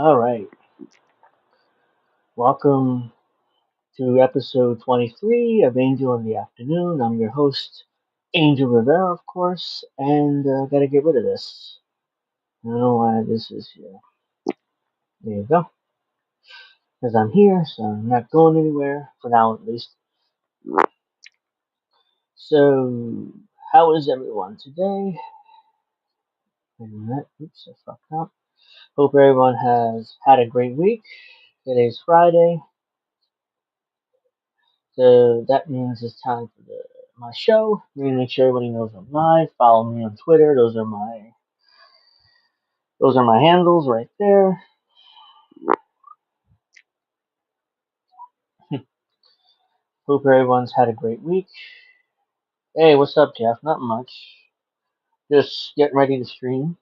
All right. Welcome to episode 23 of Angel in the Afternoon. I'm your host, Angel Rivera, of course, and gotta get rid of this. I don't know why this is here. There you go. Because I'm here, so I'm not going anywhere, for now at least. So, how is everyone today? Wait a minute. Oops, I fucked up. Hope everyone has had a great week. Today's Friday. So that means it's time for my show. I'm gonna make sure everybody knows I'm live. Follow me on Twitter. Those are my handles right there. Hope everyone's had a great week. Hey, what's up, Jeff? Not much. Just getting ready to stream.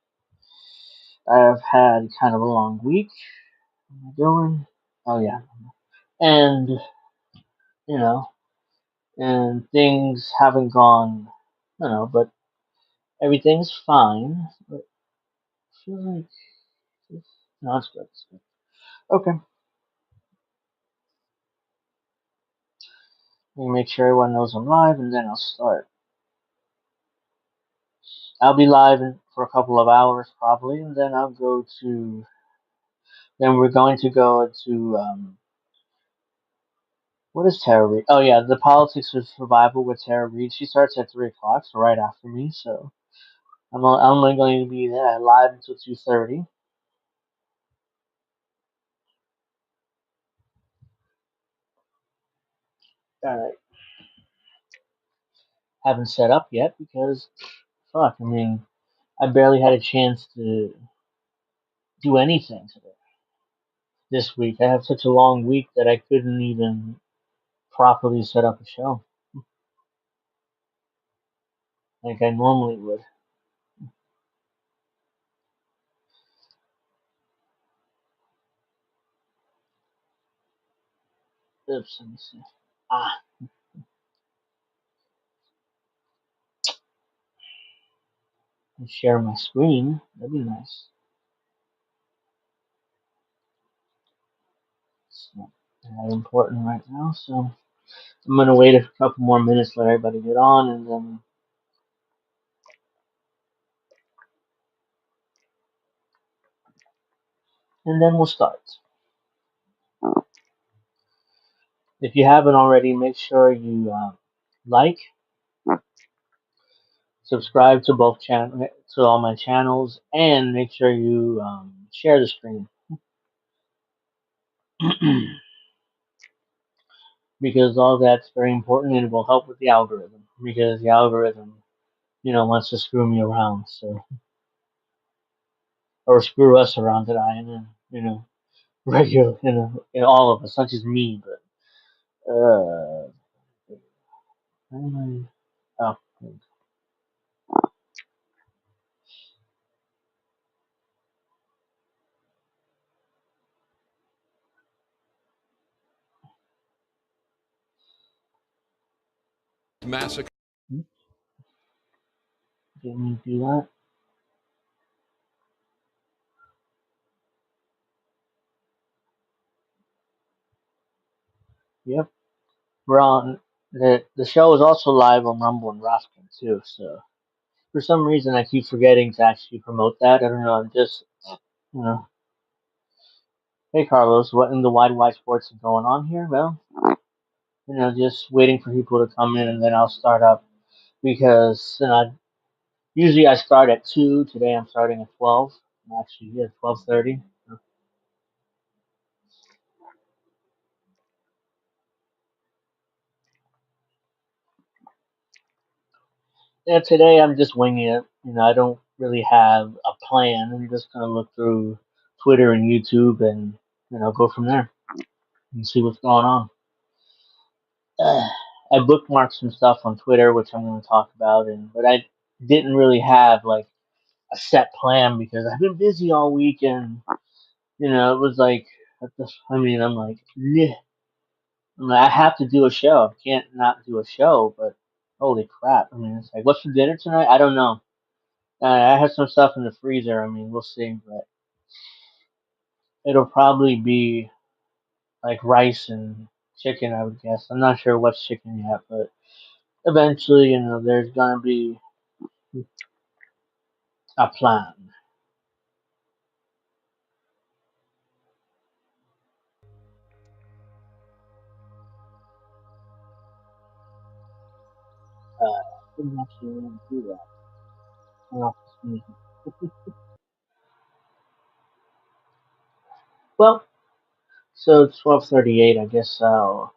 I've had kind of a long week. What am I doing? Oh yeah, and you know, and things haven't gone. But everything's fine. But I feel like no, it's good. It's good. Okay. Let me make sure everyone knows I'm live, and then I'll start. I'll be live for a couple of hours probably, and then I'll go to. Then we're going to go to what is Tara Reid? Oh yeah, the politics of survival with Tara Reid. She starts at 3 o'clock, so right after me. So I'm only going to be there live until 2:30. All right, haven't set up yet because fuck. I mean, I barely had a chance to do anything today this week. I have such a long week that I couldn't even properly set up a show like I normally would. Oops, let me see. Ah, and share my screen. That'd be nice. It's not that important right now, so I'm gonna wait a couple more minutes, let everybody get on, and then we'll start. If you haven't already, make sure you like, subscribe to both to all my channels, and make sure you share the stream because all that's very important and it will help with the algorithm because the algorithm, wants to screw me around, so or screw us around today, and then regular, all of us, not just me, but oh, Massacre. didn't mean to do that. Yep, we're on. The show is also live on Rumble and Roskin too. So for some reason, I keep forgetting to actually promote that. I don't know. I'm just, you know, hey Carlos, what in the wide sports is going on here? Well, just waiting for people to come in, and then I'll start up because usually I start at 2. Today I'm starting at 12. Actually, yeah, 12:30. Yeah, today I'm just winging it. I don't really have a plan. I'm just gonna look through Twitter and YouTube and go from there and see what's going on. I bookmarked some stuff on Twitter, which I'm going to talk about, but I didn't really have like a set plan because I've been busy all week, and it was like, I mean, I'm like, "Bleh." I have to do a show. I can't not do a show, but holy crap! I mean, it's like, what's for dinner tonight? I don't know. I have some stuff in the freezer. I mean, we'll see, but It'll probably be like rice and chicken, I would guess. I'm not sure what's chicken yet, but eventually, there's gonna be a plan. I didn't actually want to do that. Turn off this music. Well, so it's 12:38. I guess I'll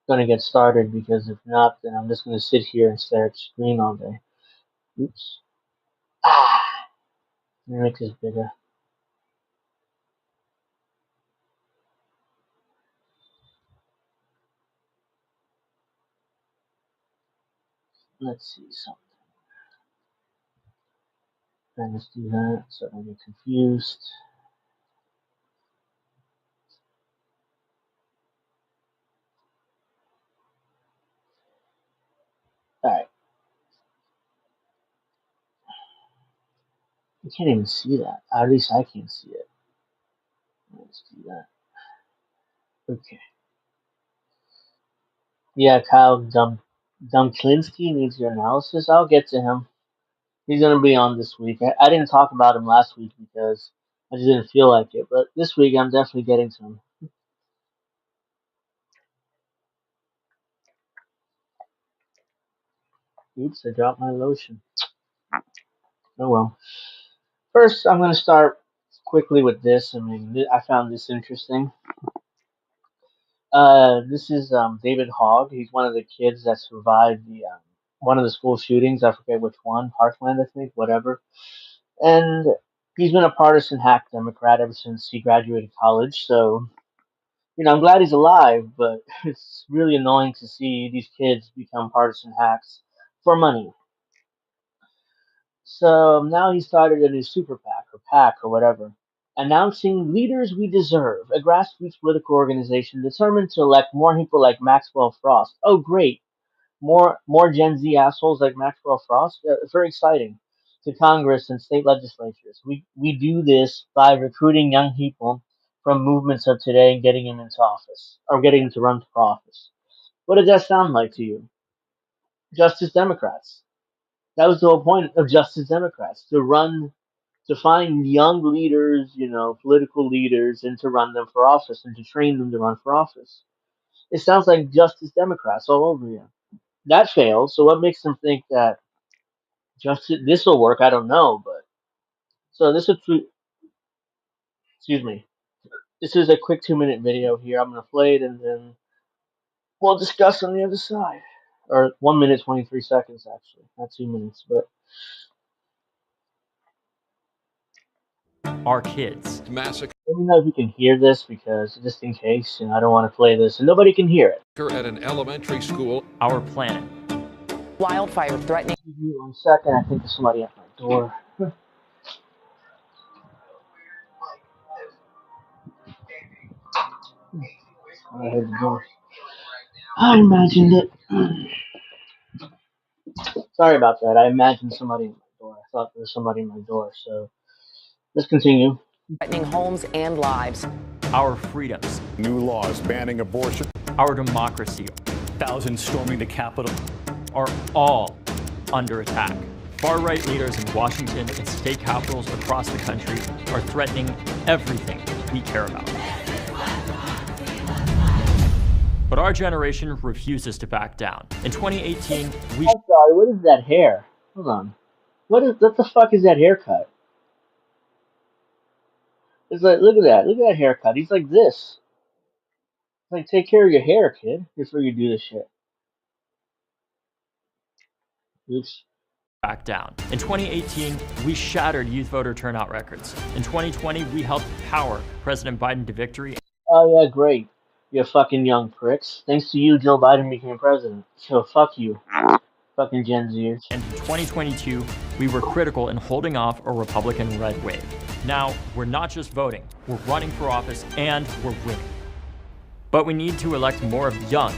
gonna get started because if not, then I'm just gonna sit here and stare at the screen all day. Oops. Ah, let me make this bigger. Let's see something. Then let's do that so I don't get confused. Alright. You can't even see that. At least I can't see it. Let's do that. Okay. Yeah, Kyle Dumklinski needs your analysis. I'll get to him. He's gonna be on this week. I didn't talk about him last week because I just didn't feel like it. But this week I'm definitely getting to him. Oops, I dropped my lotion. Oh well. First, I'm gonna start quickly with this. I mean, I found this interesting. This is David Hogg. He's one of the kids that survived the one of the school shootings. I forget which one, Parkland, I think, whatever. And he's been a partisan hack Democrat ever since he graduated college. So I'm glad he's alive, but it's really annoying to see these kids become partisan hacks for money. So now he started a new super PAC or PAC or whatever, announcing Leaders We Deserve, a grassroots political organization determined to elect more people like Maxwell Frost. Oh, great. More Gen Z assholes like Maxwell Frost. Very exciting. To Congress and state legislatures. We do this by recruiting young people from movements of today and getting them into office, or getting them to run for office. What does that sound like to you? Justice Democrats. That was the whole point of Justice Democrats, to find young leaders, political leaders, and to run them for office and to train them to run for office. It sounds like Justice Democrats all over again. That failed, so what makes them think that justice this will work? I don't know, but so this is excuse me. This is a quick 2-minute video here. I'm gonna play it and then we'll discuss on the other side. Or 1 minute 23 seconds actually, not 2 minutes, but our kids. Massacre. Let me know if you can hear this because just in case, I don't want to play this and nobody can hear it. At an elementary school. Our planet. Wildfire threatening. Give me 1 second. I think there's somebody at my door. I heard the door. I imagined it. Sorry about that. I imagined somebody at my door. I thought there was somebody at my door. So let's continue. Threatening homes and lives. Our freedoms. New laws banning abortion. Our democracy. Thousands storming the Capitol. Are all under attack. Far-right leaders in Washington and state capitals across the country are threatening everything we care about. But our generation refuses to back down. In 2018, I'm sorry, what is that hair? Hold on. What the fuck is that haircut? It's like, look at that haircut. He's like this. Like, take care of your hair, kid, before you do this shit. Oops. Back down. In 2018, we shattered youth voter turnout records. In 2020, we helped power President Biden to victory. Oh yeah, great. You fucking young pricks. Thanks to you, Joe Biden became president. So fuck you. Fucking Gen Zers. And in 2022, we were critical in holding off a Republican red wave. Now, we're not just voting, we're running for office and we're winning. But we need to elect more of young,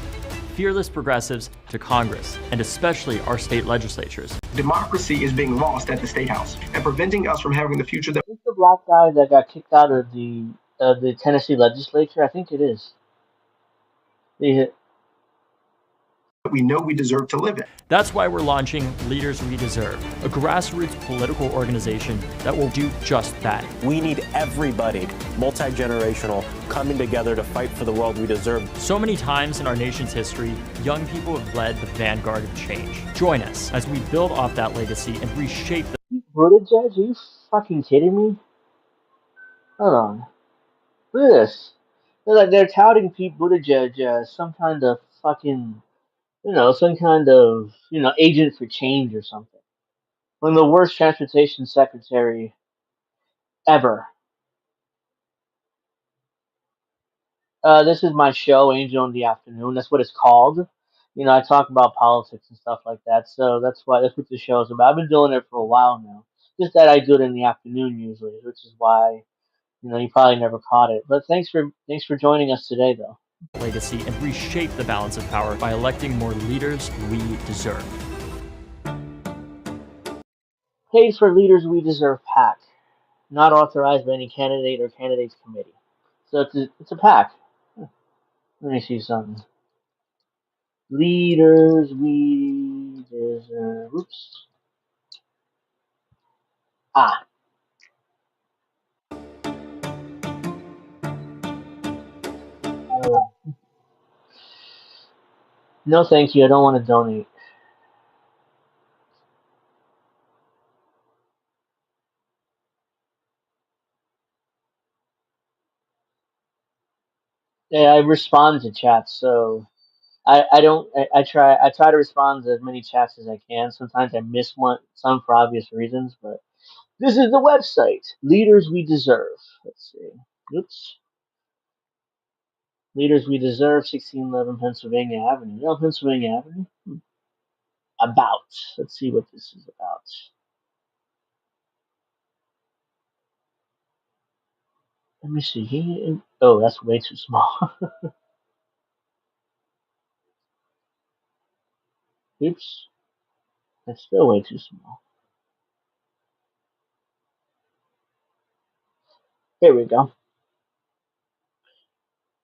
fearless progressives to Congress, and especially our state legislatures. Democracy is being lost at the State House and preventing us from having the future that... Who's the black guy that got kicked out of the the Tennessee legislature. I think it is. The, we know we deserve to live in. That's why we're launching Leaders We Deserve, a grassroots political organization that will do just that. We need everybody, multi-generational, coming together to fight for the world we deserve. So many times in our nation's history, young people have led the vanguard of change. Join us as we build off that legacy and reshape the Buttigieg? Are you fucking kidding me? Hold on. Look at this. They're touting Pete Buttigieg as some kind of fucking, some kind of, agent for change or something. One of the worst transportation secretary ever. This is my show, Angel in the Afternoon. That's what it's called. I talk about politics and stuff like that, so that's what the show is about. I've been doing it for a while now. Just that I do it in the afternoon usually, which is why you probably never caught it. But thanks for joining us today, though. legacy and reshape the balance of power by electing more leaders we deserve. Pays for Leaders We Deserve PAC, not authorized by any candidate or candidates committee. So it's a PAC. Let me see something. Leaders We Deserve. Oops. Ah. No, thank you. I don't want to donate. Yeah, I respond to chats, so I don't I try to respond to as many chats as I can. Sometimes I miss one, some for obvious reasons, but this is the website. Leaders We Deserve. Let's see. Oops. Leaders We Deserve, 1611 Pennsylvania Avenue. No, Pennsylvania Avenue. About. Let's see what this is about. Let me see. Oh, that's way too small. Oops. That's still way too small. Here we go.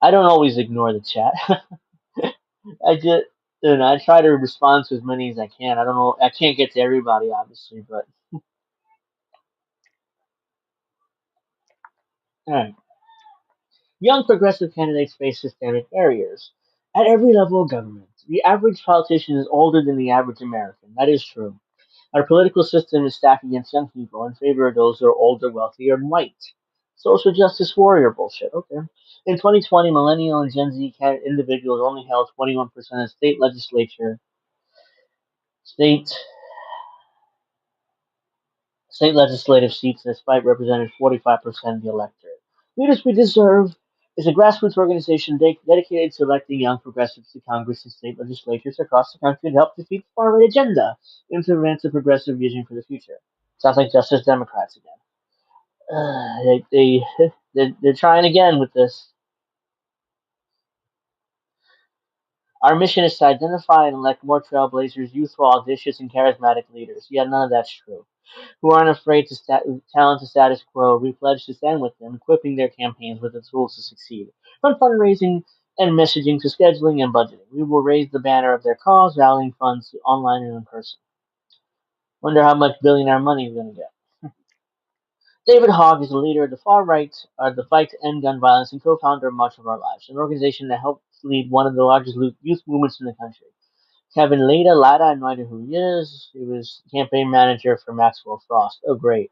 I don't always ignore the chat. I just, I try to respond to as many as I can. I don't know. I can't get to everybody, obviously, but all right. Young progressive candidates face systemic barriers at every level of government. The average politician is older than the average American. That is true. Our political system is stacked against young people in favor of those who are older, wealthier, and white. Social justice warrior bullshit. Okay. In 2020, millennial and Gen Z individuals only held 21% of state state legislative seats, despite representing 45% of the electorate. Leaders We Deserve is a grassroots organization dedicated to electing young progressives to Congress and state legislatures across the country to help defeat the far right agenda and to advance a progressive vision for the future. Sounds like Justice Democrats again. They're trying again with this. Our mission is to identify and elect more trailblazers, youthful, audacious, and charismatic leaders. Yet none of that's true. Who aren't afraid to challenge the status quo. We pledge to stand with them, equipping their campaigns with the tools to succeed. From fundraising and messaging to scheduling and budgeting, we will raise the banner of their cause, rallying funds online and in person. Wonder how much billionaire money we're going to get. David Hogg is the leader of the far right, the fight to end gun violence, and co-founder of March of Our Lives, an organization that helps lead one of the largest youth movements in the country. Kevin Lada, I have no idea who he is. He was campaign manager for Maxwell Frost. Oh, great.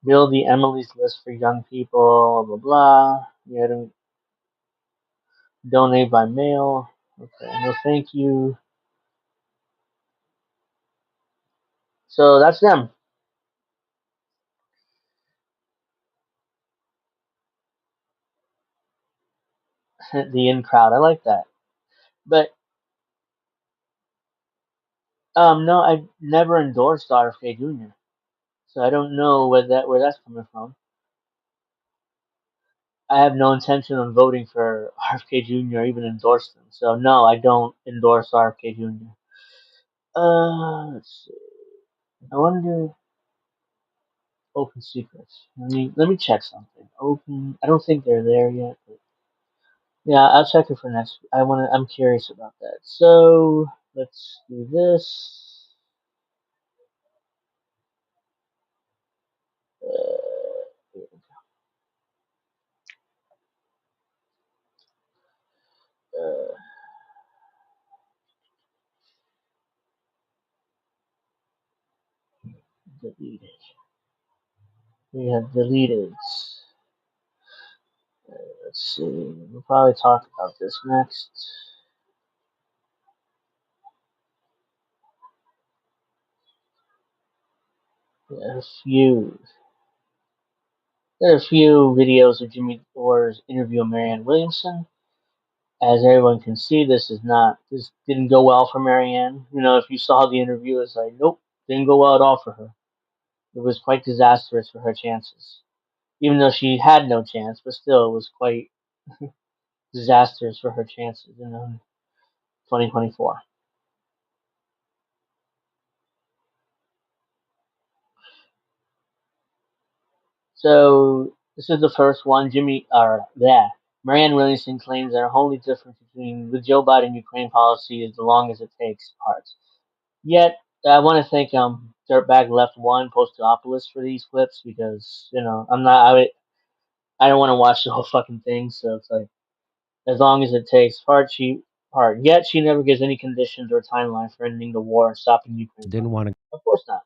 Build the Emily's List for young people, blah, blah, blah. Yeah, don't donate by mail. Okay, no thank you. So that's them. The in crowd. I like that. But no, I never endorsed RFK Jr. So I don't know where that's coming from. I have no intention of voting for RFK Jr. or even endorse them. So no, I don't endorse RFK Jr. Let's see. I wonder. Open secrets. Let me check something. Open. I don't think they're there yet. But yeah, I'll check it for next. I'm curious about that. So let's do this. Uh, uh, deleted. We have deleted. Let's see. We'll probably talk about this next. There are a few. There are a few videos of Jimmy Dore's interview with Marianne Williamson. As everyone can see, this didn't go well for Marianne. If you saw the interview, it's like, nope, didn't go well at all for her. It was quite disastrous for her chances. Even though she had no chance, but still, it was quite disastrous for her chances in 2024. So this is the first one. Marianne Williamson claims that her only difference between the Joe Biden Ukraine policy is the long as it takes part. Yet I want to thank Dirtbag Left One Postopolis for these clips because I don't want to watch the whole fucking thing. So it's like as long as it takes part. Yet she never gives any conditions or timeline for ending the war and stopping Ukraine. Didn't want to. Of course not.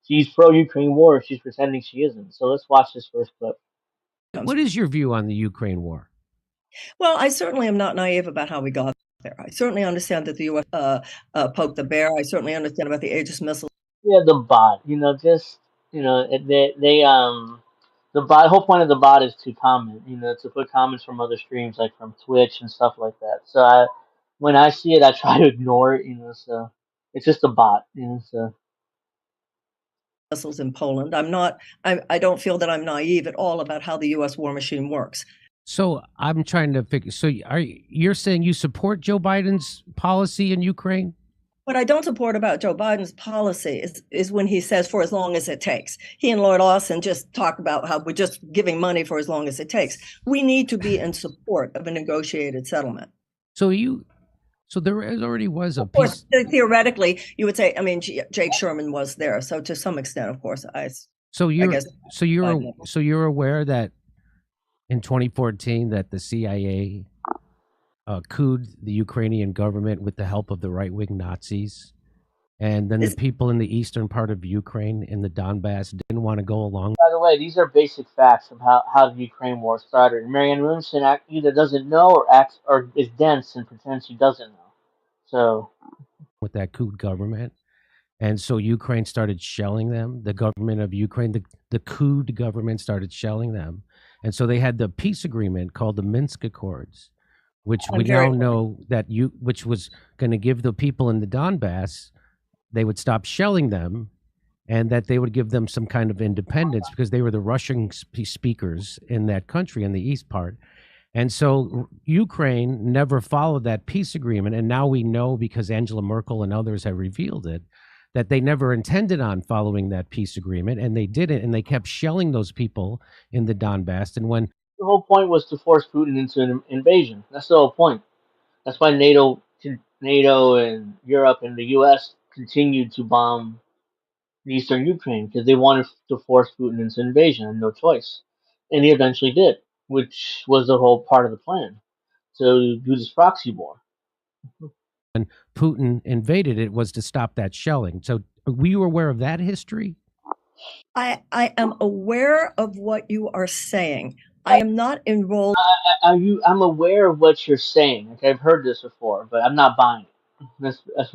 She's pro-Ukraine war. She's pretending she isn't. So let's watch this first clip. What is your view on the Ukraine war? Well, I certainly am not naive about how we got there. I certainly understand that the U.S. poked the bear. I certainly understand about the Aegis missile. Yeah, the bot. The bot. The whole point of the bot is to comment. To put comments from other streams, like from Twitch and stuff like that. So when I see it, I try to ignore it. So it's just a bot. So missiles in Poland. I don't feel that I'm naive at all about how the U.S. war machine works. So I'm trying to figure. So you're saying you support Joe Biden's policy in Ukraine? What I don't support about Joe Biden's policy is when he says for as long as it takes. He and Lord Austin just talk about how we're just giving money for as long as it takes. We need to be in support of a negotiated settlement. So there already was a Of course, peace. theoretically, you would say. I mean, Jake Sherman was there, so to some extent, of course, you're aware that in 2014 that the CIA couped the Ukrainian government with the help of the right-wing Nazis, and then the people in the eastern part of Ukraine in the Donbass didn't want to go along. by the way, these are basic facts of how the Ukraine war started. And Marianne Williamson either doesn't know or acts or is dense and pretends she doesn't know. So With that coup government. And so Ukraine started shelling them. The government of Ukraine, the coup government started shelling them. And so they had the peace agreement called the Minsk Accords, which we now know which was going to give the people in the Donbass, they would stop shelling them and that they would give them some kind of independence because they were the Russian speakers in that country in the east part. And so Ukraine never followed that peace agreement. And now we know, because Angela Merkel and others have revealed it, that they never intended on following that peace agreement, and they didn't, and they kept shelling those people in the Donbass. And when the whole point was to force Putin into an invasion. That's the whole point. That's why NATO and Europe and the U.S. continued to bomb eastern Ukraine because they wanted to force Putin into invasion and no choice. And he eventually did, which was the whole part of the plan to do this proxy war. when Putin invaded, it was to stop that shelling. So were you aware of that history? I am aware of what you are saying. I am not enrolled. I'm aware of what you're saying. Okay, I've heard this before, but I'm not buying it. That's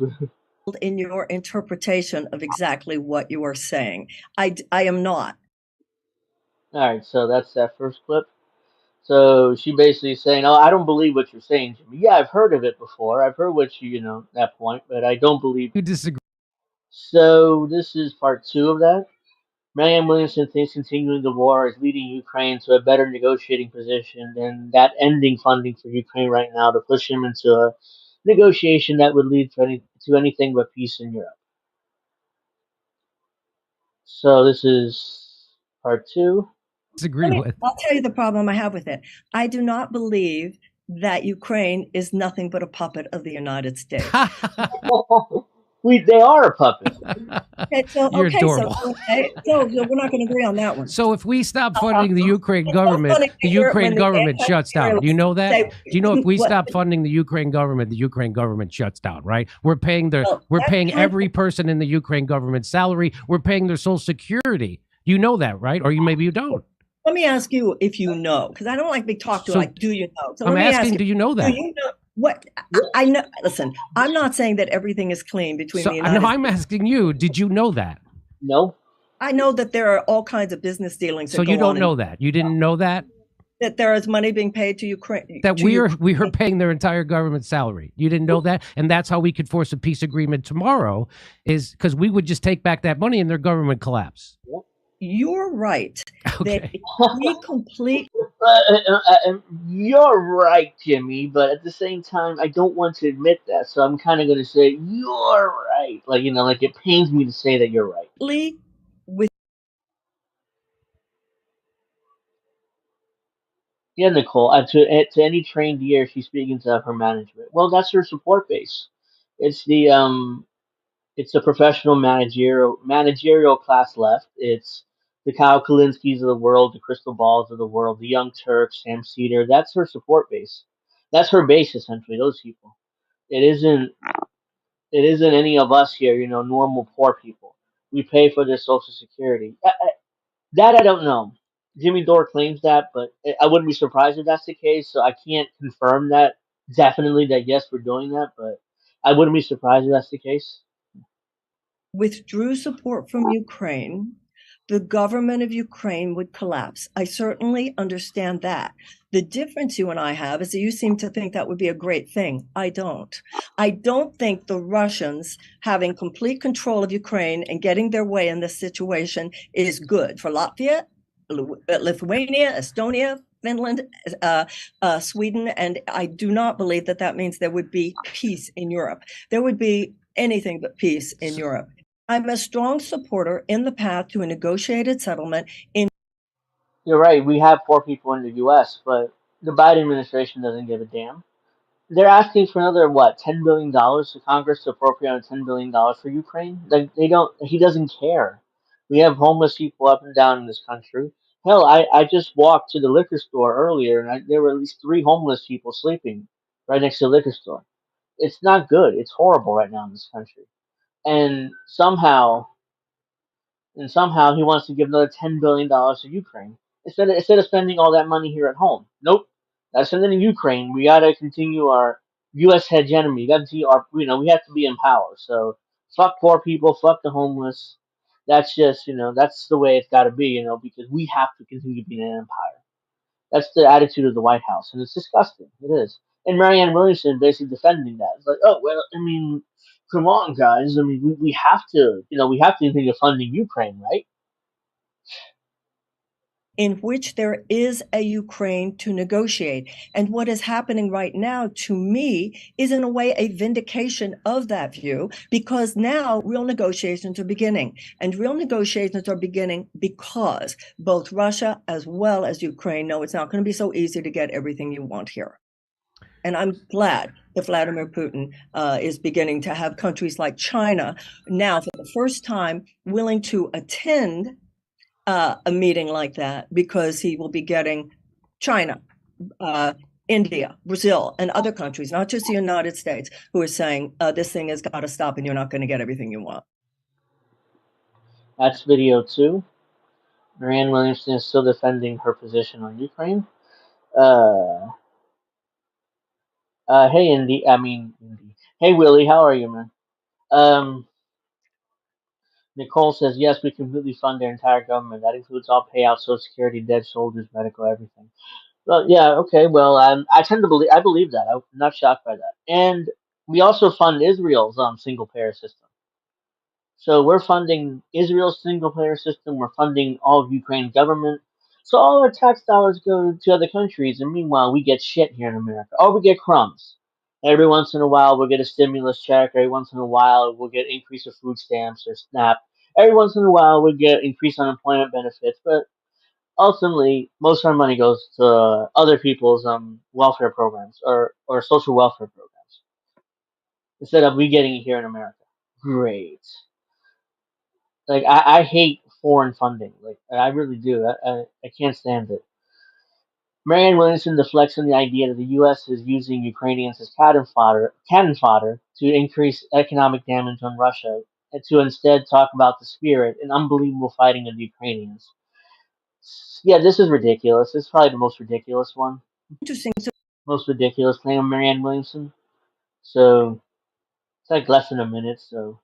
in your interpretation of exactly what you are saying. I am not. All right, so that's that first clip. So she basically saying, "Oh, I don't believe what you're saying, Jimmy. Yeah, I've heard of it before. I've heard what that point, but I don't believe." You disagree? So this is part 2 of that. Marianne Williamson thinks continuing the war is leading Ukraine to a better negotiating position than that ending funding for Ukraine right now to push him into a negotiation that would lead to anything but peace in Europe. So this is Part two. Disagree with. I'll tell you the problem I have with it. I do not believe that Ukraine is nothing but a puppet of the United States. They are a puppet. You're adorable. So we're not going to agree on that one. So if we stop funding the Ukraine government, the Ukraine government shuts down. Do you know that? Do you know if we stop funding the Ukraine government shuts down, right? We're paying every person in the Ukraine government salary. We're paying their social security. You know that, right? Or maybe you don't. Let me ask you if you know, because I don't like being talked to like, do you know? So I'm asking, do you know that? Do you know what? I know. Listen, I'm not saying that everything is clean between the United States. I'm asking you, did you know that? No. I know that there are all kinds of business dealings. So you don't know that? You didn't know that? That there is money being paid to Ukraine. That we are paying their entire government salary. You didn't know that? And that's how we could force a peace agreement tomorrow, is because we would just take back that money and their government collapse. You're right. Okay. We complete. You're right, Jimmy, but at the same time, I don't want to admit that, so I'm kind of going to say you're right. Like, like it pains me to say that you're right. With Yeah, Nicole. To any trained ear, she's speaking to her management. Well, that's her support base. It's the professional managerial class left. It's the Kyle Kalinskis of the world, the Crystal Balls of the world, the Young Turks, Sam Cedar. That's her support base. That's her base essentially. Those people. It isn't. It isn't any of us here. Normal poor people. We pay for their social security. That I don't know. Jimmy Dore claims that, but I wouldn't be surprised if that's the case. So I can't confirm that definitely that yes, we're doing that, but I wouldn't be surprised if that's the case. Withdrew support from Ukraine, the government of Ukraine would collapse. I certainly understand that. The difference you and I have is that you seem to think that would be a great thing. I don't. I don't think the Russians having complete control of Ukraine and getting their way in this situation is good for Latvia, Lithuania, Estonia, Finland, Sweden, and I do not believe that means there would be peace in Europe. There would be anything but peace in Europe. I'm a strong supporter in the path to a negotiated settlement in. You're right. We have poor people in the U.S., but the Biden administration doesn't give a damn. They're asking for another $10 billion to Congress to appropriate $10 billion for Ukraine. Like they don't. He doesn't care. We have homeless people up and down in this country. Hell, I just walked to the liquor store earlier, and there were at least 3 homeless people sleeping right next to the liquor store. It's not good. It's horrible right now in this country. And somehow he wants to give another $10 billion to Ukraine instead of spending all that money here at home. Nope, that's sending to Ukraine. We gotta continue our U.S. hegemony. We gotta continue our, we have to be in power. So fuck poor people, fuck the homeless. That's just, that's the way it's got to be, because we have to continue being an empire. That's the attitude of the White House, and it's disgusting. It is. And Marianne Williamson basically defending that. It's like, oh well, I mean, come on, guys. I mean, we have to, we have to think of funding Ukraine, right? In which there is a Ukraine to negotiate. And what is happening right now, to me, is in a way a vindication of that view, because now real negotiations are beginning. And real negotiations are beginning because both Russia as well as Ukraine know it's not going to be so easy to get everything you want here. And I'm glad that Vladimir Putin is beginning to have countries like China now, for the first time, willing to attend a meeting like that, because he will be getting China, India, Brazil, and other countries, not just the United States, who are saying this thing has got to stop and you're not going to get everything you want. That's video 2. Marianne Williamson is still defending her position on Ukraine. Hey, Indy. Hey, Willie, how are you, man? Nicole says, yes, we completely fund their entire government. That includes all payouts, Social Security, dead soldiers, medical, everything. Well, yeah, okay, well, I believe that. I'm not shocked by that. And we also fund Israel's single-payer system. So we're funding Israel's single-payer system. We're funding all of Ukraine's government. So all our tax dollars go to other countries, and meanwhile, we get shit here in America. Or we get crumbs. Every once in a while, we'll get a stimulus check. Every once in a while, we'll get increase of food stamps or SNAP. Every once in a while, we'll get increased unemployment benefits. But ultimately most of our money goes to other people's welfare programs or social welfare programs instead of we getting it here in America. Great. Like I hate foreign funding. Like I really do. I can't stand it. Marianne Williamson deflects on the idea that the U.S. is using Ukrainians as cannon fodder to increase economic damage on Russia, and to instead talk about the spirit and unbelievable fighting of the Ukrainians. Yeah, this is ridiculous. It's probably the most ridiculous one. Interesting. So Most ridiculous claim of Marianne Williamson. So it's like less than a minute. So,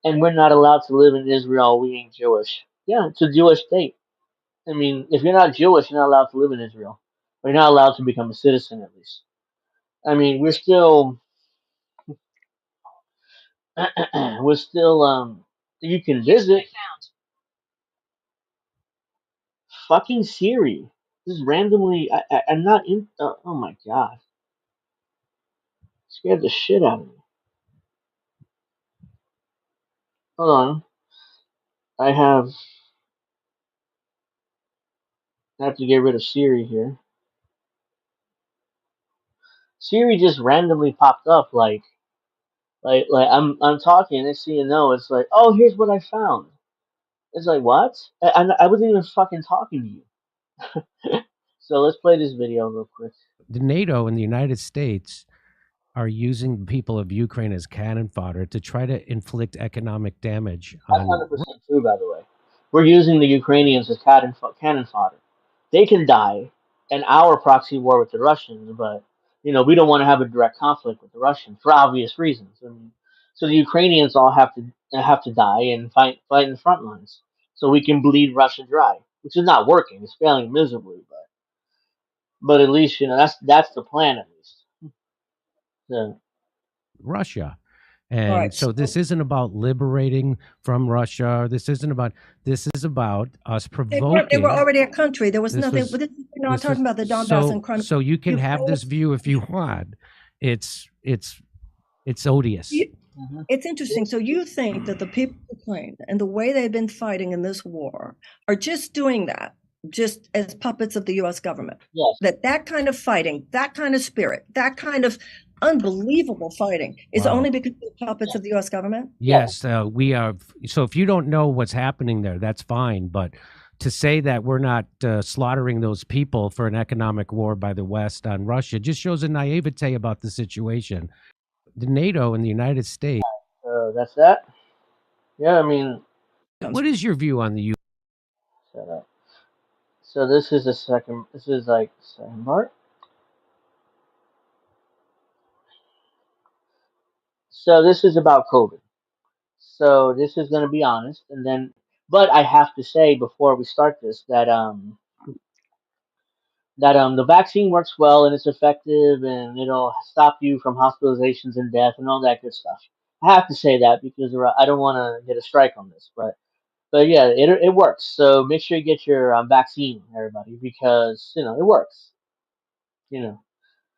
and we're not allowed to live in Israel. We ain't Jewish. Yeah, it's a Jewish state. I mean, if you're not Jewish, you're not allowed to live in Israel. Or you're not allowed to become a citizen, at least. I mean, we're still, you can visit. Fucking Siri. Just randomly, I'm not in, oh my god. Scared the shit out of me. Hold on. I have to get rid of Siri here. Siri just randomly popped up like I'm talking, next thing you know, it's like, oh, here's what I found. It's like, what? I wasn't even fucking talking to you. So let's play this video real quick. The NATO and the United States are using the people of Ukraine as cannon fodder to try to inflict economic damage That's on. 100% true, by the way. We're using the Ukrainians as cannon fodder. They can die in our proxy war with the Russians, but we don't want to have a direct conflict with the Russians for obvious reasons. I mean, so the Ukrainians all have to die and fight in the front lines, so we can bleed Russia dry, which is not working. It's failing miserably, but at least that's the plan at least. So, Russia. all And right. so this isn't about liberating from Russia. This is about us They were provoking. already a country. There was This nothing. was We're not this was talking about the Donbass and so Crimea. so you can have Ukraine. this view if you want. It's odious. It's interesting. So you think that the people of Ukraine and the way they've been fighting in this war are just doing that, just as puppets of the U.S. government? yes, That kind of fighting, that kind of spirit, that kind of unbelievable fighting is Wow. only because of the puppets of the U.S. government? Yes, we are. So if you don't know what's happening there, that's fine. But to say that we're not slaughtering those people for an economic war by the West on Russia just shows a naivete about the situation. The NATO and the United States. so that's that. Yeah, I mean, What is your view on the U? shut up. So this is the second. This is like the second part. So this is about COVID. So this is going to be honest, and then, but I have to say before we start this that the vaccine works well and it's effective and it'll stop you from hospitalizations and death and all that good stuff. I have to say that because I don't want to get a strike on this, but yeah, it works. So make sure you get your vaccine, everybody, because it works. You know,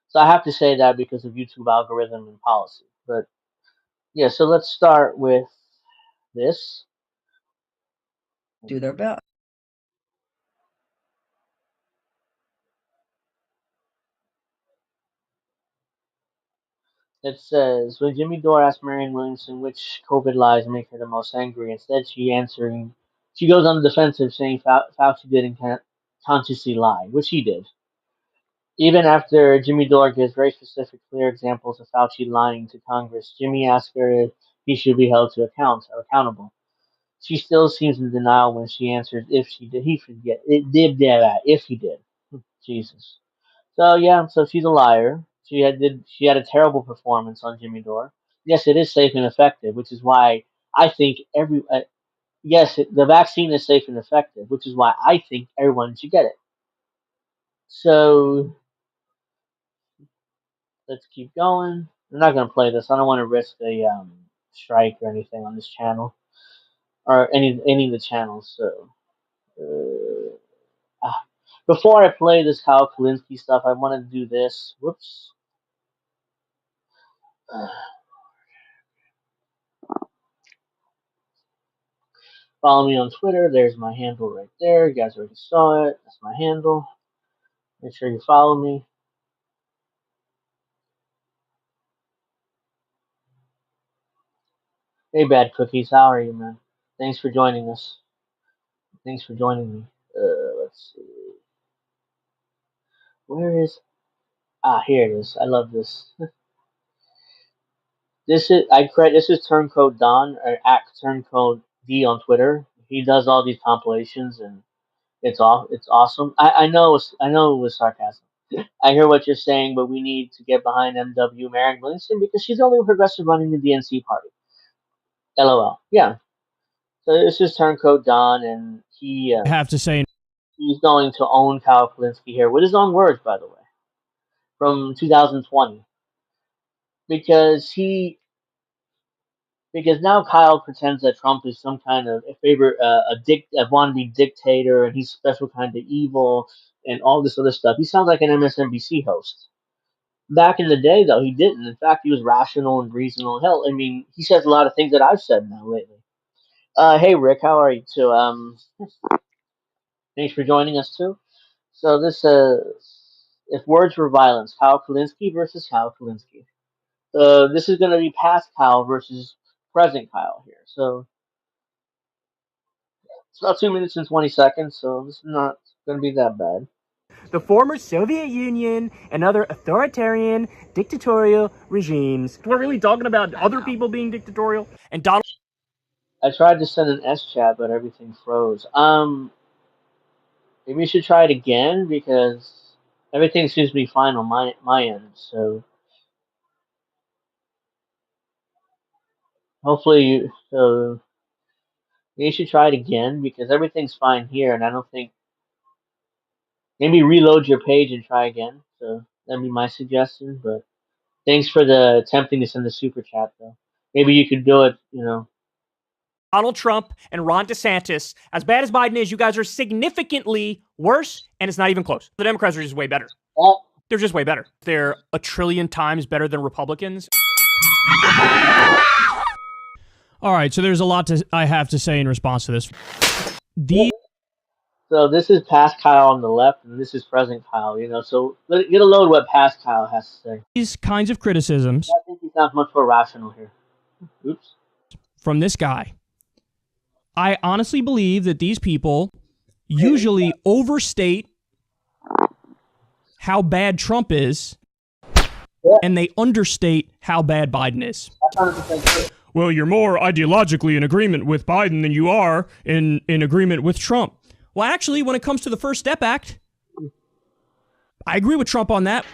so I have to say that because of YouTube algorithm and policy. But yeah, so let's start with this. Do their best. It says, when Jimmy Dore asked Marianne Williamson which COVID lies make her the most angry, instead she goes on the defensive, saying Fauci didn't consciously lie, which he did. Even after Jimmy Dore gives very specific, clear examples of Fauci lying to Congress, Jimmy asked her if he should be held to account or accountable. She still seems in denial when she answers if she did. He forget it did that if he did. Jesus. So yeah, so she's a liar. She had a terrible performance on Jimmy Dore. Yes, it is safe and effective, which is why I think the vaccine is safe and effective, which is why I think everyone should get it. So let's keep going. I'm not gonna play this. I don't want to risk a strike or anything on this channel or any of the channels. So before I play this Kyle Kalinske stuff, I want to do this. Whoops. Follow me on Twitter. There's my handle right there. You guys already saw it. That's my handle. Make sure you follow me. Hey, Bad Cookies. How are you, man? Thanks for joining us. Thanks for joining me. Let's see. Where is... here it is. I love this. This is Turncoat Don, or at Turncoat D on Twitter. He does all these compilations, and it's awesome. I know it was sarcasm. I hear what you're saying, but we need to get behind MW Marion Williamson because she's the only progressive running the DNC party. LOL. Yeah. So this is Turncoat Don, and he have to say he's going to own Kyle Kalinske here with his own words, by the way, from 2020, because now Kyle pretends that Trump is some kind of a wannabe dictator, and he's a special kind of evil, and all this other stuff. He sounds like an MSNBC host. Back in the day, though, he didn't. In fact, he was rational and reasonable. Hell, I mean, he says a lot of things that I've said now lately. Hey, Rick, how are you? Too? Thanks for joining us too. So this says, if words were violence, Kyle Kalinske versus Kyle Kalinske. This is going to be past Kyle versus present Kyle here. So it's about 2 minutes and 20 seconds, so this is not going to be that bad. The former Soviet Union and other authoritarian, dictatorial regimes. We're really talking about other people being dictatorial. And Donald. I tried to send an S chat, but everything froze. Maybe you should try it again because everything seems to be fine on my end. So hopefully you should try it again because everything's fine here, and I don't think. Maybe reload your page and try again. So that'd be my suggestion. But thanks for attempting to send the super chat, though. Maybe you could do it, Donald Trump and Ron DeSantis, as bad as Biden is, you guys are significantly worse, and it's not even close. The Democrats are just way better. They're just way better. They're a trillion times better than Republicans. All right, so there's a lot I have to say in response to this. So this is past Kyle on the left, and this is present Kyle, So get a load what past Kyle has to say. These kinds of criticisms. I think he sounds much more rational here. Oops. From this guy. I honestly believe that these people usually overstate how bad Trump is, and they understate how bad Biden is. Well, you're more ideologically in agreement with Biden than you are in agreement with Trump. Well, actually, when it comes to the First Step Act, I agree with Trump on that.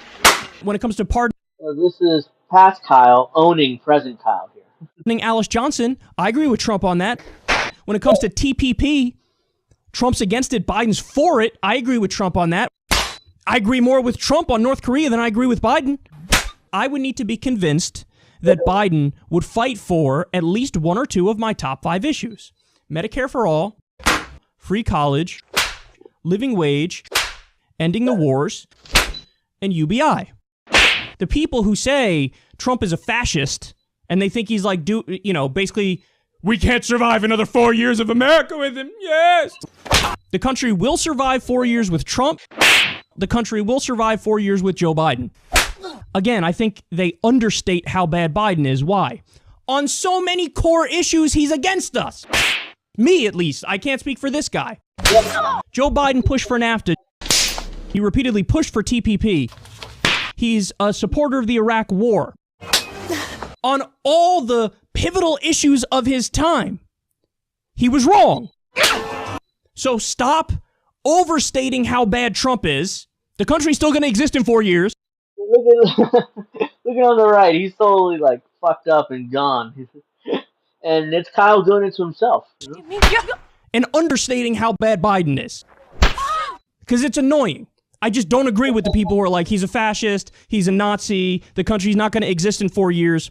When it comes to this is past Kyle owning present Kyle here. Alice Johnson, I agree with Trump on that. When it comes to TPP, Trump's against it, Biden's for it. I agree with Trump on that. I agree more with Trump on North Korea than I agree with Biden. I would need to be convinced that Biden would fight for at least one or two of my top 5 issues. Medicare for all, free college, living wage, ending the wars, and UBI. The people who say Trump is a fascist and they think he's like, basically, we can't survive another 4 years of America with him. Yes. The country will survive 4 years with Trump. The country will survive 4 years with Joe Biden. Again, I think they understate how bad Biden is. Why? On so many core issues, he's against us. Me, at least. I can't speak for this guy. Joe Biden pushed for NAFTA. He repeatedly pushed for TPP. He's a supporter of the Iraq War. On all the pivotal issues of his time, he was wrong. So stop overstating how bad Trump is. The country's still going to exist in 4 years. Look at on the right. He's totally fucked up and gone. And it's Kyle doing it to himself. And understating how bad Biden is. Because it's annoying. I just don't agree with the people who are like, he's a fascist, he's a Nazi, the country's not going to exist in 4 years.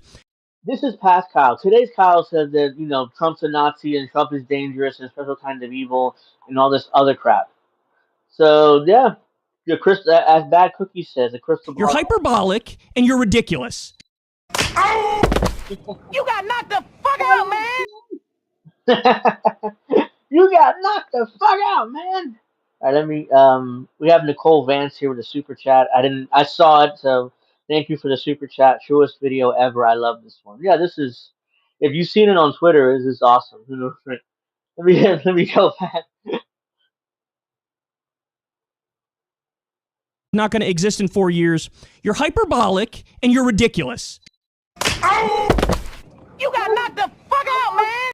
This is past Kyle. Today's Kyle said that, Trump's a Nazi and Trump is dangerous and a special kind of evil and all this other crap. So, yeah. As Bad Cookie says, a crystal ball. You're hyperbolic and you're ridiculous. You got knocked the fuck out, man! You got knocked the fuck out, man. All right, let me. We have Nicole Vance here with a super chat. I saw it, so thank you for the super chat. Shortest video ever. I love this one. Yeah, this is. If you've seen it on Twitter, this is awesome. Let me let me go back. Not going to exist in 4 years. You're hyperbolic and you're ridiculous. Oh! You got knocked the fuck out, man!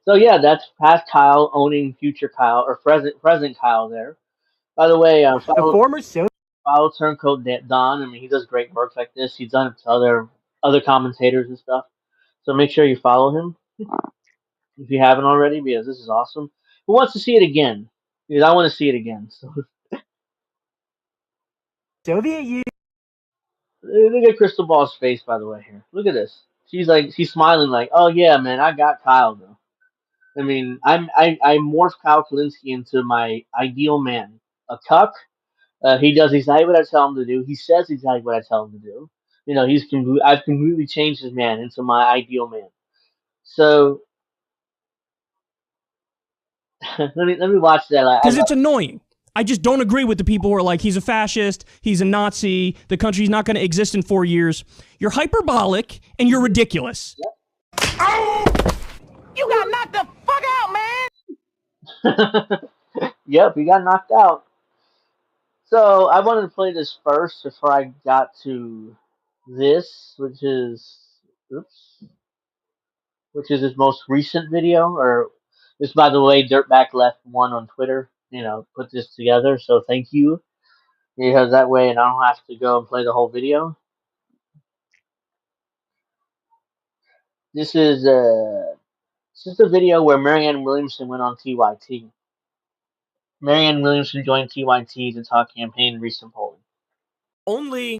So yeah, that's past Kyle owning future Kyle or present Kyle there. By the way, The former follow Turncoat Don. I mean, he does great work like this. He's done it to other commentators and stuff. So make sure you follow him if you haven't already, because this is awesome. Who wants to see it again? Because I want to see it again. So Soviet Union. look at Crystal Ball's face, by the way. Here, look at this. She's smiling like, oh yeah, man, I got Kyle though. I mean, I morphed Kyle Kalinske into my ideal man, a cuck. He does exactly what I tell him to do. He says exactly what I tell him to do. You know, I've completely changed this man into my ideal man. So let me watch that. Because it's annoying. I just don't agree with the people who are like, he's a fascist, he's a Nazi, the country's not going to exist in 4 years. You're hyperbolic and you're ridiculous. Yep. Oh! You got knocked the fuck out, man! Yep, he got knocked out. So I wanted to play this first before I got to this, which is his most recent video. Or this, by the way, Dirtback Left one on Twitter. You know, put this together. So thank you, because that way, and I don't have to go and play the whole video. This is a video where Marianne Williamson went on TYT. Marianne Williamson joined TYT to talk campaign recent polling. Only.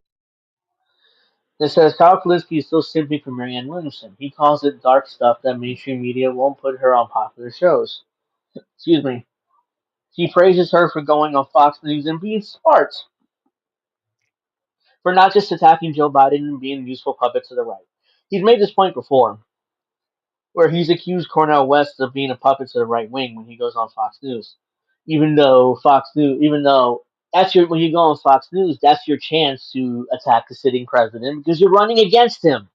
It says Kyle Kalinske is still simping for Marianne Williamson. He calls it dark stuff that mainstream media won't put her on popular shows. Excuse me. He praises her for going on Fox News and being smart. For not just attacking Joe Biden and being a useful puppet to the right. He's made this point before, where he's accused Cornel West of being a puppet to the right wing when he goes on Fox News. Even though when you go on Fox News, that's your chance to attack the sitting president because you're running against him.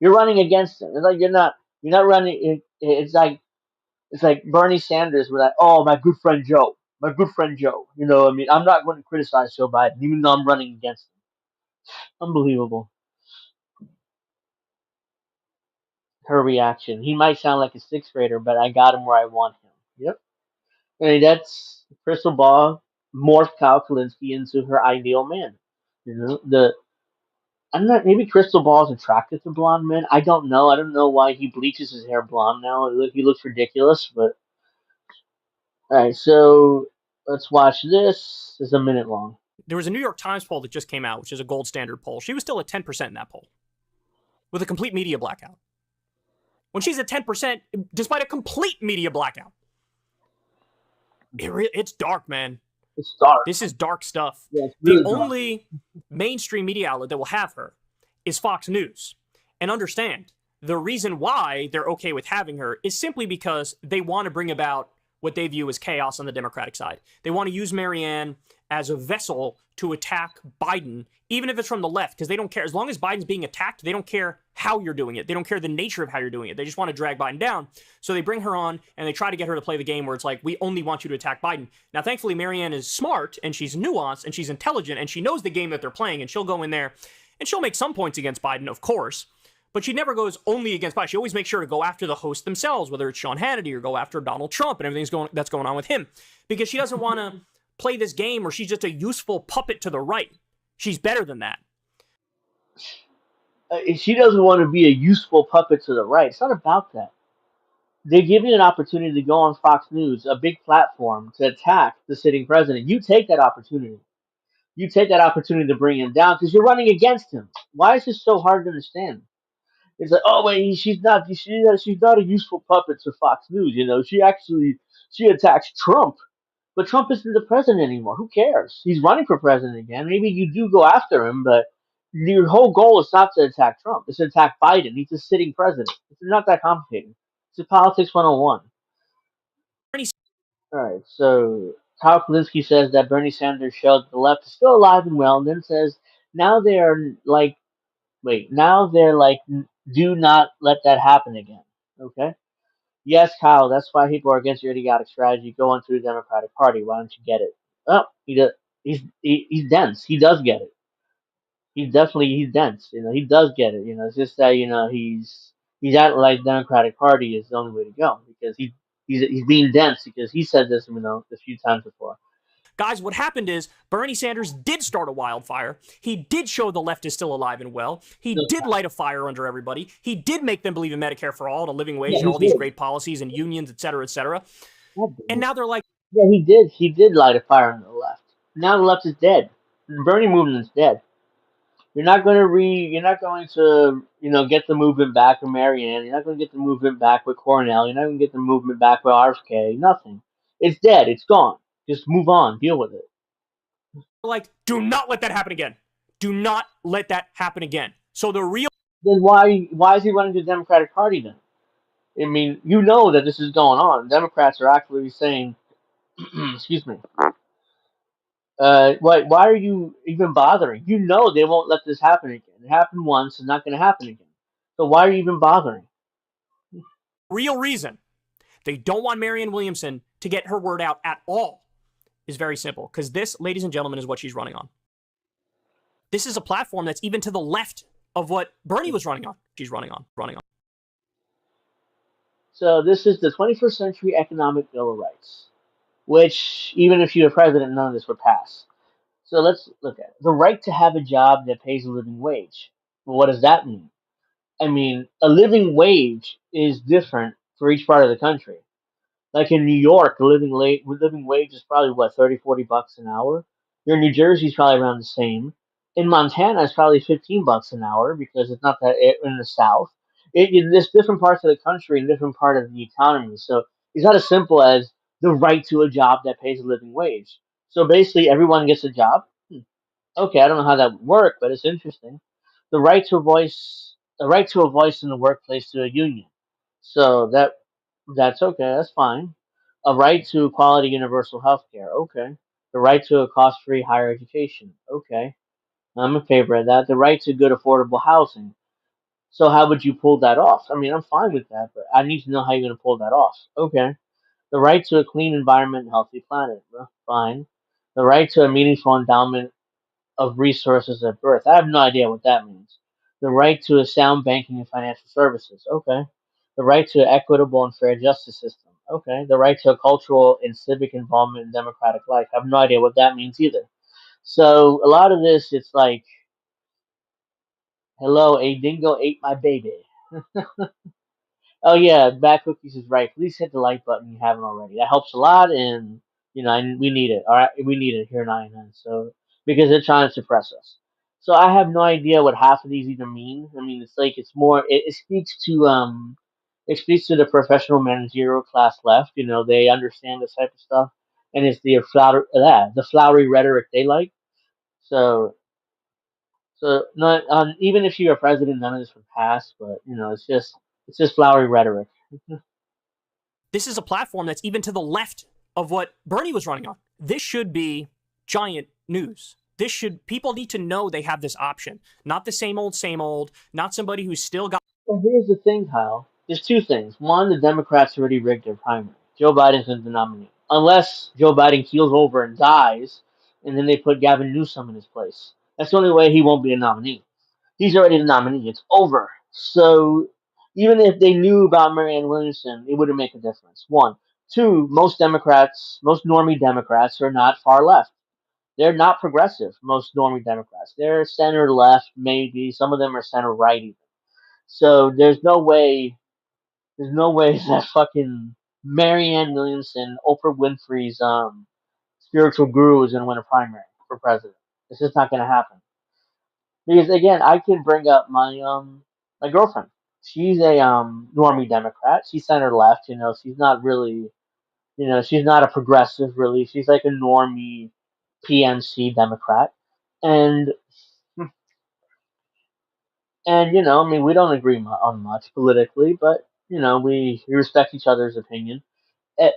You're running against him. It's like you're not running. It's like Bernie Sanders with like, oh, my good friend Joe. My good friend Joe. You know, I mean, I'm not going to criticize Joe Biden, even though I'm running against him. Unbelievable. Her reaction. He might sound like a sixth grader, but I got him where I want him. Yep. I mean, that's Crystal Ball morphed Kyle Kalinske into her ideal man. You know, I'm not. Maybe Crystal Ball is attracted to blonde men. I don't know. I don't know why he bleaches his hair blonde now. He looks ridiculous. But all right, so let's watch this. It's a minute long. There was a New York Times poll that just came out, which is a gold standard poll. She was still at 10% in that poll, with a complete media blackout. When she's at 10%, despite a complete media blackout, it's dark, man. It's dark. This is dark stuff. Yeah, it's really the only mainstream media outlet that will have her is Fox News. And understand, the reason why they're okay with having her is simply because they want to bring about what they view as chaos on the Democratic side. They want to use Marianne as a vessel to attack Biden, even if it's from the left, because they don't care. As long as Biden's being attacked, they don't care how you're doing it. They don't care the nature of how you're doing it. They just want to drag Biden down. So they bring her on, and they try to get her to play the game where it's like, we only want you to attack Biden. Now, thankfully, Marianne is smart, and she's nuanced, and she's intelligent, and she knows the game that they're playing, and she'll go in there, and she'll make some points against Biden, of course, but she never goes only against Biden. She always makes sure to go after the hosts themselves, whether it's Sean Hannity or go after Donald Trump and everything that's going on with him, because she doesn't want to play this game where she's just a useful puppet to the right. She's better than that. She doesn't want to be a useful puppet to the right. It's not about that. They give you an opportunity to go on Fox News, a big platform, to attack the sitting president. You take that opportunity. You take that opportunity to bring him down because you're running against him. Why is this so hard to understand? It's like, oh wait, she's not a useful puppet to Fox News. You know, she attacks Trump. But Trump isn't the president anymore. Who cares? He's running for president again. Maybe you do go after him, but your whole goal is not to attack Trump. It's to attack Biden. He's a sitting president. It's not that complicated. It's a politics 101. All right, so Kyle Kalinske says that Bernie Sanders showed the left is still alive and well, and then says now they're like, now they're like, do not let that happen again. Okay. Yes, Kyle, that's why people are against your idiotic strategy going through the Democratic Party. Why don't you get it? Oh, he does. He's dense. He does get it. He's dense. He does get it. It's just that he's acting like Democratic Party is the only way to go because he's being dense because he said this a few times before. Guys, what happened is Bernie Sanders did start a wildfire. He did show the left is still alive and well. He did light a fire under everybody. He did make them believe in Medicare for all and a living wage and all these great policies and unions, et cetera, et cetera. And now they're like, yeah, he did. He did light a fire on the left. Now the left is dead. The Bernie movement's dead. You're not going to get the movement back with Marianne. You're not going to get the movement back with Cornell. You're not going to get the movement back with RFK. Nothing. It's dead. It's gone. Just move on. Deal with it. Like, do not let that happen again. Do not let that happen again. So the real... Then why is he running the Democratic Party then? I mean, that this is going on. Democrats are actually saying, excuse me, why are you even bothering? They won't let this happen again. It happened once. It's not going to happen again. So why are you even bothering? Real reason they don't want Marianne Williamson to get her word out at all is very simple. Because this, ladies and gentlemen, is what she's running on. This is a platform that's even to the left of what Bernie was running on. She's running on. So this is the 21st Century Economic Bill of Rights, which, even if you were president, none of this would pass. So let's look at it. The right to have a job that pays a living wage. Well, what does that mean? I mean, a living wage is different for each part of the country. Like in New York, the living wage is probably what, 30, $40 an hour. Here in New Jersey, it's probably around the same. In Montana, it's probably $15 an hour because it's not that in the South. There's different parts of the country and different part of the economy. So it's not as simple as the right to a job that pays a living wage. So basically, everyone gets a job. Okay, I don't know how that would work, but it's interesting. The right to a voice in the workplace to a union. So that's okay. That's fine. A right to quality universal health care. Okay. The right to a cost-free higher education. Okay. I'm in favor of that. The right to good affordable housing. So how would you pull that off? I mean, I'm fine with that, but I need to know how you're going to pull that off. Okay. The right to a clean environment and healthy planet. Well, fine. The right to a meaningful endowment of resources at birth. I have no idea what that means. The right to a sound banking and financial services. Okay. The right to an equitable and fair justice system. Okay. The right to a cultural and civic involvement in democratic life. I have no idea what that means either. So a lot of this, it's like, hello, a dingo ate my baby. Oh yeah, Bad Cookies is right. Please hit the like button if you haven't already. That helps a lot, and we need it. All right, we need it here in INN. So because they're trying to suppress us. So I have no idea what half of these even mean. I mean, it's like it's more. It speaks to it speaks to the professional managerial class left. They understand this type of stuff, and it's the flowery rhetoric they like. So not even if you're a president, none of this would pass. But it's just flowery rhetoric. This is a platform that's even to the left of what Bernie was running on. This should be giant news. People need to know they have this option. Not the same old, not somebody who's still got... Well, here's the thing, Kyle. There's two things. One, the Democrats already rigged their primary. Joe Biden's going to be the nominee. Unless Joe Biden keels over and dies, and then they put Gavin Newsom in his place. That's the only way he won't be a nominee. He's already the nominee. It's over. So even if they knew about Marianne Williamson, it wouldn't make a difference. One. Two, most normie Democrats are not far left. They're not progressive, most normie Democrats. They're center left, maybe. Some of them are center right even. So there's no way that fucking Marianne Williamson, Oprah Winfrey's spiritual guru is gonna win a primary for president. It's just not gonna happen. Because again, I can bring up my girlfriend. She's a normie Democrat. She's center left. She's not really she's not a progressive really. She's like a normie PNC Democrat, and I mean, we don't agree on much politically, but we respect each other's opinion. Uh,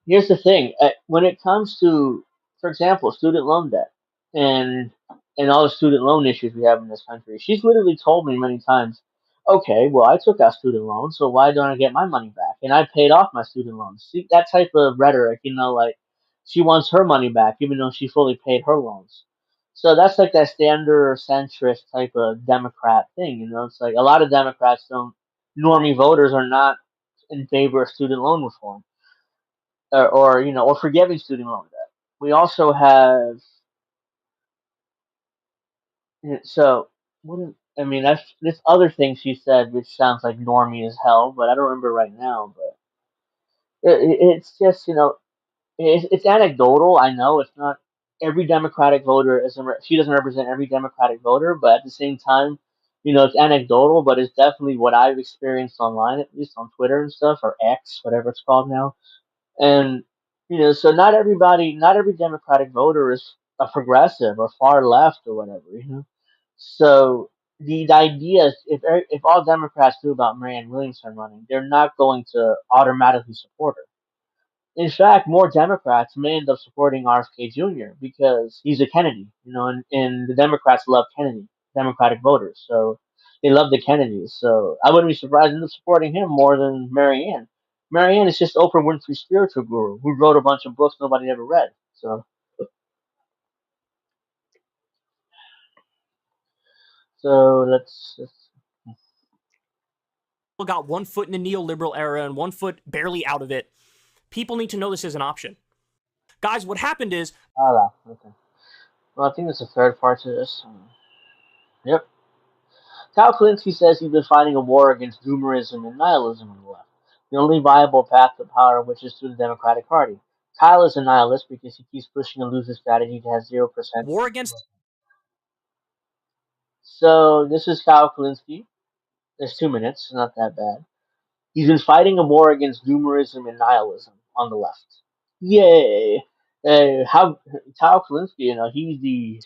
Here's the thing: when it comes to, for example, student loan debt and all the student loan issues we have in this country, she's literally told me many times, "Okay, well, I took out student loans, so why don't I get my money back? And I paid off my student loans." See, that type of rhetoric, like she wants her money back, even though she fully paid her loans. So that's like that standard centrist type of Democrat thing. It's like a lot of Democrats don't, normie voters are not in favor of student loan reform or forgiving student loan debt. We also have so what I mean that's this other thing she said, which sounds like normie as hell, but I don't remember right now. But it's just it's anecdotal. I know it's not every Democratic voter she doesn't represent every Democratic voter, but at the same time, it's anecdotal, but it's definitely what I've experienced online, at least on Twitter and stuff, or X, whatever it's called now. And so not every Democratic voter is a progressive or far left or whatever. So the idea is if all Democrats knew about Marianne Williamson running, they're not going to automatically support her. In fact, more Democrats may end up supporting RFK Jr. because he's a Kennedy, and the Democrats love Kennedy, Democratic voters. So they love the Kennedys. So I wouldn't be surprised in supporting him more than Marianne. Marianne is just Oprah Winfrey's spiritual guru who wrote a bunch of books nobody ever read. So let's got one foot in the neoliberal era and one foot barely out of it. People need to know this is an option. Guys, what happened is... okay. Well, I think there's a third part to this. Yep. Kyle Kalinske says he's been fighting a war against doomerism and nihilism on the left, the only viable path to power, which is through the Democratic Party. Kyle is a nihilist because he keeps pushing a loser strategy to have 0%. War against... So this is Kyle Kalinske. There's 2 minutes, not that bad. He's been fighting a war against doomerism and nihilism on the left. Yay! How Kyle Kalinske, he's the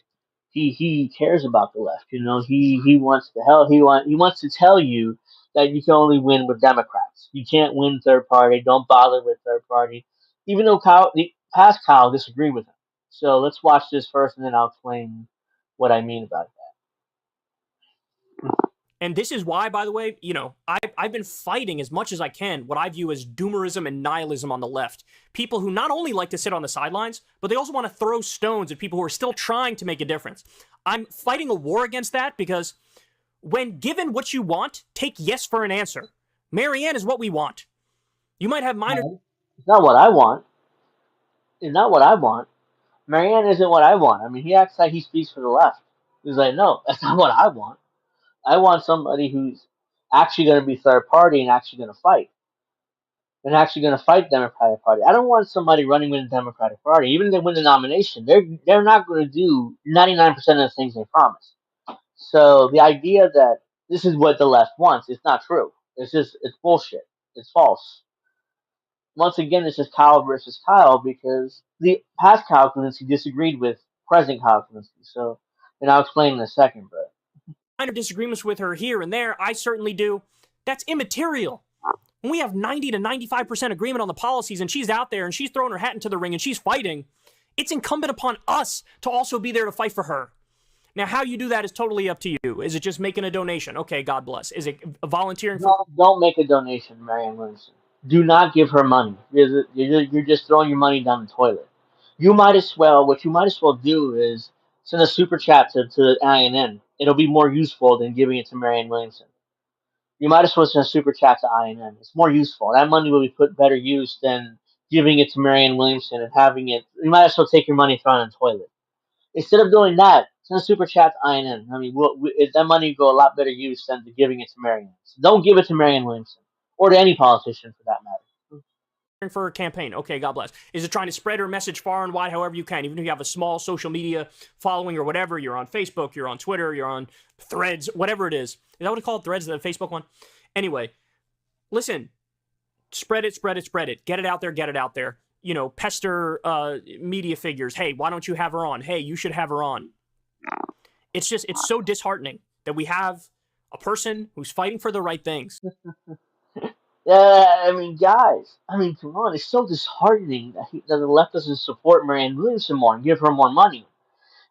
he cares about the left. He wants to help. He wants to tell you that you can only win with Democrats. You can't win third party. Don't bother with third party. Even though the past Kyle disagreed with him. So let's watch this first, and then I'll explain what I mean about that. And this is why, by the way, I've been fighting as much as I can what I view as doomerism and nihilism on the left. People who not only like to sit on the sidelines, but they also want to throw stones at people who are still trying to make a difference. I'm fighting a war against that because when given what you want, take yes for an answer. Marianne is what we want. You might have minor... It's not what I want. It's not what I want. Marianne isn't what I want. I mean, he acts like he speaks for the left. He's like, no, that's not what I want. I want somebody who's actually going to be third party and actually going to fight. And actually going to fight the Democratic Party. I don't want somebody running with the Democratic Party. Even if they win the nomination, they're not going to do 99% of the things they promise. So the idea that this is what the left wants is not true. It's bullshit. It's false. Once again, it's just Kyle versus Kyle because the past Kyle Kalinske disagreed with present Kyle Kalinske. So, and I'll explain in a second, but minor disagreements with her here and there. I certainly do. That's immaterial. When we have 90 to 95% agreement on the policies and she's out there and she's throwing her hat into the ring and she's fighting, it's incumbent upon us to also be there to fight for her. Now, how you do that is totally up to you. Is it just making a donation? Okay, God bless. Is it volunteering? No, don't make a donation, Marianne Williamson. Do not give her money. You're just throwing your money down the toilet. What you might as well do is send a super chat to INN. It'll be more useful than giving it to Marianne Williamson. You might as well send a super chat to INN. It's more useful. That money will be put better use than giving it to Marianne Williamson and having it. You might as well take your money, throw it in the toilet. Instead of doing that, send a super chat to INN. I mean, that money would go a lot better use than giving it to Marianne. So don't give it to Marianne Williamson or to any politician for that matter. For her campaign. Okay, God bless. Is it trying to spread her message far and wide however you can? Even if you have a small social media following or whatever, you're on Facebook, you're on Twitter, you're on Threads, whatever it is. Is that what it's called? Threads, the Facebook one? Anyway, listen, spread it. Get it out there. pester media figures. Hey, why don't you have her on? Hey, you should have her on. It's so disheartening that we have a person who's fighting for the right things. Yeah, I mean, guys, come on, it's so disheartening that the left doesn't support Marianne Williamson more and give her more money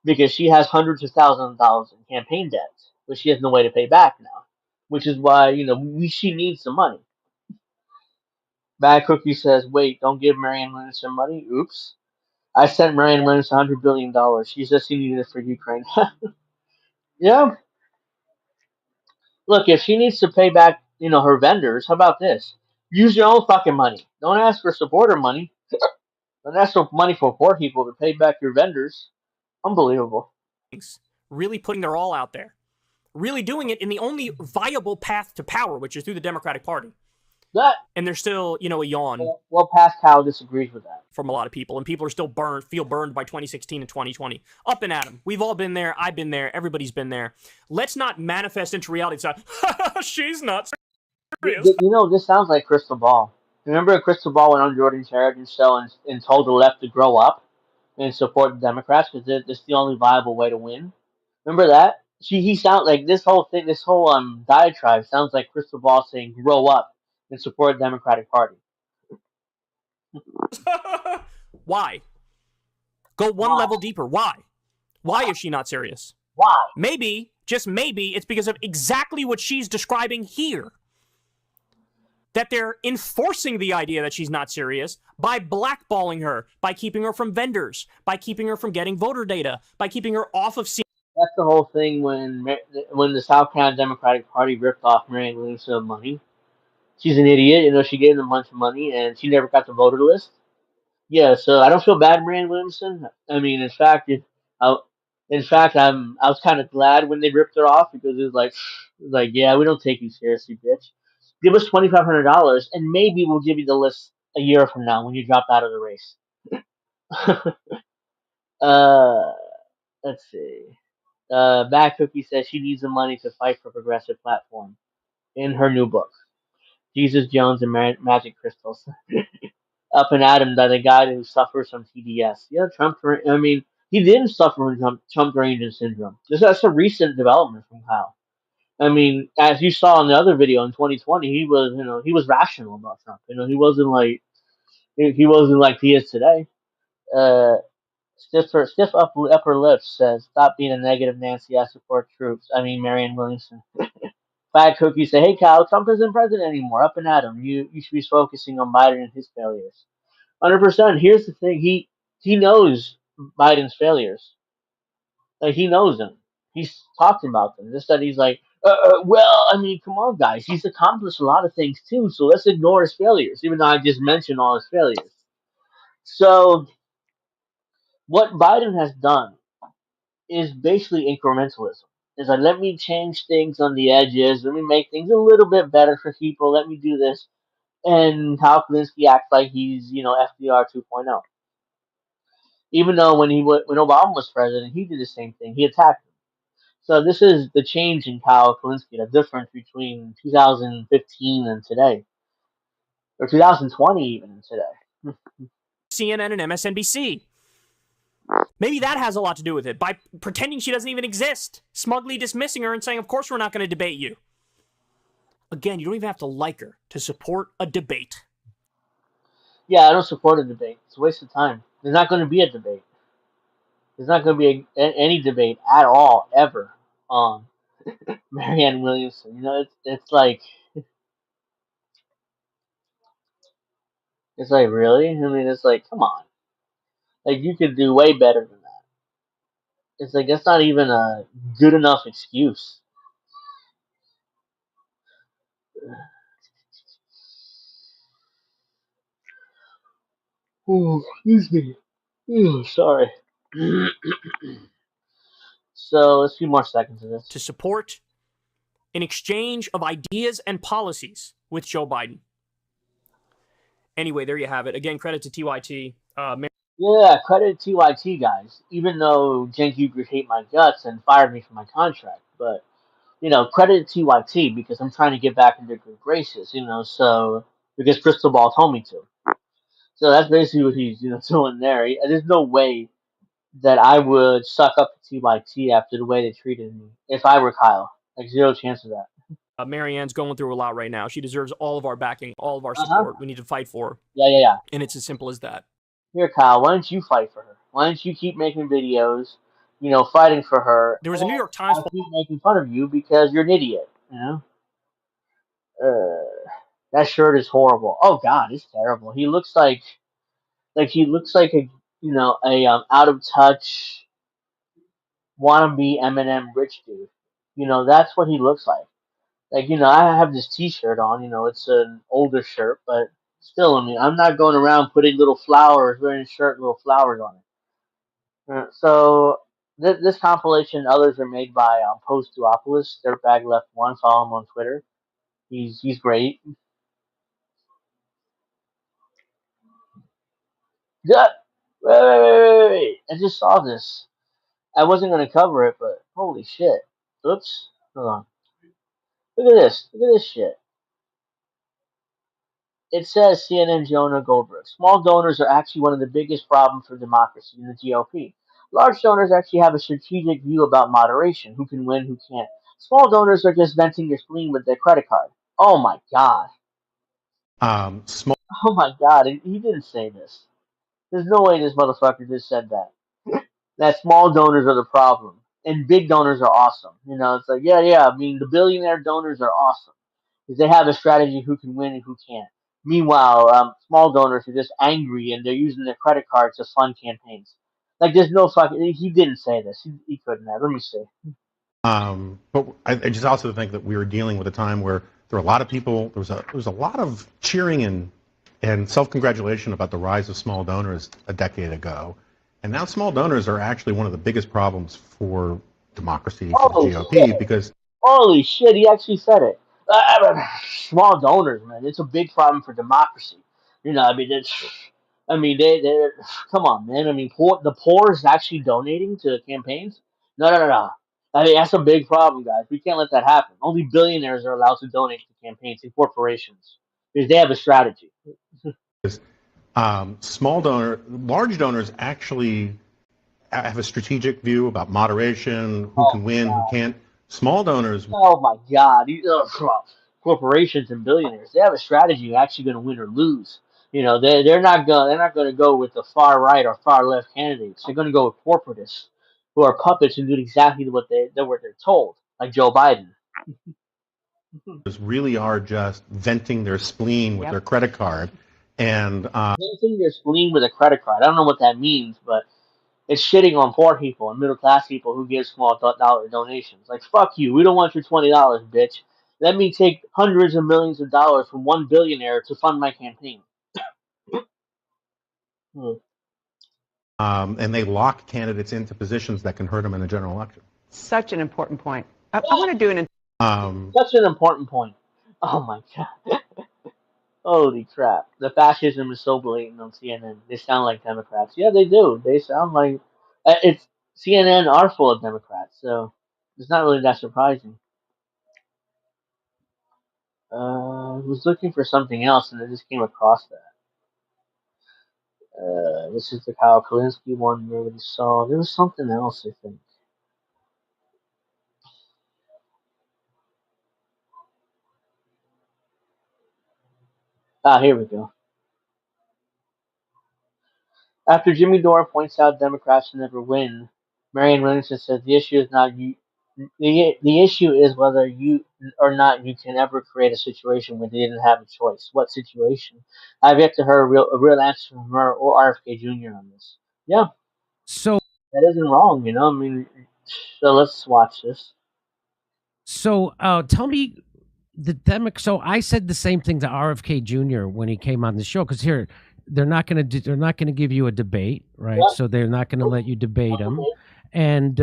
because she has hundreds of thousands of dollars in campaign debts, which she has no way to pay back now, which is why, she needs the money. Bad Cookie says, wait, don't give Marianne Williamson money? Oops. I sent Marianne Williamson $100 billion. She says she needed it for Ukraine. Yeah. Look, if she needs to pay back, her vendors, how about this? Use your own fucking money. Don't ask for supporter money. Don't ask for money for poor people to pay back your vendors. Unbelievable. Really putting their all out there. Really doing it in the only viable path to power, which is through the Democratic Party. And there's still, a yawn. Well, Pascal disagrees with that. From a lot of people. And people are still feel burned by 2016 and 2020. Up and at 'em. We've all been there. I've been there. Everybody's been there. Let's not manifest into reality. It's not, she's not serious. This sounds like Crystal Ball. Remember Crystal Ball went on Jordan Sheridan's show and told the left to grow up and support the Democrats because it's the only viable way to win? Remember that? He sounds like this whole diatribe sounds like Crystal Ball saying grow up and support the Democratic Party. Why? Go one level deeper. Why? Why is she not serious? Why? Maybe, just maybe, it's because of exactly what she's describing here. That they're enforcing the idea that she's not serious by blackballing her, by keeping her from vendors, by keeping her from getting voter data, by keeping her off of... That's the whole thing when the South Carolina Democratic Party ripped off Marianne Williamson money. She's an idiot, she gave them a bunch of money and she never got the voter list. Yeah, so I don't feel bad, Marianne Williamson. I mean, in fact, I was kind of glad when they ripped her off because it was like, yeah, we don't take you seriously, bitch. Give us $2,500 and maybe we'll give you the list a year from now when you drop out of the race. Let's see. Bad Cookie says she needs the money to fight for progressive platform in her new book, Jesus Jones and Magic Crystals. Up and at him that a guy who suffers from TDS. Yeah, he didn't suffer from Trump derangement syndrome. That's a recent development from Kyle. I mean, as you saw in the other video in 2020, he was rational about Trump. He wasn't like he is today. Stiff upper lips says, "Stop being a negative Nancy. I support troops." I mean, Marianne Williamson. Bad Cookie say, "Hey, Kyle, Trump isn't president anymore. Up and at him. You should be focusing on Biden and his failures." 100%. Here's the thing. He knows Biden's failures. Like, he knows them. He's talked about them. Just that he's like, well, I mean, come on, guys. He's accomplished a lot of things too, so let's ignore his failures, even though I just mentioned all his failures. So, what Biden has done is basically incrementalism. It's like, let me change things on the edges. Let me make things a little bit better for people. Let me do this. And Kyle Kalinske acts like he's, FDR 2.0. Even though when Obama was president, he did the same thing. He attacked him. So this is the change in Kyle Kalinske, the difference between 2015 and today, or 2020 even and today. CNN and MSNBC. Maybe that has a lot to do with it. By pretending she doesn't even exist, smugly dismissing her and saying, "Of course we're not going to debate you." Again, you don't even have to like her to support a debate. Yeah, I don't support a debate. It's a waste of time. There's not going to be a debate. There's not going to be any debate at all, ever, on Marianne Williamson. It's like really? I mean, it's like, come on. Like, you could do way better than that. It's like, that's not even a good enough excuse. Oh, excuse me. Oh, sorry. So, let's few more seconds of this. To support an exchange of ideas and policies with Joe Biden. Anyway, there you have it. Again, credit to TYT. Yeah, credit to TYT, guys. Even though Cenk Uygur hate my guts and fired me from my contract. But, credit to TYT because I'm trying to get back into good graces, so, because Crystal Ball told me to. So that's basically what he's doing there. There's no way that I would suck up to TYT after the way they treated me if I were Kyle. Like zero chance of that. Marianne's going through a lot right now. She deserves all of our backing, all of our Uh-huh. support. We need to fight for her. Yeah. And it's as simple as that. Here, Kyle, why don't you fight for her? Why don't you keep making videos, fighting for her? There was a New York Times I'll keep making fun of you because you're an idiot. That shirt is horrible. Oh God, it's terrible. He looks like a out of touch wannabe Eminem rich dude. That's what he looks like. I have this T-shirt on. It's an older shirt, but still, I'm not going around putting little flowers, wearing a shirt, little flowers on it. So this compilation, and others are made by Post Duopolis, Dirtbag Left One. Follow him on Twitter. He's great. Yeah. Wait. I just saw this. I wasn't gonna cover it, but holy shit. Oops. Hold on. Look at this. Look at this shit. It says CNN Jonah Goldberg. Small donors are actually one of the biggest problems for democracy in the GOP. Large donors actually have a strategic view about moderation, who can win, who can't. Small donors are just venting their spleen with their credit card. Oh my god. Oh my god, he didn't say this. There's no way this motherfucker just said that. That small donors are the problem. And big donors are awesome. It's like, yeah. The billionaire donors are awesome. Because they have a strategy who can win and who can't. Meanwhile, small donors are just angry and they're using their credit cards to fund campaigns. Like, there's no fucking. He didn't say this. He couldn't have. Let me see. But I just also think that we were dealing with a time where there were a lot of people. There was a lot of cheering and self-congratulation about the rise of small donors a decade ago, and now small donors are actually one of the biggest problems for democracy, for the GOP, shit. because Holy shit, he actually said it. Small donors, man. It's a big problem for democracy. They come on, man. The poor is actually donating to campaigns. No. That's a big problem, guys. We can't let that happen. Only billionaires are allowed to donate to campaigns and corporations because they have a strategy. large donors actually have a strategic view about moderation, who can win, who can't. Small donors. Oh my God! Corporations and billionaires, they have a strategy. You're actually going to win or lose. They're not going to go with the far right or far left candidates. They're going to go with corporatists who are puppets and do exactly what they're told, like Joe Biden. Really are just venting their spleen with their credit card, and venting their spleen with a credit card. I don't know what that means, but it's shitting on poor people and middle class people who give small dollar donations. Like, fuck you. We don't want your $20, bitch. Let me take hundreds of millions of dollars from one billionaire to fund my campaign. And they lock candidates into positions that can hurt them in a general election. Such an important point. I want to do such an important point. Oh my god. Holy crap. The fascism is so blatant on CNN. They sound like Democrats. Yeah, they do. They sound like it's CNN are full of Democrats, so it's not really that surprising. I was looking for something else and I just came across that. This is the Kyle Kalinske one we already saw. There was something else, I think. Here we go. After Jimmy Dore points out Democrats never win, Marianne Williamson says the issue is not you. The issue is whether you or not you can ever create a situation where they didn't have a choice. What situation? I've yet to hear a real answer from her or RFK Jr. on this. Yeah. So that isn't wrong, So let's watch this. So tell me so I said the same thing to RFK Jr. when he came on the show, because here they're not going to give you a debate, right? Yeah. So they're not going to let you debate him, and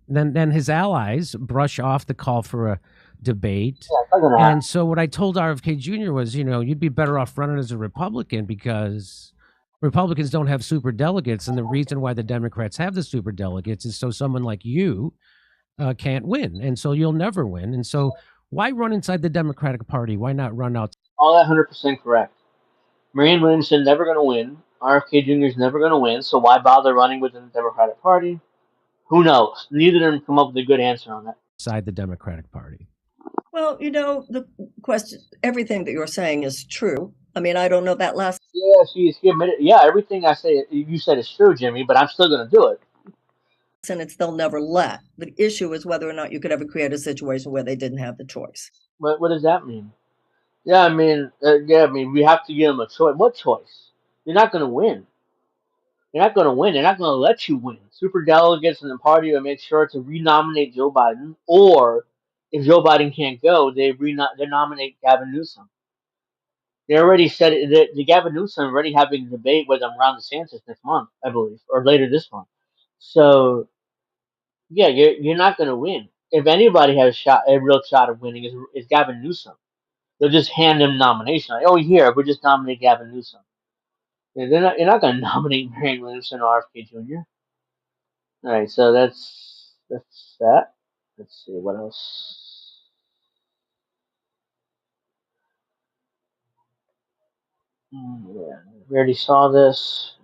then his allies brush off the call for a debate. Yeah, and so what I told RFK Jr. was, you'd be better off running as a Republican, because Republicans don't have super delegates, and the reason why the Democrats have the super delegates is so someone like you can't win, and so you'll never win. And so why run inside the Democratic Party? Why not run out All that 100% correct. Marianne Williamson never going to win. RFK Jr. is never going to win. So why bother running within the Democratic Party? Who knows? Neither of them come up with a good answer on that. Side the Democratic Party. Well, the question, everything that you're saying is true. I mean, I don't know that last. Yeah, he admitted. Yeah, everything I say, you said is true, Jimmy. But I'm still going to do it. Sentence they'll never let. The issue is whether or not you could ever create a situation where they didn't have the choice. What does that mean? Yeah, I mean, we have to give them a choice. What choice? You're not going to win. You're not going to win. They're not going to let you win. Super delegates in the party will make sure to renominate Joe Biden, or if Joe Biden can't go, they nominate Gavin Newsom. They already said it. The Gavin Newsom already having a debate with Ron DeSantis next month, I believe, or later this month. So yeah, you're not going to win. If anybody has a real shot of winning, is Gavin Newsom. They'll just hand him nomination. Like, oh, here, we'll just nominate Gavin Newsom. Yeah, you're not going to nominate Marianne Williamson or RFK Jr. All right, so that's that. Let's see what else. Yeah, we already saw this.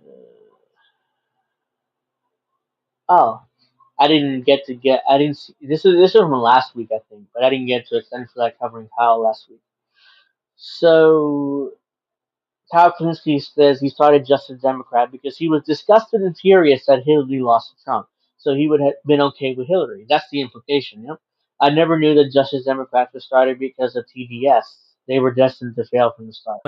Oh, I didn't get to get. I didn't see this was from last week, I think, but I didn't get to extend for that covering Kyle last week. So Kyle Kalinske says he started just as Democrat because he was disgusted and furious that Hillary lost to Trump. So he would have been okay with Hillary. That's the implication. Yep. I never knew that just as Democrats were started because of TDS. They were destined to fail from the start.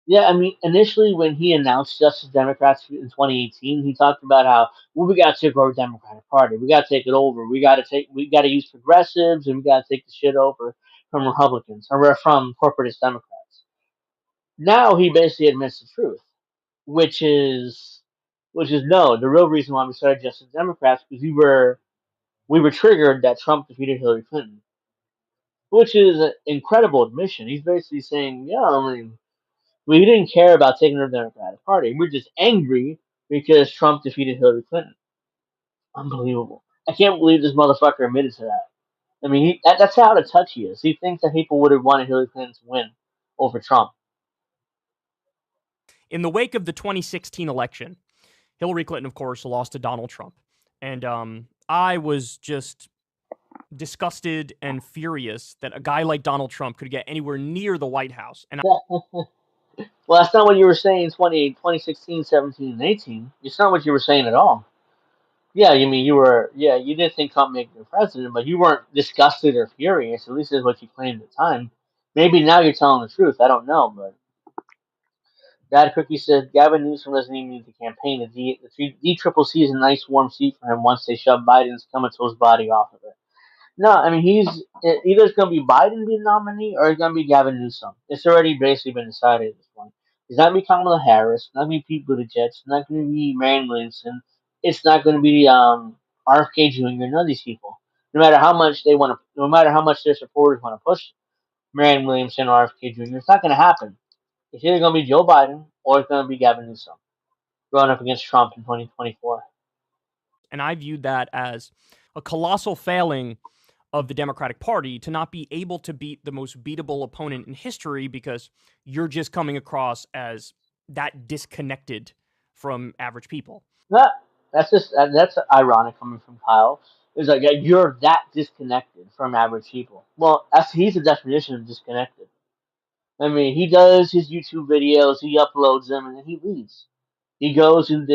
Yeah, I mean, initially when he announced Justice Democrats in 2018, he talked about how we got to take over the Democratic Party. We got to take it over. We got to use progressives, and we got to take the shit over from Republicans or from corporatist Democrats. Now he basically admits the truth, which is no. The real reason why we started Justice Democrats because we were triggered that Trump defeated Hillary Clinton, which is an incredible admission. He's basically saying, yeah, I mean, we didn't care about taking over the Democratic Party. We're just angry because Trump defeated Hillary Clinton. Unbelievable. I can't believe this motherfucker admitted to that. I mean, that's how out of touch he is. He thinks that people would have wanted Hillary Clinton to win over Trump. In the wake of the 2016 election, Hillary Clinton, of course, lost to Donald Trump. And I was just disgusted and furious that a guy like Donald Trump could get anywhere near the White House. And Well, that's not what you were saying in 2016, 17, and 18. It's not what you were saying at all. Yeah, you mean you didn't think Trump made the president, but you weren't disgusted or furious. At least that's what you claimed at the time. Maybe now you're telling the truth. I don't know, but Dad Cookie says Gavin Newsom doesn't even need to campaign. The D-Triple-C is a nice warm seat for him once they shove Biden's comatose body off of it. No, I mean either it's going to be Biden being nominee or it's going to be Gavin Newsom. It's already basically been decided at this point. It's not going to be Kamala Harris. It's not going to be Pete Buttigieg. It's not going to be Marianne Williamson. It's not going to be RFK Jr. None of these people. No matter how much no matter how much their supporters want to push Marianne Williamson or RFK Jr., it's not going to happen. It's either going to be Joe Biden or it's going to be Gavin Newsom going up against Trump in 2024. And I viewed that as a colossal failing of the Democratic Party to not be able to beat the most beatable opponent in history because you're just coming across as that disconnected from average people. That's ironic coming from Kyle. It's like you're that disconnected from average people. Well, he's the definition of disconnected. I mean, he does his YouTube videos, he uploads them, and then he leaves. He goes and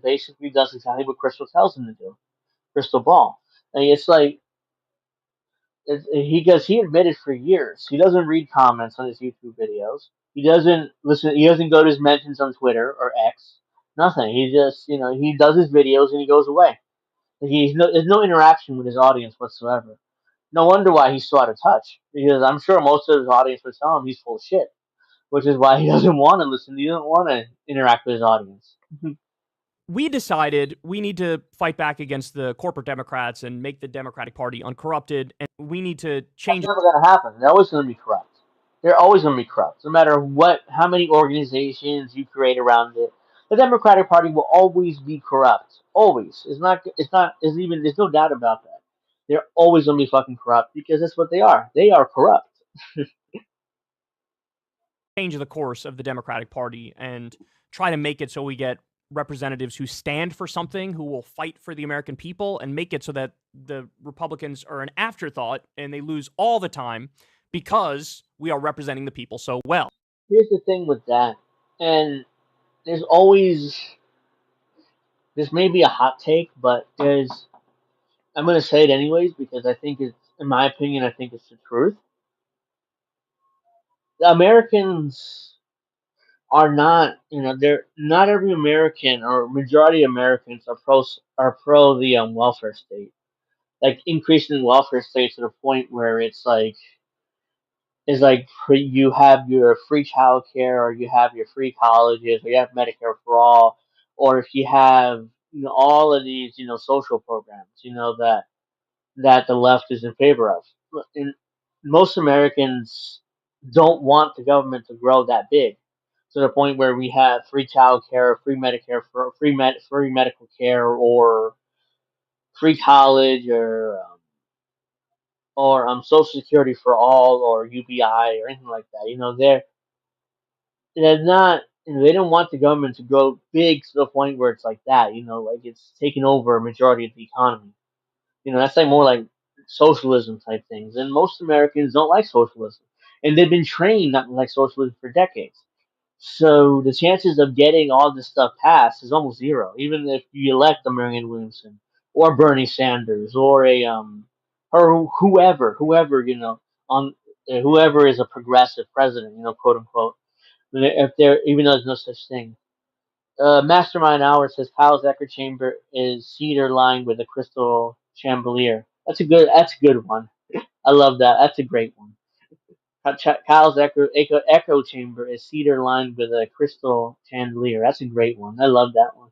basically does exactly what Crystal tells him to do. Crystal Ball. And it's like he admitted for years he doesn't read comments on his YouTube videos. He doesn't listen. He doesn't go to his mentions on Twitter or X. Nothing. He just he does his videos and he goes away. There's no interaction with his audience whatsoever. No wonder why he's so out of touch. Because I'm sure most of his audience would tell him he's full of shit, which is why he doesn't want to listen. He doesn't want to interact with his audience. We decided we need to fight back against the corporate Democrats and make the Democratic Party uncorrupted, and we need to change. That's never going to happen. They're always going to be corrupt. They're always going to be corrupt, no matter how many organizations you create around it. The Democratic Party will always be corrupt. Always. There's no doubt about that. They're always going to be fucking corrupt because that's what they are. They are corrupt. change the course of the Democratic Party and try to make it so we get representatives who stand for something, who will fight for the American people, and make it so that the Republicans are an afterthought and they lose all the time because we are representing the people so well. Here's the thing with that, and there's this may be a hot take, but I'm going to say it anyways because I think in my opinion, I think it's the truth. The Americans are not, they're not every American or majority of Americans are pro the welfare state, like increasing welfare states to the point where you have your free child care or you have your free colleges or you have Medicare for all, or if you have all of these social programs that the left is in favor of. And most Americans don't want the government to grow that big to the point where we have free child care, free Medicare, free medical care, or free college, or Social Security for all, or UBI, or anything like that. They're not. They don't want the government to grow big to the point where it's like that. Like it's taking over a majority of the economy. That's like more like socialism type things. And most Americans don't like socialism, and they've been trained not to like socialism for decades. So the chances of getting all this stuff passed is almost zero, even if you elect a Marianne Williamson or Bernie Sanders or whoever on whoever is a progressive president, quote unquote. If they're even though there's no such thing. Mastermind Hour says Kyle's echo chamber is cedar lined with a crystal chandelier. That's a good one. I love that. That's a great one. Kyle's echo chamber is cedar lined with a crystal chandelier. That's a great one. I love that one.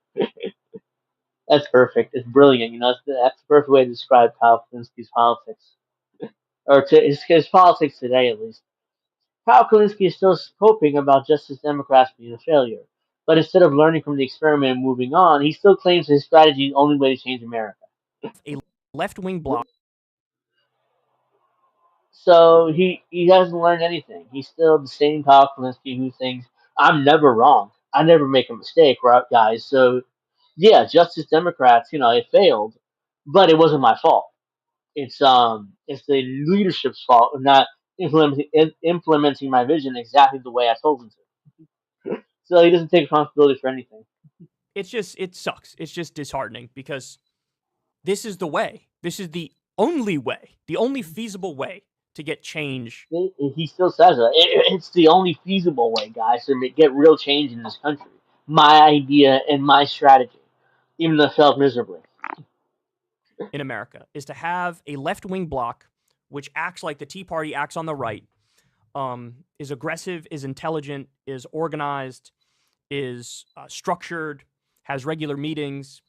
That's perfect. It's brilliant. That's the perfect way to describe Kyle Kalinski's politics, or his politics today, at least. Kyle Kalinski is still coping about Justice Democrats being a failure, but instead of learning from the experiment and moving on, he still claims his strategy is the only way to change America. A left-wing bloc. So he hasn't learned anything. He's still the same Kyle Kalinski who thinks I'm never wrong. I never make a mistake, right, guys? So yeah, Justice Democrats, it failed, but it wasn't my fault. It's the leadership's fault of not implementing my vision exactly the way I told them to. So he doesn't take responsibility for anything. It sucks. It's just disheartening because this is the way. This is the only way, the only feasible way to get change. He still says it. It's the only feasible way, guys, to get real change in this country. My idea and my strategy, even though it failed miserably. In America is to have a left-wing bloc which acts like the Tea Party acts on the right, is aggressive, is intelligent, is organized, is structured, has regular meetings,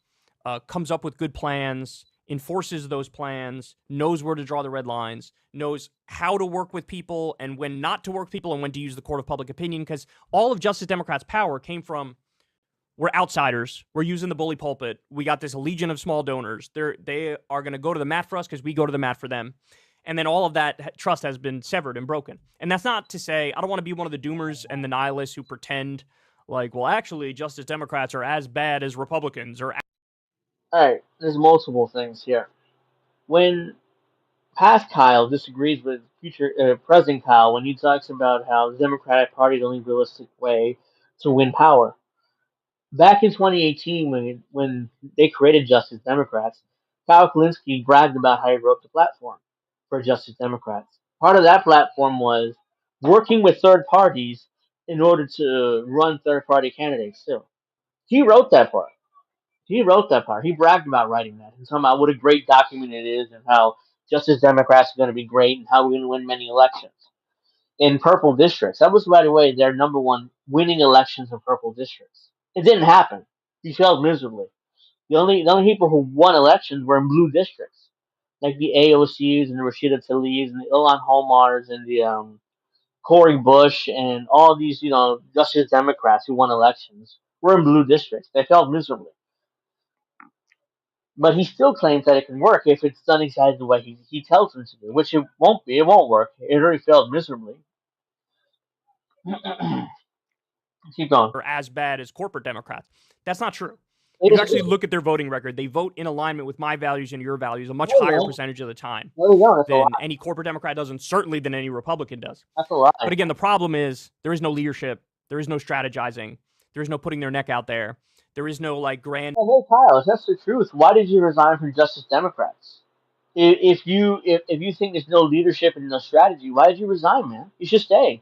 comes up with good plans, enforces those plans, knows where to draw the red lines, knows how to work with people and when not to work with people and when to use the court of public opinion, because all of Justice Democrats' power came from we're outsiders. We're using the bully pulpit. We got this legion of small donors. They are going to go to the mat for us because we go to the mat for them. And then all of that trust has been severed and broken. And that's not to say, I don't want to be one of the doomers and the nihilists who pretend like, well, actually, Justice Democrats are as bad as Republicans. All right, there's multiple things here. When past Kyle disagrees with future President Kyle when he talks about how the Democratic Party is the only realistic way to win power. Back in 2018, when they created Justice Democrats, Kyle Kalinske bragged about how he wrote the platform for Justice Democrats. Part of that platform was working with third parties in order to run third-party candidates too. He wrote that part. He wrote that part. He bragged about writing that and talking about what a great document it is and how Justice Democrats are going to be great and how we're going to win many elections in purple districts. That was, by the way, their number one winning elections in purple districts. It didn't happen. He failed miserably. The only people who won elections were in blue districts, like the AOCs and the Rashida Tlaibs and the Ilhan Omars and the Cory Bush and all these, Justice Democrats who won elections were in blue districts. They failed miserably. But he still claims that it can work if it's done exactly the way he tells them to do, which it won't be. It won't work. It already failed miserably. Keep going. Are as bad as corporate Democrats. That's not true. If you actually look at their voting record, they vote in alignment with my values and your values a much higher percentage of the time than any corporate Democrat does, and certainly than any Republican does. That's a lie. But again, the problem is there is no leadership, there is no strategizing, there is no putting their neck out there, there is no like grand. Hey Kyle, that's the truth. Why did you resign from Justice Democrats? If you think there's no leadership and no strategy, why did you resign, man? You should stay.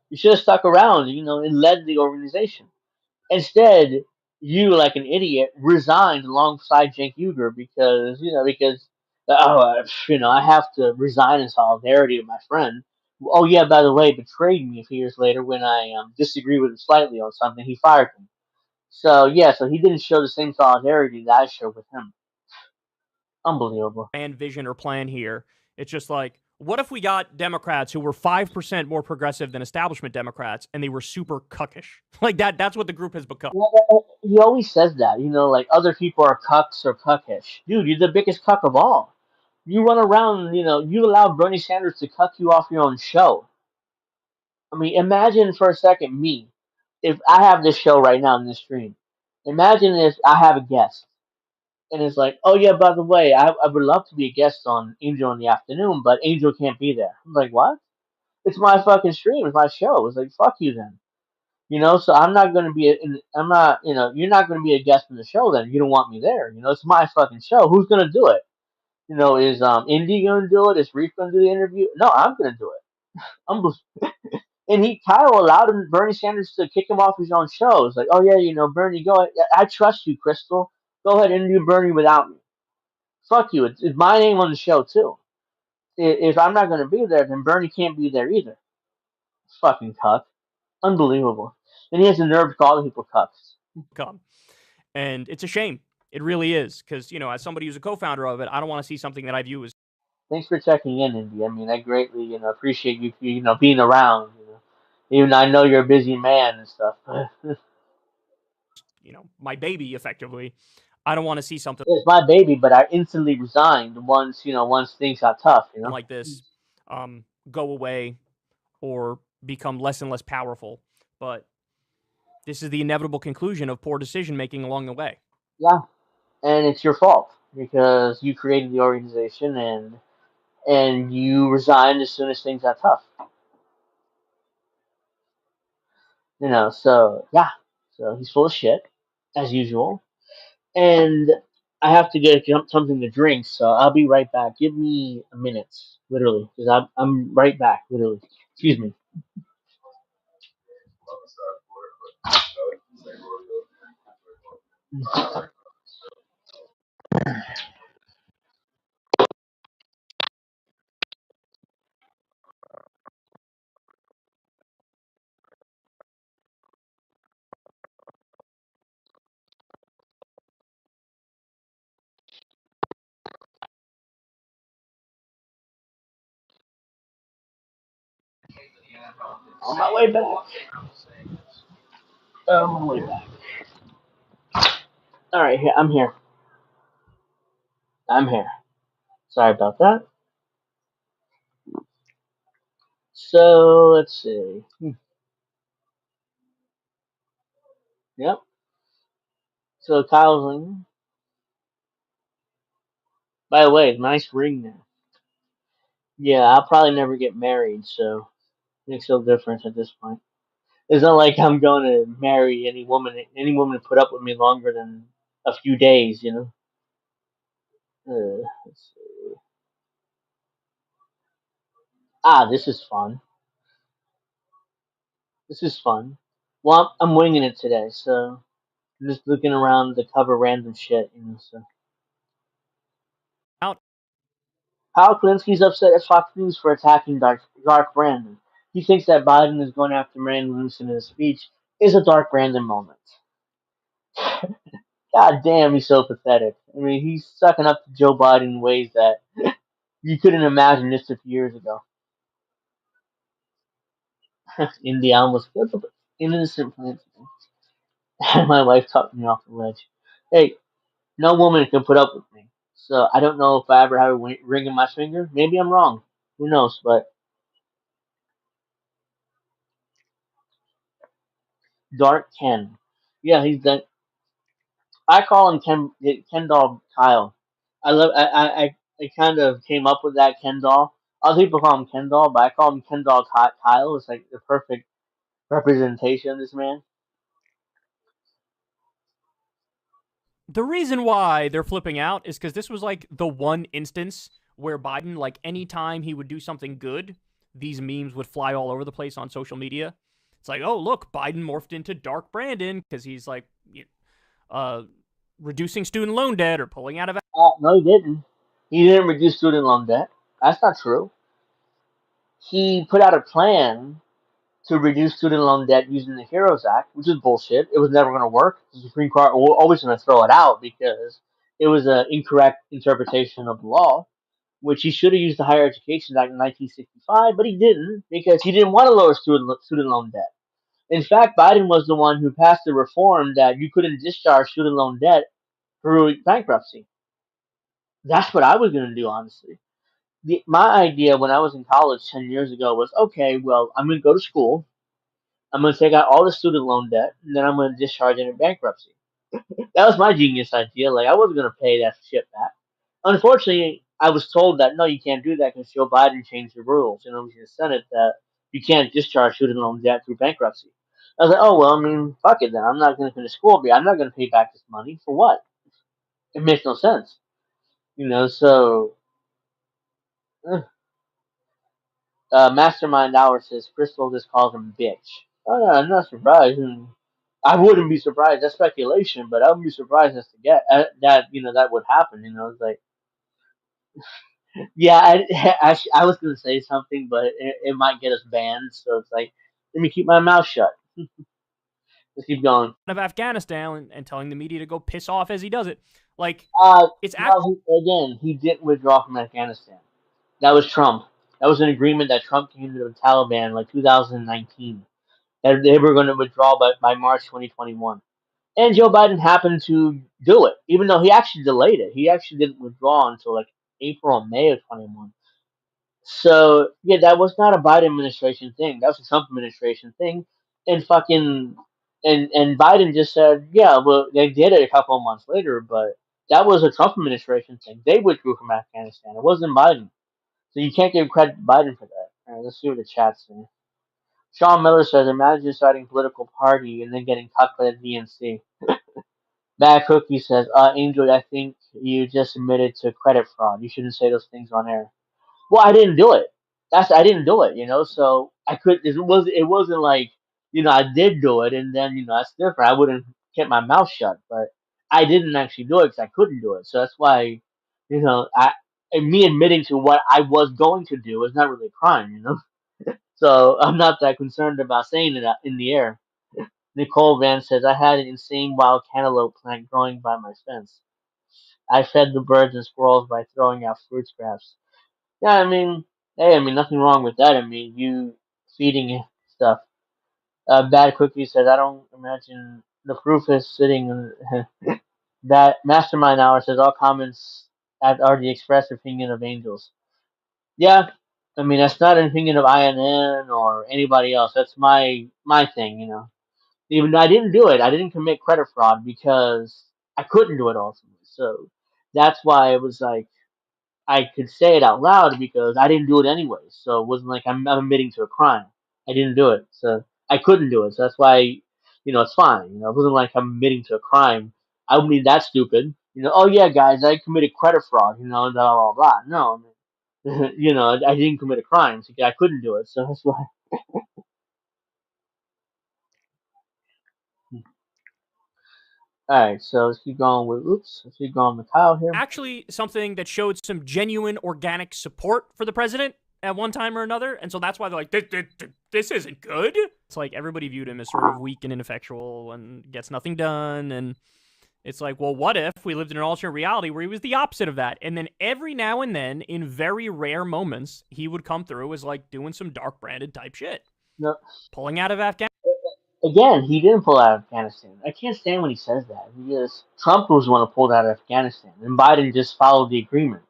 You should have stuck around, and led the organization. Instead, you, like an idiot, resigned alongside Cenk Uygur because I have to resign in solidarity with my friend. Oh yeah, by the way, betrayed me a few years later when I disagree with him slightly on something. He fired me. So he didn't show the same solidarity that I showed with him. Unbelievable. And vision or plan here. It's just like, what if we got Democrats who were 5% more progressive than establishment Democrats and they were super cuckish? Like that's what the group has become. He always says that, like other people are cucks or cuckish. Dude, you're the biggest cuck of all. You run around, you allow Bernie Sanders to cuck you off your own show. I mean, imagine for a second me. If I have this show right now in this stream, imagine if I have a guest. And it's like, oh yeah, by the way, I would love to be a guest on Angel in the Afternoon, but Angel can't be there. I'm like, what? It's my fucking stream. It's my show. It's like, fuck you then. So I'm not gonna be. I'm not. You're not gonna be a guest in the show. Then you don't want me there. It's my fucking show. Who's gonna do it? Is Indy gonna do it? Is Reef gonna do the interview? No, I'm gonna do it. And Kyle allowed Bernie Sanders to kick him off his own show. It's like, oh yeah, Bernie, go ahead. I trust you, Crystal. Go ahead and interview Bernie without me. Fuck you. It's my name on the show too. If I'm not gonna be there, then Bernie can't be there either. Fucking cuck. Unbelievable. And he has the nerve to call people cucks. Come. And it's a shame. It really is. Because, as somebody who's a co-founder of it, I don't want to see something that I view as. Thanks for checking in, Indy. I mean, I greatly, appreciate you, being around. Even I know you're a busy man and stuff. My baby, effectively. I don't want to see something. It's my baby, but I instantly resigned once things got tough. Like this, go away, or become less and less powerful. But this is the inevitable conclusion of poor decision making along the way. Yeah, and it's your fault because you created the organization and you resigned as soon as things got tough. So yeah, so he's full of shit as usual, and I have to get something to drink, so I'll be right back. Give me a minute, literally, because I'm right back, literally. Excuse me. On my way back. On my way back. All right, I'm here. I'm here. Sorry about that. So let's see. Yep. So Kyle's like, by the way, nice ring there. Yeah, I'll probably never get married, so it makes no difference at this point. It's not like I'm going to marry any woman to put up with me longer than a few days. Let's see. This is fun. This is fun. Well, I'm winging it today, so I'm just looking around to cover random shit. So. Out. Kyle Kalinski's upset at Fox News for attacking Dark Brandon. He thinks that Biden is going after Marianne Williamson in his speech is a Dark Brandon moment. God damn, he's so pathetic. I mean, he's sucking up to Joe Biden in ways that you couldn't imagine just a few years ago. India almost killed the innocent plant. My wife talked me off the ledge. Hey, no woman can put up with me. So I don't know if I ever have a ring in my finger. Maybe I'm wrong. Who knows? But Dark Ken. Yeah, he's the. I call him Ken doll Kyle. I love. I kind of came up with that Ken doll. Other people call him Ken doll, but I call him Ken doll Kyle. It's like the perfect representation of this man. The reason why they're flipping out is because this was like the one instance where Biden, like anytime he would do something good, these memes would fly all over the place on social media. It's like, oh, look, Biden morphed into Dark Brandon because he's like reducing student loan debt or pulling out of. No, he didn't. He didn't reduce student loan debt. That's not true. He put out a plan to reduce student loan debt using the HEROES Act, which is bullshit. It was never going to work. The Supreme Court was always going to throw it out because it was an incorrect interpretation of the law, which he should have used the Higher Education Act in 1965, but he didn't because he didn't want to lower student loan debt. In fact, Biden was the one who passed the reform that you couldn't discharge student loan debt through bankruptcy. That's what I was going to do, honestly. My idea when I was in college 10 years ago was okay, well, I'm going to go to school. I'm going to take out all the student loan debt, and then I'm going to discharge it in bankruptcy. That was my genius idea. Like, I wasn't going to pay that shit back. Unfortunately, I was told that, no, you can't do that because Joe Biden changed the rules, in the Senate, that you can't discharge student loan debt through bankruptcy. I was like, oh, well, I mean, fuck it then. I'm not going to finish school, but I'm not going to pay back this money. For what? It makes no sense. So Mastermind Hour says Crystal just calls him bitch. Oh yeah, I'm not surprised. I wouldn't be surprised. That's speculation, but I wouldn't be surprised as to get that. That would happen. It's like, yeah, I was gonna say something, but it might get us banned. So it's like, let me keep my mouth shut. Let's keep going. Of Afghanistan and telling the media to go piss off as he does it. Like, it's again, he didn't withdraw from Afghanistan. That was Trump. That was an agreement that Trump came to the Taliban like 2019. That they were going to withdraw by March 2021. And Joe Biden happened to do it, even though he actually delayed it. He actually didn't withdraw until like April or May of 21. So yeah, that was not a Biden administration thing. That was a Trump administration thing. And fucking and Biden just said, yeah, well, they did it a couple of months later, but that was a Trump administration thing. They withdrew from Afghanistan. It wasn't Biden. So you can't give credit to Biden for that. All right, let's see what the chat's saying. Sean Miller says, imagine starting a political party and then getting cut by the DNC. Bad Cookie says, Angel, I think you just admitted to credit fraud. You shouldn't say those things on air. Well, I didn't do it. I didn't do it, so I could, it wasn't like, I did do it and then, that's different. I wouldn't kept my mouth shut, but I didn't actually do it because I couldn't do it. So that's why, and me admitting to what I was going to do is not really a crime. So I'm not that concerned about saying it in the air. Nicole Van says, I had an insane wild cantaloupe plant growing by my fence. I fed the birds and squirrels by throwing out fruit scraps. Yeah, hey, nothing wrong with that. You feeding stuff. Bad Cookie says, I don't imagine the proof is sitting in that Mastermind Hour says, all comments are the express opinion of angels. Yeah, that's not an opinion of INN or anybody else. That's my thing. Even though I didn't do it, I didn't commit credit fraud because I couldn't do it ultimately. So that's why it was like I could say it out loud because I didn't do it anyway. So it wasn't like I'm admitting to a crime. I didn't do it, so I couldn't do it. So that's why it's fine. It wasn't like I'm admitting to a crime. I wouldn't be that stupid. Oh yeah, guys, I committed credit fraud. Blah blah blah. No, I didn't commit a crime. So I couldn't do it. So that's why. All right, so let's keep going let's keep going with Kyle here. Actually, something that showed some genuine organic support for the president at one time or another, and so that's why they're like, this isn't good. It's like everybody viewed him as sort of weak and ineffectual and gets nothing done, and it's like, well, what if we lived in an alternate reality where he was the opposite of that? And then every now and then, in very rare moments, he would come through as like doing some dark branded type shit. No. Pulling out of Afghanistan. Again, he didn't pull out of Afghanistan. I can't stand when he says that. Because Trump was the one who pulled out of Afghanistan, and Biden just followed the agreement.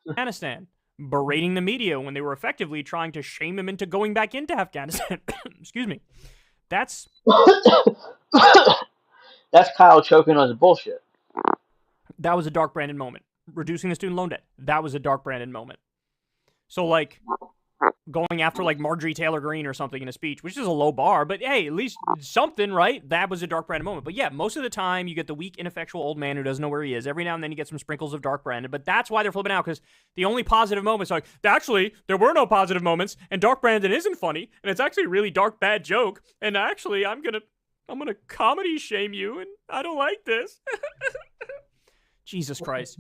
Afghanistan, berating the media when they were effectively trying to shame him into going back into Afghanistan. Excuse me. That's That's Kyle choking on his bullshit. That was a dark Brandon moment. Reducing the student loan debt. That was a dark Brandon moment. So, like, going after, like, Marjorie Taylor Greene or something in a speech, which is a low bar, but hey, at least something, right? That was a dark Brandon moment. But yeah, most of the time, you get the weak, ineffectual old man who doesn't know where he is. Every now and then, you get some sprinkles of dark Brandon. But that's why they're flipping out, because the only positive moments are like, actually, there were no positive moments, and dark Brandon isn't funny, and it's actually a really dark, bad joke, and actually, I'm gonna comedy shame you, and I don't like this. Jesus Christ.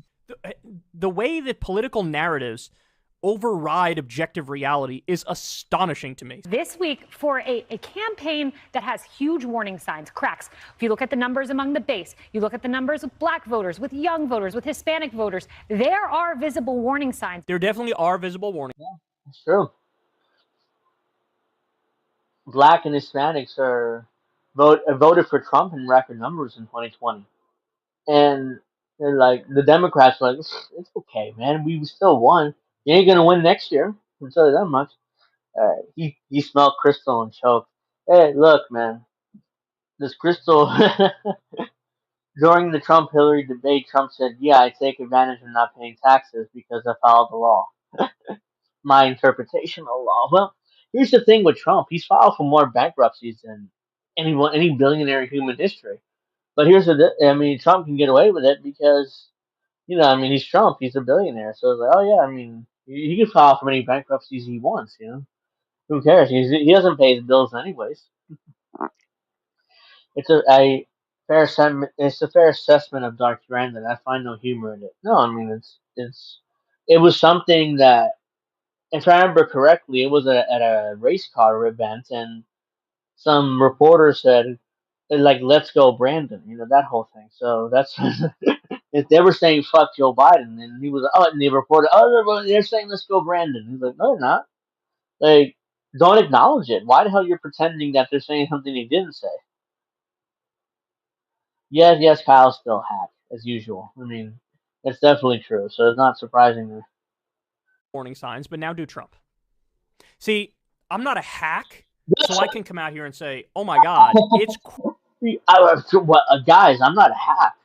The way that political narratives override objective reality is astonishing to me. This week, for a campaign that has huge warning signs, cracks. If you look at the numbers among the base, you look at the numbers with black voters, with young voters, with Hispanic voters, there are visible warning signs. There definitely are visible warning. Yeah, it's true. Black and Hispanics voted for Trump in record numbers in 2020, and like the Democrats were like, it's okay, man. We still won. You ain't gonna win next year. I'll tell you that much. He smelled crystal and choked. Hey, look, man. This crystal. During the Trump Hillary debate, Trump said, "Yeah, I take advantage of not paying taxes because I followed the law." My interpretation of the law. Well, here's the thing with Trump: he's filed for more bankruptcies than any billionaire in human history. But I mean, Trump can get away with it because I mean, he's Trump. He's a billionaire. So it's like, oh yeah, I mean, he can file for many bankruptcies he wants. Who cares? He doesn't pay his bills anyways. It's a fair assessment of Dark Brandon. I find no humor in it. No, I mean it was something that, if I remember correctly, it was at a race car event, and some reporter said, like, "Let's go, Brandon." That whole thing. So that's if they were saying "fuck Joe Biden," and he was, and the reporter, they're saying "let's go, Brandon." He's like, "No, they're not." Like, don't acknowledge it. Why the hell you're pretending that they're saying something they didn't say? Yes, Kyle's still hacked as usual. I mean, it's definitely true. So it's not surprising. Warning signs, but now do Trump. See, I'm not a hack, so I can come out here and say, "Oh my God, it's." Guys, I'm not a hack,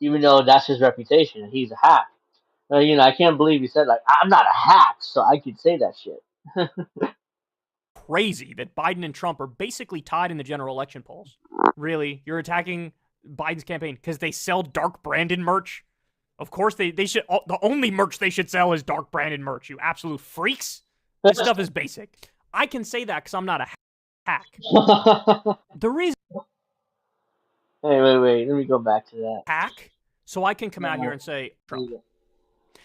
even though that's his reputation. He's a hack. I can't believe he said, like, "I'm not a hack," so I could say that shit. Crazy that Biden and Trump are basically tied in the general election polls. Really? You're attacking Biden's campaign because they sell Dark Brandon merch? Of course they should. The only merch they should sell is Dark Brandon merch, you absolute freaks. This stuff is basic. I can say that because I'm not a hack. The reason... Wait. Let me go back to that. Hack? So I can come out here and say, Trump.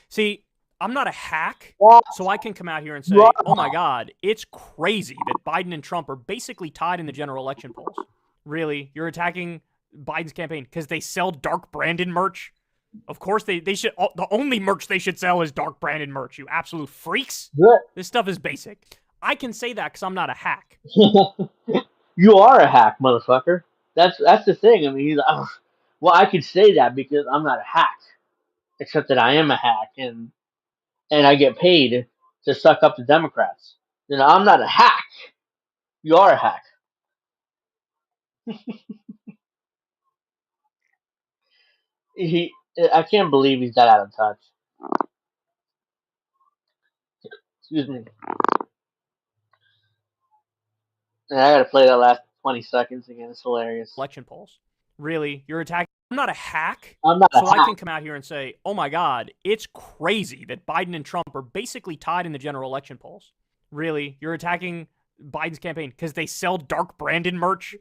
See, I'm not a hack, so I can come out here and say, "Oh my God, it's crazy that Biden and Trump are basically tied in the general election polls." Really? You're attacking Biden's campaign because they sell Dark Brandon merch? Of course they should. The only merch they should sell is Dark Brandon merch, you absolute freaks. This stuff is basic. I can say that because I'm not a hack. You are a hack, motherfucker. That's the thing. I mean, he's like, well, I could say that because I'm not a hack, except that I am a hack, and I get paid to suck up the Democrats. I'm not a hack. You are a hack. I can't believe he's that out of touch. Excuse me. And I gotta play that last 20 seconds again. It's hilarious. Election polls. Really? You're attacking... I'm not a hack, so I can come out here and say, "Oh my God, it's crazy that Biden and Trump are basically tied in the general election polls." Really? You're attacking Biden's campaign because they sell Dark Brandon merch?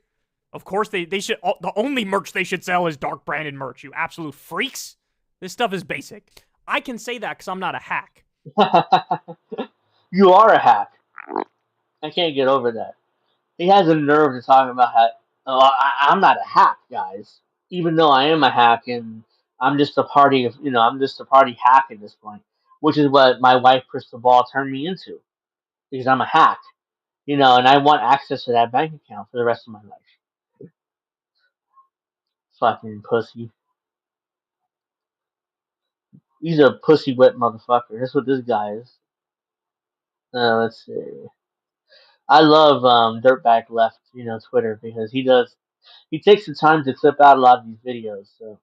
Of course they should. The only merch they should sell is Dark Brandon merch, you absolute freaks. This stuff is basic. I can say that because I'm not a hack. You are a hack. I can't get over that. He has the nerve to talk about how I'm not a hack, guys. Even though I am a hack, and I'm just a party of I'm just a party hack at this point, which is what my wife Crystal Ball turned me into, because I'm a hack, and I want access to that bank account for the rest of my life. Fucking pussy. He's a pussy wet motherfucker. That's what this guy is. Let's see. I love Dirtbag Left, Twitter, because he takes the time to clip out a lot of these videos. So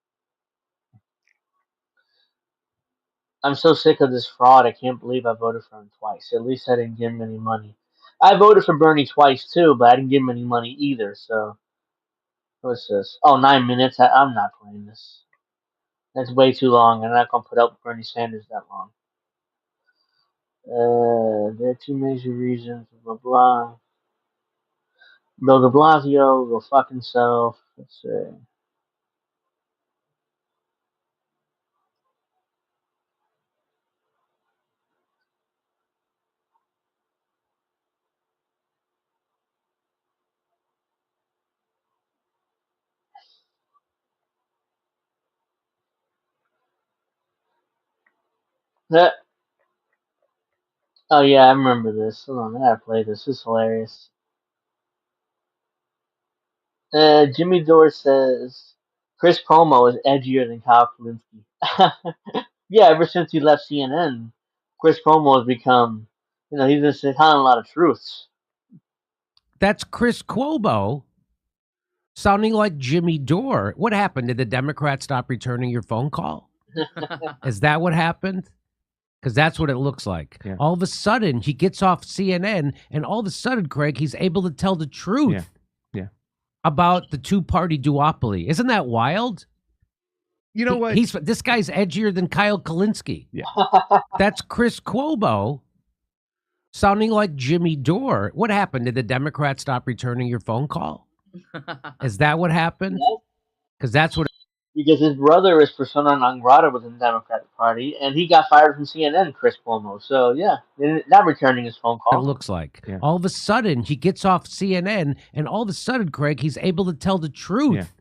I'm so sick of this fraud. I can't believe I voted for him twice. At least I didn't give him any money. I voted for Bernie twice too, but I didn't give him any money either. So what's this? Oh, 9 minutes. I'm not playing this. That's way too long. I'm not gonna put up with Bernie Sanders that long. There are two major reasons. Blah blah. Bill De Blasio, go fuck himself. Let's see. That, oh yeah, I remember this. Hold on, I gotta play this. This is hilarious. Jimmy Dore says Chris Cuomo is edgier than Kyle Kalinske. Yeah, ever since he left CNN, Chris Cuomo has become, he's just telling a lot of truths. That's Chris Cuomo sounding like Jimmy Dore. What happened? Did the Democrats stop returning your phone call? Is that what happened? Because that's what it looks like. Yeah. All of a sudden, he gets off CNN, and all of a sudden, Craig, he's able to tell the truth Yeah. about the two-party duopoly. Isn't that wild? You know what? This guy's edgier than Kyle Kalinske. Yeah. That's Chris Cuomo sounding like Jimmy Dore. What happened? Did the Democrats stop returning your phone call? Is that what happened? Because that's what. Because his brother is persona non grata within the Democratic Party, and he got fired from CNN, Chris Cuomo. So yeah, they're not returning his phone call. It looks like. All of a sudden, he gets off CNN, and all of a sudden, Craig, he's able to tell the truth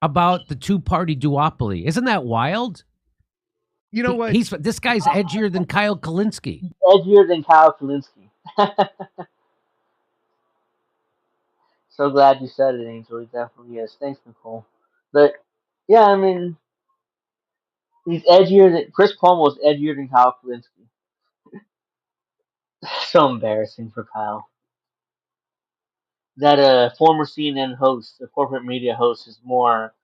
about the two-party duopoly. Isn't that wild? You know what? This guy's edgier than Kyle Kalinske. He's edgier than Kyle Kalinske. So glad you said it, Angel. He definitely is. Thanks, Nicole. But yeah, I mean, he's edgier than Chris Cuomo is edgier than Kyle Kalinske. So embarrassing for Kyle. That a former CNN host, a corporate media host, is more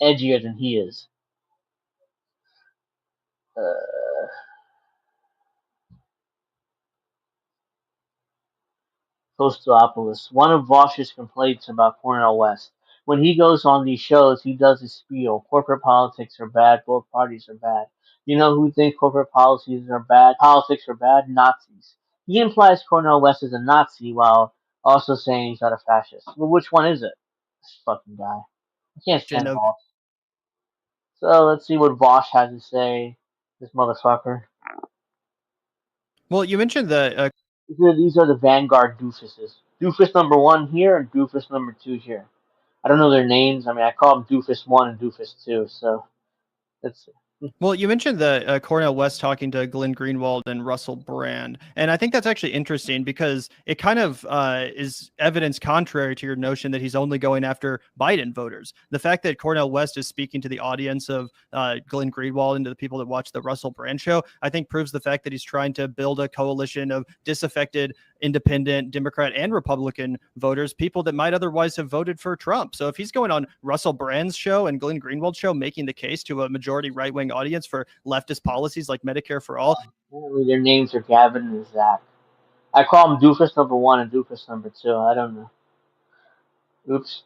edgier than he is. Costopolis. One of Vosh's complaints about Cornel West. When he goes on these shows, he does his spiel. Corporate politics are bad. Both parties are bad. You know who thinks corporate policies are bad? Politics are bad? Nazis. He implies Cornel West is a Nazi while also saying he's not a fascist. Well, which one is it? This fucking guy. I can't stand Vosh. So let's see what Vosh has to say. This motherfucker. Well, you mentioned the. These are the Vanguard doofuses. Doofus number 1 here and Doofus number 2 here. I don't know their names. I mean, I call them Doofus 1 and Doofus 2, so let's see. Well, you mentioned the Cornel West talking to Glenn Greenwald and Russell Brand, and I think that's actually interesting because it kind of is evidence contrary to your notion that he's only going after Biden voters. The fact that Cornel West is speaking to the audience of Glenn Greenwald and to the people that watch the Russell Brand show, I think proves the fact that he's trying to build a coalition of disaffected, independent, Democrat and Republican voters, people that might otherwise have voted for Trump. So if he's going on Russell Brand's show and Glenn Greenwald's show, making the case to a majority right-wing audience for leftist policies like Medicare for all. Their names are Gavin and Zach. I call them Doofus number 1 and Doofus number 2. I don't know. Oops.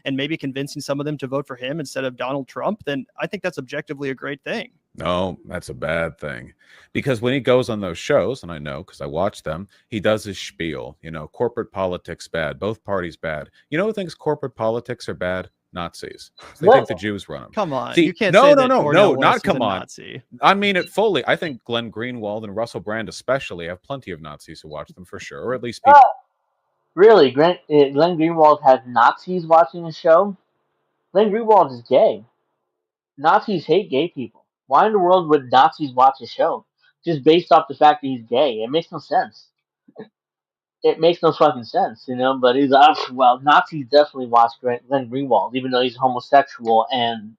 And maybe convincing some of them to vote for him instead of Donald Trump, then I think that's objectively a great thing. No, that's a bad thing. Because when he goes on those shows, and I know because I watch them, he does his spiel. Corporate politics bad, both parties bad. You know who thinks corporate politics are bad? Nazis. They think the Jews run them. Come on. See, you can't say that Cornel West not is come a on. Nazi. I mean it fully. I think Glenn Greenwald and Russell Brand especially have plenty of Nazis who watch them for sure, or at least people. Really? Glenn Greenwald has Nazis watching his show? Glenn Greenwald is gay. Nazis hate gay people. Why in the world would Nazis watch his show? Just based off the fact that he's gay. It makes no sense. It makes no fucking sense, but he's like, well, Nazis definitely watch Glenn Greenwald, even though he's homosexual, and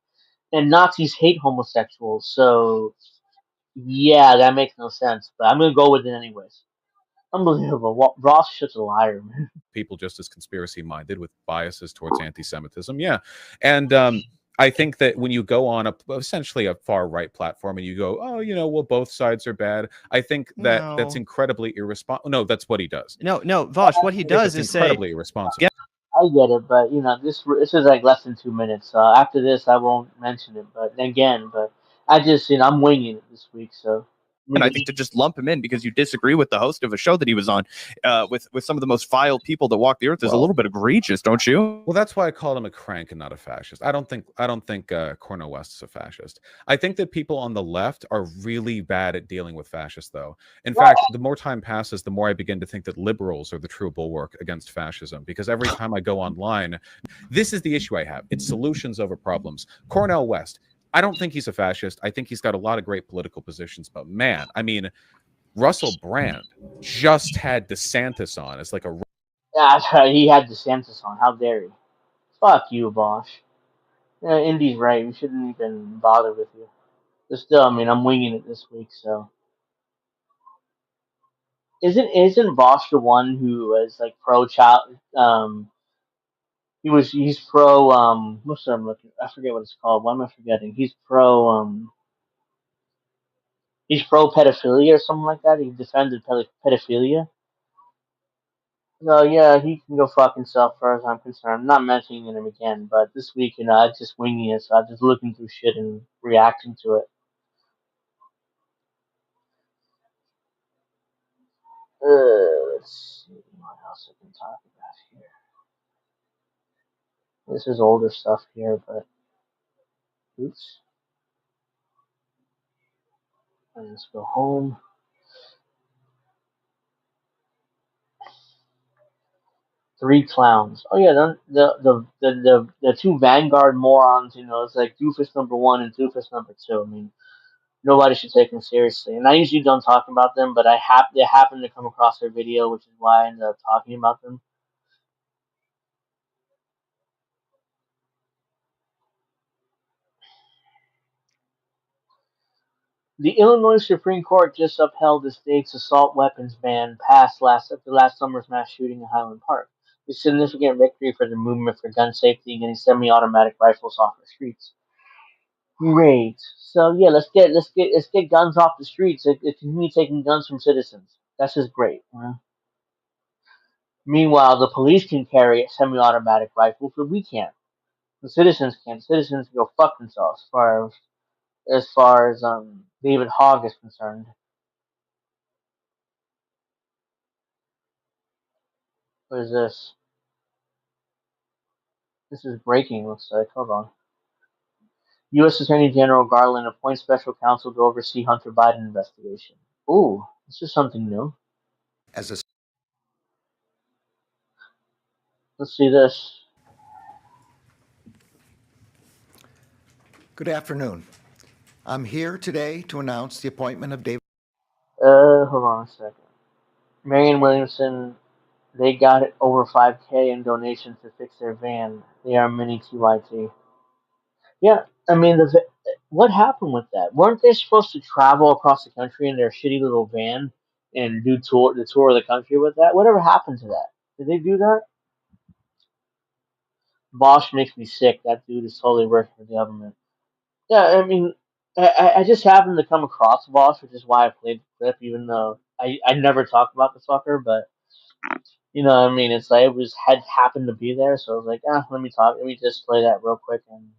Nazis hate homosexuals, so yeah, that makes no sense, but I'm gonna go with it anyways. Unbelievable. Ross is such a liar, man. People just as conspiracy minded with biases towards anti-Semitism. Yeah. And I think that when you go on essentially a far right platform and you go, oh, well, both sides are bad. I think that that's incredibly irresponsible. No, that's what he does. No, Vosh, what he does is incredibly say, irresponsible. I get it, but this is like less than 2 minutes. So after this, I won't mention it. But I just I'm winging it this week. So and I think to just lump him in because you disagree with the host of a show that he was on, with some of the most vile people that walk the earth, is a little bit egregious, don't you? Well, that's why I called him a crank and not a fascist. I don't think Cornel West is a fascist. I think that people on the left are really bad at dealing with fascists, though. In fact, the more time passes, the more I begin to think that liberals are the true bulwark against fascism. Because every time I go online, this is the issue I have. It's solutions over problems. Cornel West. I don't think he's a fascist. I think he's got a lot of great political positions, but man, I mean, Russell Brand just had DeSantis on as like a. Yeah, that's right. He had DeSantis on. How dare he? Fuck you, Bosch. Yeah, Indy's right. We shouldn't even bother with you. But still, I'm winging it this week. So isn't Bosch the one who was like pro child? He's pro what's that I'm looking? I forget what it's called. Why am I forgetting? He's pro pedophilia or something like that. He defended pedophilia. No, yeah, he can go fuck himself, as far as I'm concerned. I'm not mentioning him again, but this week, I'm just winging it, so I'm just looking through shit and reacting to it. Let's see what else I can talk about here. This is older stuff here, but oops. Let's go home. Three clowns. Oh yeah, the two Vanguard morons. It's like Doofus number one and Doofus number two. Nobody should take them seriously. And I usually don't talk about them, but they happen to come across their video, which is why I ended up talking about them. The Illinois Supreme Court just upheld the state's assault weapons ban passed after last summer's mass shooting in Highland Park. A significant victory for the movement for gun safety and getting semi-automatic rifles off the streets. Great. So yeah, let's get guns off the streets. It continue taking guns from citizens. That's just great. Meanwhile, the police can carry semi-automatic rifles, but we can't. The citizens can't. Citizens can go fuck themselves. As far as David Hogg is concerned. What is this? This is breaking. Looks like. Hold on. U.S. Attorney General Garland appoints special counsel to oversee Hunter Biden investigation. Ooh, this is something new. Let's see this. Good afternoon. I'm here today to announce the appointment of David. Hold on a second. Marianne Williamson, they got it over 5K in donations to fix their van. They are mini TYT. Yeah, what happened with that? Weren't they supposed to travel across the country in their shitty little van and do the tour of the country with that? Whatever happened to that? Did they do that? Bosch makes me sick. That dude is totally working for the government. Yeah, I just happened to come across Bosch, which is why I played the clip, even though I never talked about the fucker, but it's like had happened to be there, so I was like, let me just play that real quick and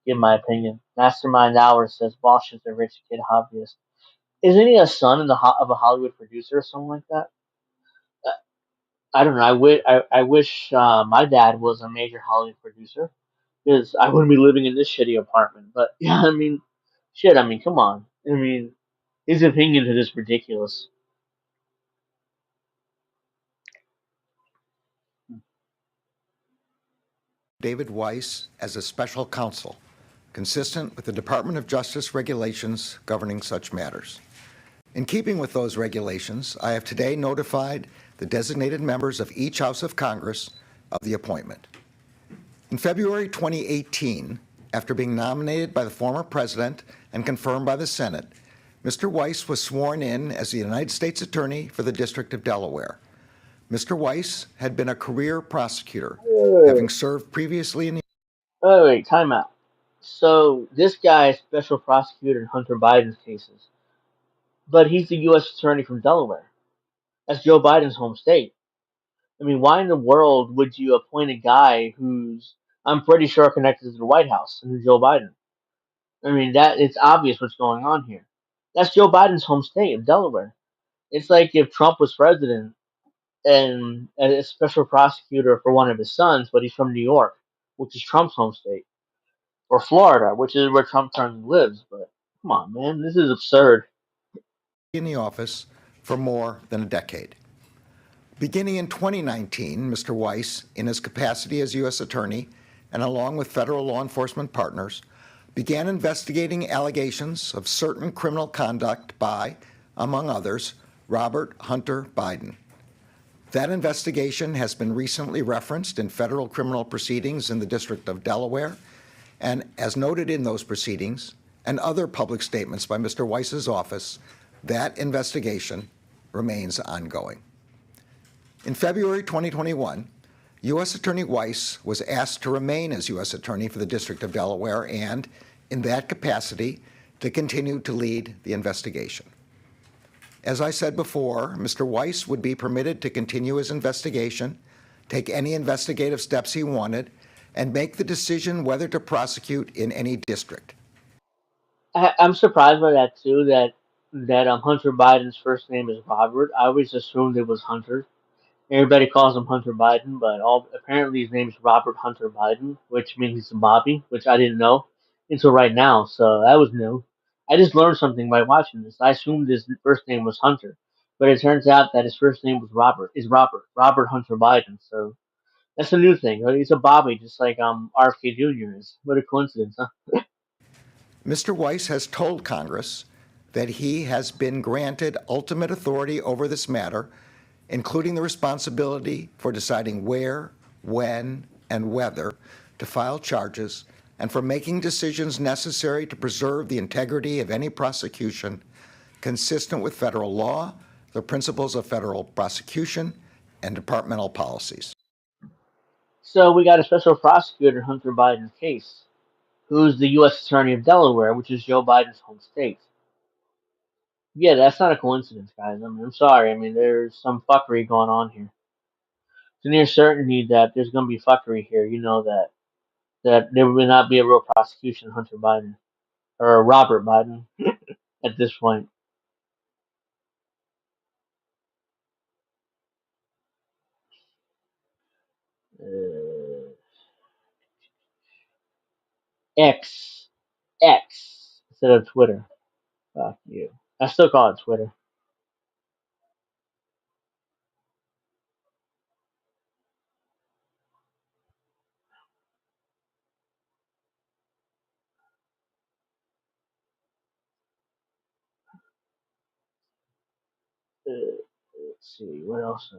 give my opinion. Mastermind Hours says Bosch is a rich kid hobbyist. Isn't he a son of a Hollywood producer or something like that? I don't know. I wish my dad was a major Hollywood producer because I wouldn't be living in this shitty apartment. But yeah, shit. Come on. His opinion is just ridiculous. David Weiss as a special counsel, consistent with the Department of Justice regulations governing such matters. In keeping with those regulations, I have today notified the designated members of each House of Congress of the appointment. In February 2018, after being nominated by the former president and confirmed by the Senate, Mr. Weiss was sworn in as the United States Attorney for the District of Delaware. Mr. Weiss had been a career prosecutor, having served previously in the... Wait, time out. So this guy is special prosecutor in Hunter Biden's cases, but he's the U.S. Attorney from Delaware. That's Joe Biden's home state. I mean, why in the world would you appoint a guy who's, I'm pretty sure, connected to the White House and to Joe Biden? I mean, that it's obvious what's going on here. That's Joe Biden's home state of Delaware. It's like if Trump was president and a special prosecutor for one of his sons, but he's from New York, which is Trump's home state, or Florida, which is where Trump currently lives. But come on, man, this is absurd. in the office for more than a decade. Beginning in 2019, Mr. Weiss, in his capacity as U.S. Attorney and along with federal law enforcement partners, began investigating allegations of certain criminal conduct by, among others, Robert Hunter Biden. That investigation has been recently referenced in federal criminal proceedings in the District of Delaware, and as noted in those proceedings and other public statements by Mr. Weiss's office, that investigation remains ongoing. In February 2021, U.S. Attorney Weiss was asked to remain as U.S. Attorney for the District of Delaware and, in that capacity, to continue to lead the investigation. As I said before, Mr. Weiss would be permitted to continue his investigation, take any investigative steps he wanted, and make the decision whether to prosecute in any district. I'm surprised by that too. That Hunter Biden's first name is Robert. I always assumed it was Hunter. Everybody calls him Hunter Biden, but apparently his name is Robert Hunter Biden, which means he's a Bobby, which I didn't know until right now. So that was new. I just learned something by watching this. I assumed his first name was Hunter, but it turns out that his first name was Robert Hunter Biden. So that's a new thing. He's a Bobby, just like RFK Jr. is. What a coincidence, huh? Mr. Weiss has told Congress that he has been granted ultimate authority over this matter, including the responsibility for deciding where, when, and whether to file charges, and for making decisions necessary to preserve the integrity of any prosecution consistent with federal law, the principles of federal prosecution, and departmental policies. So we got a special prosecutor, Hunter Biden's case, who's the U.S. Attorney of Delaware, which is Joe Biden's home state. Yeah, that's not a coincidence, guys. I mean, I'm sorry. I mean, there's some fuckery going on here. It's a near certainty that there's going to be fuckery here. You know that there will not be a real prosecution of Hunter Biden or Robert Biden at this point. X, X instead of Twitter. Fuck you. I still call it Twitter. Let's see what else.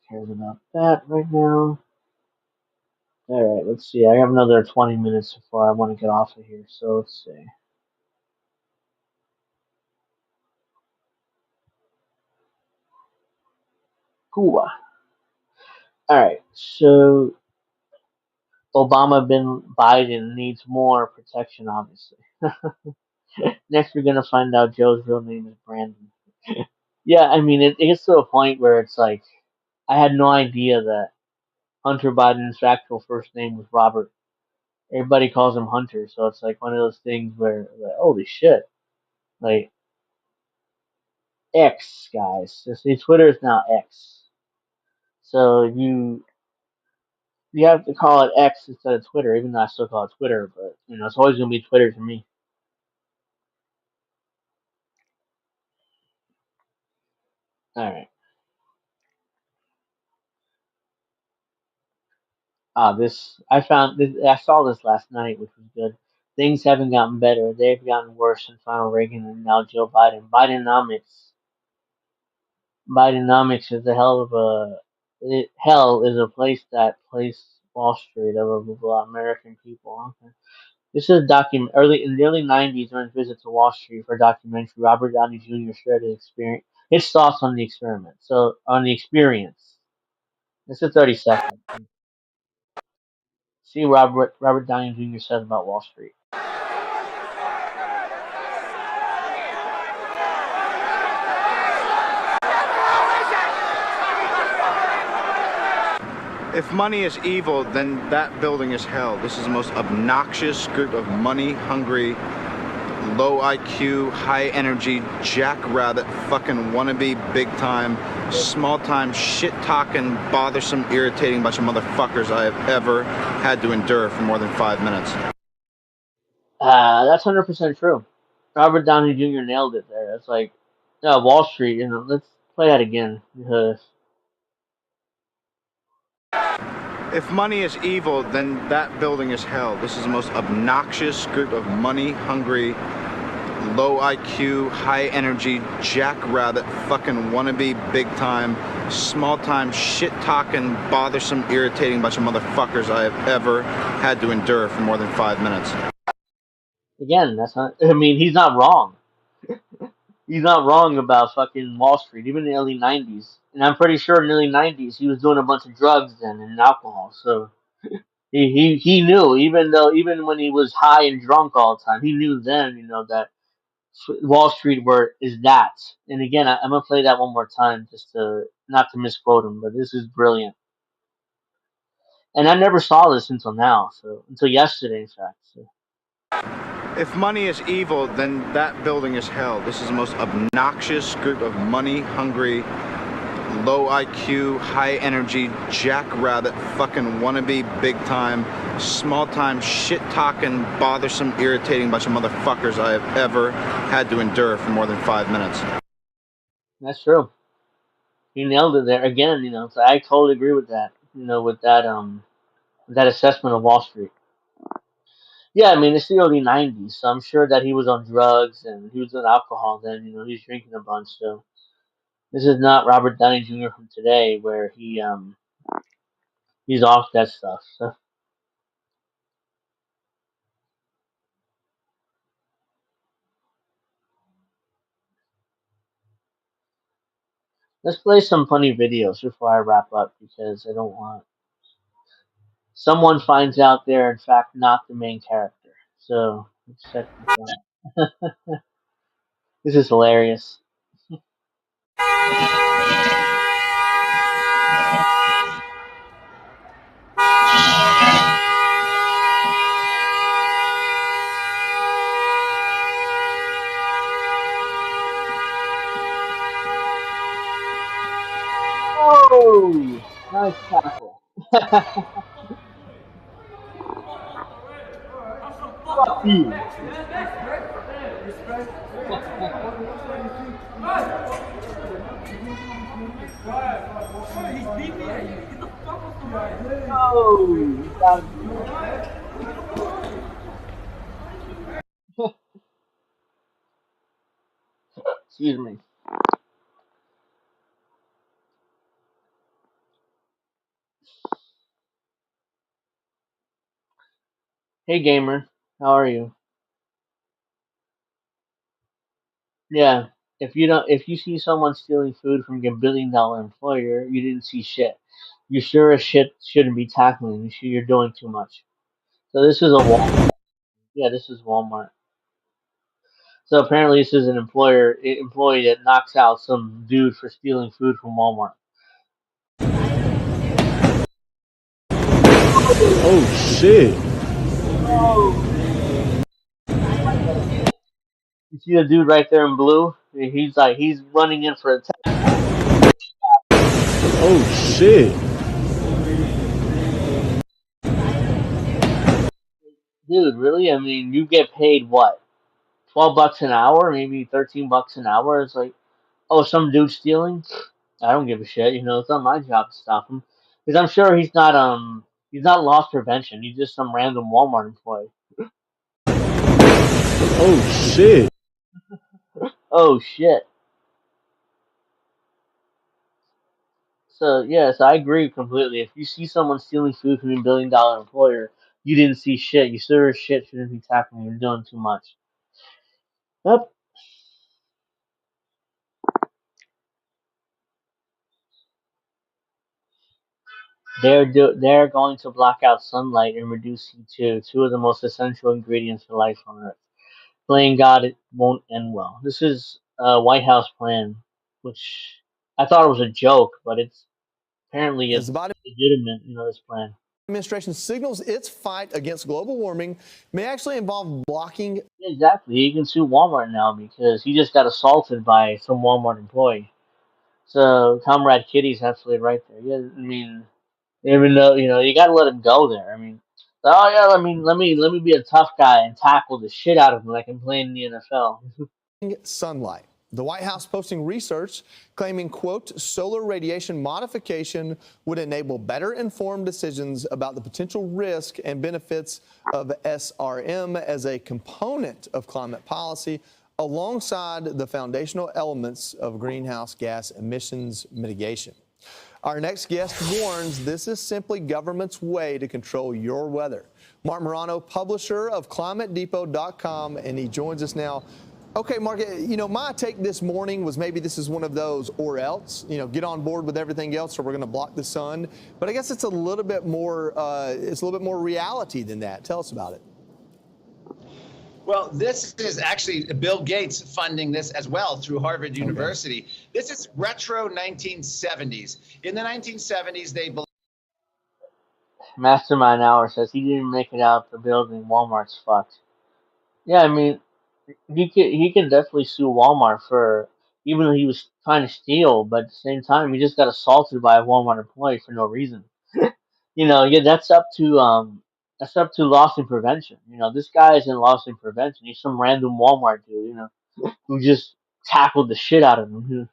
Cares about that right now. All right, let's see. I have another 20 minutes before I want to get off of here. So let's see. Cool. All right. So Obama Biden needs more protection, obviously. Next, we're gonna find out Joe's real name is Brandon. Yeah, I mean, it gets to a point where it's like, I had no idea that Hunter Biden's actual first name was Robert. Everybody calls him Hunter, so it's like one of those things where, like, holy shit, like X guys. So see, Twitter is now X, so you have to call it X instead of Twitter, even though I still call it Twitter. But it's always gonna be Twitter to me. All right. I saw this last night, which was good. Things haven't gotten better; they've gotten worse since Ronald Reagan and now Joe Biden. Bidenomics is a hell of a Hell is a place that placed Wall Street of American people. Okay. This is a in the early '90s during his visit to Wall Street for a documentary. Robert Downey Jr. shared his thoughts on the experiment. So on the experience, this is 30 seconds. See what Robert Downey Jr. says about Wall Street. If money is evil, then that building is hell. This is the most obnoxious group of money-hungry, low IQ, high energy, jackrabbit, fucking wannabe, big time, small time, shit talking, bothersome, irritating bunch of motherfuckers I have ever had to endure for more than 5 minutes. That's 100% true. Robert Downey Jr. nailed it there. It's like, Wall Street. Let's play that again because. If money is evil, then that building is hell. This is the most obnoxious group of money-hungry, low IQ, high energy, jackrabbit, fucking wannabe, big time, small time, shit talking, bothersome, irritating bunch of motherfuckers I have ever had to endure for more than 5 minutes. Again, that's not. I mean, he's not wrong. He's not wrong about fucking Wall Street, even in the early '90s. And I'm pretty sure in the early '90s he was doing a bunch of drugs then and alcohol. So he knew, even when he was high and drunk all the time, he knew then, that Wall Street is that. And again, I'm gonna play that one more time just to not to misquote him, but this is brilliant. And I never saw this until now, so until yesterday, in fact. So. If money is evil, then that building is hell. This is the most obnoxious group of money-hungry, low IQ, high energy, jackrabbit, fucking wannabe, big time, small time, shit talking, bothersome, irritating bunch of motherfuckers I have ever had to endure for more than 5 minutes. That's true. He nailed it there again. So I totally agree with that. With that assessment of Wall Street. Yeah, I mean it's the early '90s, so I'm sure that he was on drugs and he was on alcohol then. He's drinking a bunch. So this is not Robert Downey Jr. from today, where he's off that stuff. So let's play some funny videos before I wrap up because I don't want someone finds out they're in fact not the main character. So let's check this out. This is hilarious. Oh, nice tackle. Fuck you. Oh, got excuse me. Hey gamer, how are you? Yeah. If you see someone stealing food from your $1 billion employer, you didn't see shit. You sure as shit shouldn't be tackling. You're doing too much. So this is a Walmart. Yeah, this is Walmart. So apparently this is an employee that knocks out some dude for stealing food from Walmart. Oh shit. Oh. You see the dude right there in blue? He's running in for a tackle. Oh shit. Dude, really? I mean, you get paid what? $12 an hour, maybe $13 an hour. It's like, oh, some dude stealing. I don't give a shit. It's not my job to stop him because I'm sure he's not loss prevention. He's just some random Walmart employee. Oh shit. Oh shit. So yes, I agree completely. If you see someone stealing food from a $1 billion employer, you didn't see shit. You sure as shit shouldn't be tackling. You're doing too much. Yep. They're going to block out sunlight and reduce heat, two of the most essential ingredients for life on Earth. Playing God, it won't end well. This is a White House plan, which I thought it was a joke, but it's legitimate. This plan. Administration signals its fight against global warming may actually involve blocking. Exactly. He can sue Walmart now because he just got assaulted by some Walmart employee. So Comrade Kitty's absolutely right there. Yeah, I mean, even though you got to let him go there. I mean, oh yeah, let me be a tough guy and tackle the shit out of him like I'm playing in the NFL. Sunlight. The White House posting research claiming, quote, solar radiation modification would enable better informed decisions about the potential risk and benefits of SRM as a component of climate policy alongside the foundational elements of greenhouse gas emissions mitigation. Our next guest warns this is simply government's way to control your weather. Mark Morano, publisher of ClimateDepot.com, and he joins us now. Okay, Mark, my take this morning was maybe this is one of those or else, get on board with everything else or we're going to block the sun. But I guess it's a little bit more reality than that. Tell us about it. Well, this is actually Bill Gates funding this as well through Harvard University. This is retro 1970s. In the 1970s, they believed. Mastermind Hour says he didn't make it out the building. Walmart's fucked. Yeah, I mean, he can definitely sue Walmart for even though he was trying to steal, but at the same time he just got assaulted by a Walmart employee for no reason. Yeah, that's up to loss and prevention. This guy is in loss and prevention. He's some random Walmart dude, who just tackled the shit out of him.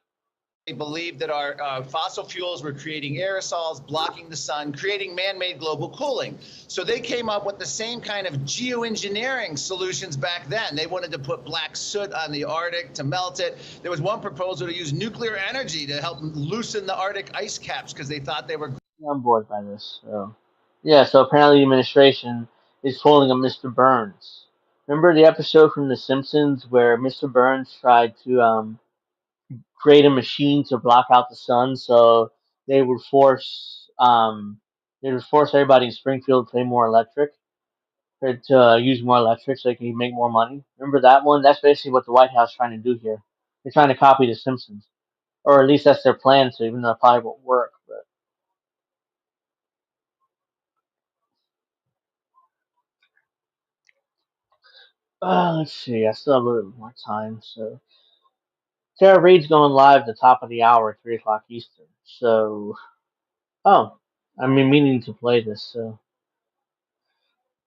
They believed that our fossil fuels were creating aerosols, blocking the sun, creating man-made global cooling. So they came up with the same kind of geoengineering solutions back then. They wanted to put black soot on the Arctic to melt it. There was one proposal to use nuclear energy to help loosen the Arctic ice caps because they thought they were. I'm bored by this. So apparently the administration is pulling a Mr. Burns. Remember the episode from The Simpsons where Mr. Burns tried to create a machine to block out the sun, so they would force everybody in Springfield to pay more electric, or to use more electric, so they can make more money. Remember that one? That's basically what the White House is trying to do here. They're trying to copy The Simpsons, or at least that's their plan. So even though it probably won't work, but let's see. I still have a little more time, so Tara Reid's going live at the top of the hour at 3 o'clock Eastern. So, meaning to play this. So,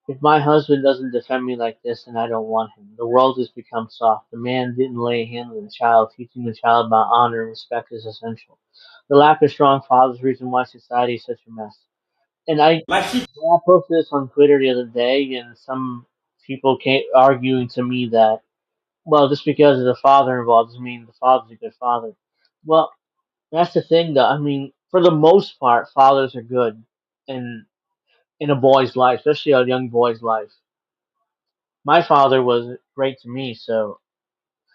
if my husband doesn't defend me like this, then I don't want him. The world has become soft. The man didn't lay a hand on the child. Teaching the child about honor and respect is essential. The lack of strong fathers is the reason why society is such a mess. And I posted this on Twitter the other day, and some people came arguing to me that, well, just because there's a father involved doesn't mean the father's a good father. Well, that's the thing, though. I mean, for the most part, fathers are good in a boy's life, especially a young boy's life. My father was great to me, so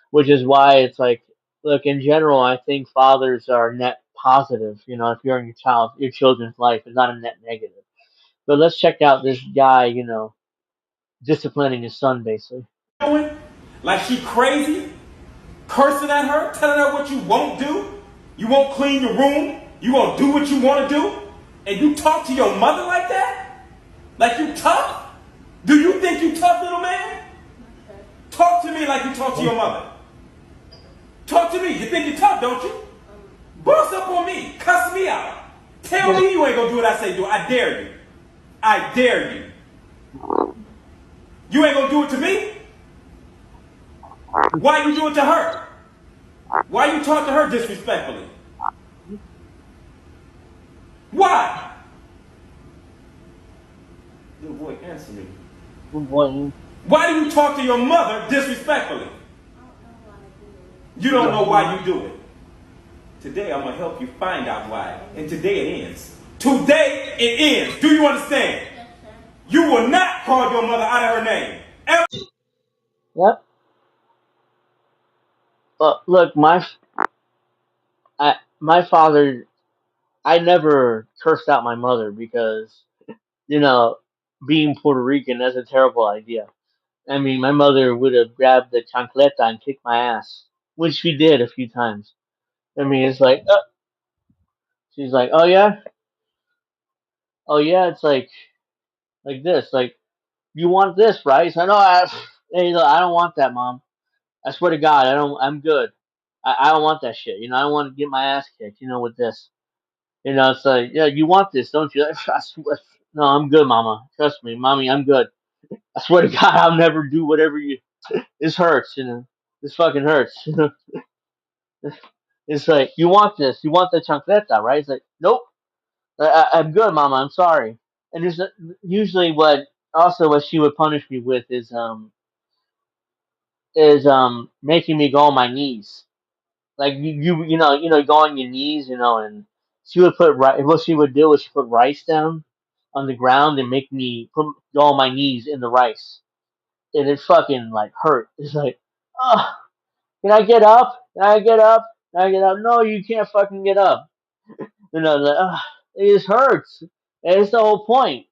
which is why it's like, look, in general, I think fathers are net positive. If you're in your children's life, it's not a net negative. But let's check out this guy, disciplining his son, basically. Like she crazy, cursing at her, telling her what you won't do. You won't clean your room. You won't do what you want to do. And you talk to your mother like that? Like you tough? Do you think you tough, little man? Talk to me like you talk to your mother. Talk to me. You think you tough, don't you? Boss up on me. Cuss me out. Tell me you ain't gonna do what I say do. I dare you. I dare you. You ain't gonna do it to me? Why you do it to her? Why you talk to her disrespectfully? Why? Little boy, answer me. Why do you talk to your mother disrespectfully? You don't know why you do it. Today I'm gonna help you find out why. And today it ends. Today it ends. Do you understand? You will not call your mother out of her name. Ever. Yep. Look, my father, I never cursed out my mother because, you know, being Puerto Rican, that's a terrible idea. I mean, my mother would have grabbed the chancleta and kicked my ass, which she did a few times. I mean, it's like, she's like, oh yeah, it's like this, like, you want this, right? So no, hey, look, I don't want that, mom. I swear to God, I'm good. I don't want that shit. I don't want to get my ass kicked. With this. It's like, yeah, you want this, don't you? I swear, no, I'm good, mama. Trust me, mommy, I'm good. I swear to God, I'll never do whatever you. This hurts. This fucking hurts. It's like, you want this, you want the chancleta, right? It's like, nope, I'm good, mama. I'm sorry. And there's usually what she would punish me with is making me go on my knees. Like go on your knees, and she would put what she would do is she put rice down on the ground and make me go on my knees in the rice, and it fucking like hurt. It's like, oh, can I get up? Can I get up? Can I get up? No, you can't fucking get up. Like, it just hurts. And it's the whole point.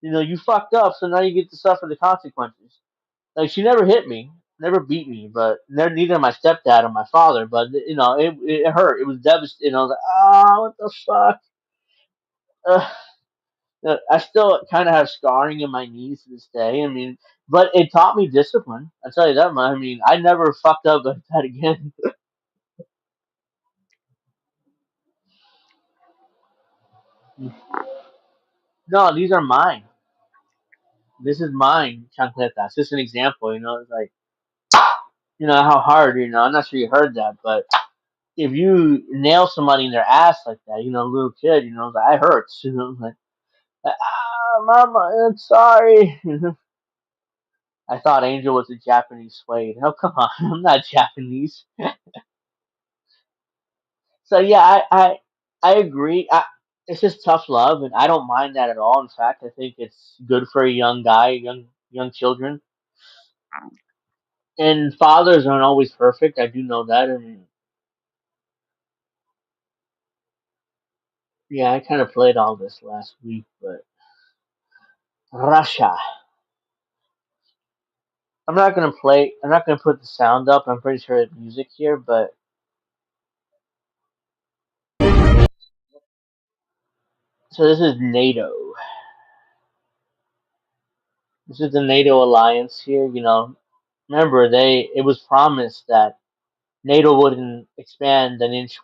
You fucked up, so now you get to suffer the consequences. Like, she never hit me, never beat me, but neither my stepdad or my father. But it hurt. It was devastating. I was like, what the fuck? I still kind of have scarring in my knees to this day. I mean, but it taught me discipline. I tell you that much. I mean, I never fucked up like that again. No, these are mine. This is mine, chancleta. It's just an example. It's like, how hard. I'm not sure you heard that, but if you nail somebody in their ass like that, a little kid, that hurts. Like, mama, I'm sorry. I thought Angel was a Japanese Suede. Oh, come on, I'm not Japanese. So yeah, I agree. It's just tough love, and I don't mind that at all. In fact, I think it's good for a young guy, young children. And fathers aren't always perfect. I do know that, and yeah, I kind of played all this last week, but Russia. I'm not gonna play. I'm not gonna put the sound up. I'm pretty sure there's music here, but so this is NATO. This is the NATO alliance here. Remember it was promised that NATO wouldn't expand an inch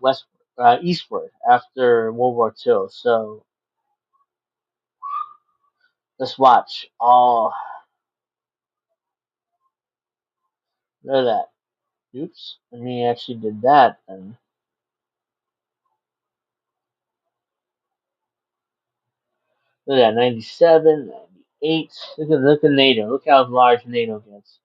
eastward after World War II. So let's watch. Oh, look at that. Oops. I mean, actually did that. And look at that. 97, 98. Look at NATO. Look how large NATO gets.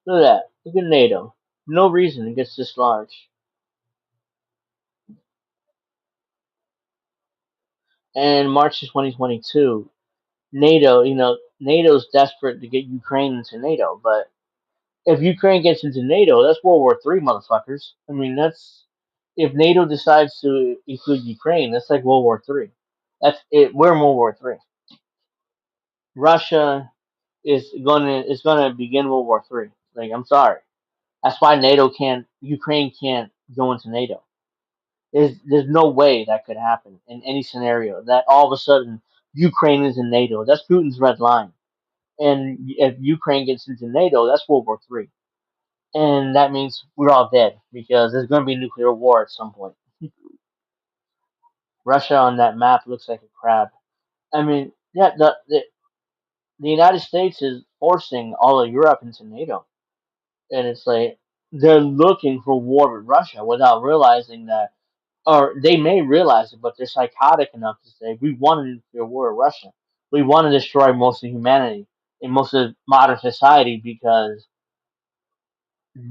Look at that. Look at NATO. No reason it gets this large. And March of 2022, NATO, NATO's desperate to get Ukraine into NATO, but if Ukraine gets into NATO, that's World War III, motherfuckers. I mean, that's if NATO decides to include Ukraine, that's like World War III. That's it. We're in World War III. Russia is gonna begin World War III. Like, I'm sorry. That's why Ukraine can't go into NATO. There's no way that could happen in any scenario. That all of a sudden Ukraine is in NATO. That's Putin's red line. And if Ukraine gets into NATO, that's World War III. And that means we're all dead because there's going to be a nuclear war at some point. Russia on that map looks like a crab. I mean, yeah, the United States is forcing all of Europe into NATO, and it's like they're looking for war with Russia without realizing that, or they may realize it, but they're psychotic enough to say, we want a nuclear war with Russia. We want to destroy most of humanity and most of modern society because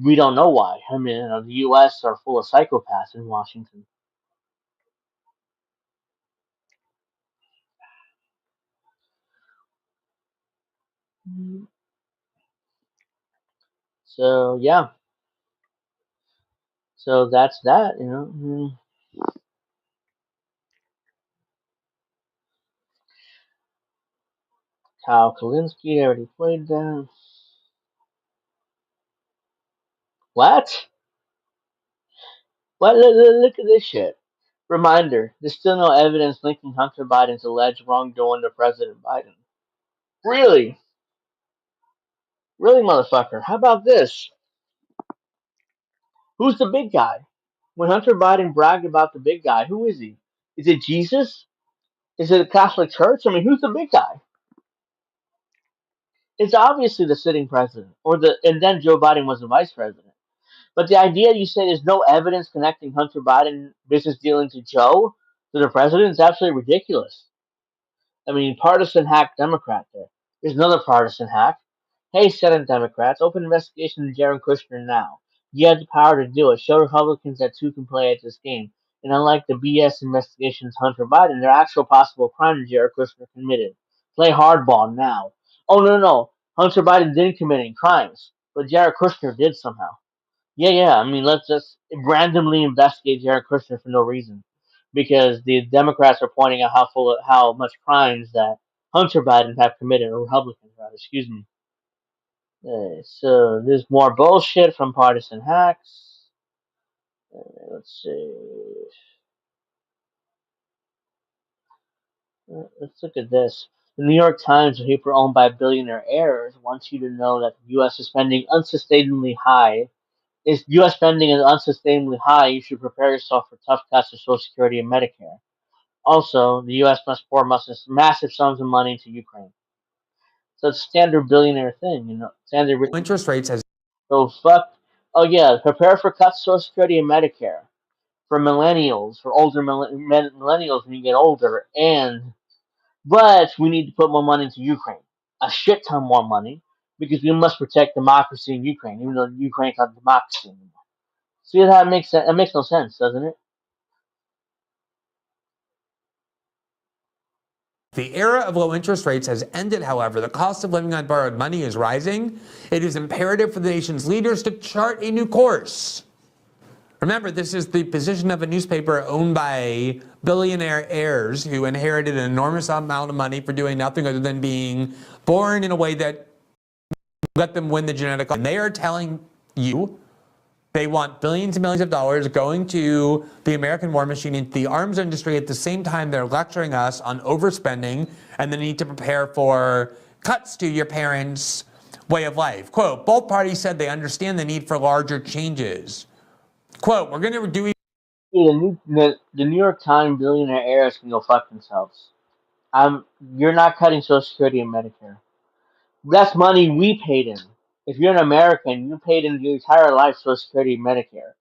we don't know why. I mean, the U.S. are full of psychopaths in Washington. So yeah, so that's that. Kyle Kalinske already played that. What? What? Look at this shit. Reminder: there's still no evidence linking Hunter Biden's alleged wrongdoing to President Biden. Really? Really, motherfucker? How about this? Who's the big guy? When Hunter Biden bragged about the big guy, who is he? Is it Jesus? Is it the Catholic Church? I mean, who's the big guy? It's obviously the sitting president, and then Joe Biden was the vice president. But the idea you say there's no evidence connecting Hunter Biden business dealing to Joe, to the president, is absolutely ridiculous. I mean, partisan hack Democrat there. There's another partisan hack. Hey, Senate Democrats, open investigation into Jared Kushner now. You have the power to do it. Show Republicans that two can play at this game. And unlike the BS investigations Hunter Biden, there are actual possible crimes Jared Kushner committed. Play hardball now. Oh, no. Hunter Biden didn't commit any crimes, but Jared Kushner did somehow. Yeah. I mean, let's just randomly investigate Jared Kushner for no reason, because the Democrats are pointing out how much crimes that Hunter Biden have committed, or Republicans rather. Excuse me. So there's more bullshit from partisan hacks. Let's see. Let's look at this. The New York Times, a paper owned by billionaire heirs, wants you to know that the U.S. is spending unsustainably high. If U.S. spending is unsustainably high, you should prepare yourself for tough cuts to Social Security and Medicare. Also, the U.S. must pour massive sums of money into Ukraine. So it's a standard billionaire thing, Standard interest rates as so fuck. Oh yeah, prepare for cuts to Social Security and Medicare for millennials, for older millennials when you get older, but we need to put more money into Ukraine, a shit ton more money, because we must protect democracy in Ukraine, even though Ukraine's not democracy anymore. See how that makes sense? That makes no sense, doesn't it? the era of low interest rates has ended, however. The cost of living on borrowed money is rising. It is imperative for the nation's leaders to chart a new course. Remember, this is the position of a newspaper owned by billionaire heirs who inherited an enormous amount of money for doing nothing other than being born in a way that let them win the genetic. And they are telling you they want billions and millions of dollars going to the American war machine, into the arms industry. At the same time, they're lecturing us on overspending and the need to prepare for cuts to your parents' way of life. Quote, both parties said they understand the need for larger changes. Quote, we're going to do... The New York Times billionaire heirs can go fuck themselves. You're not cutting Social Security and Medicare. That's money we paid in. If you're an American, you paid in your entire life Social Security and Medicare.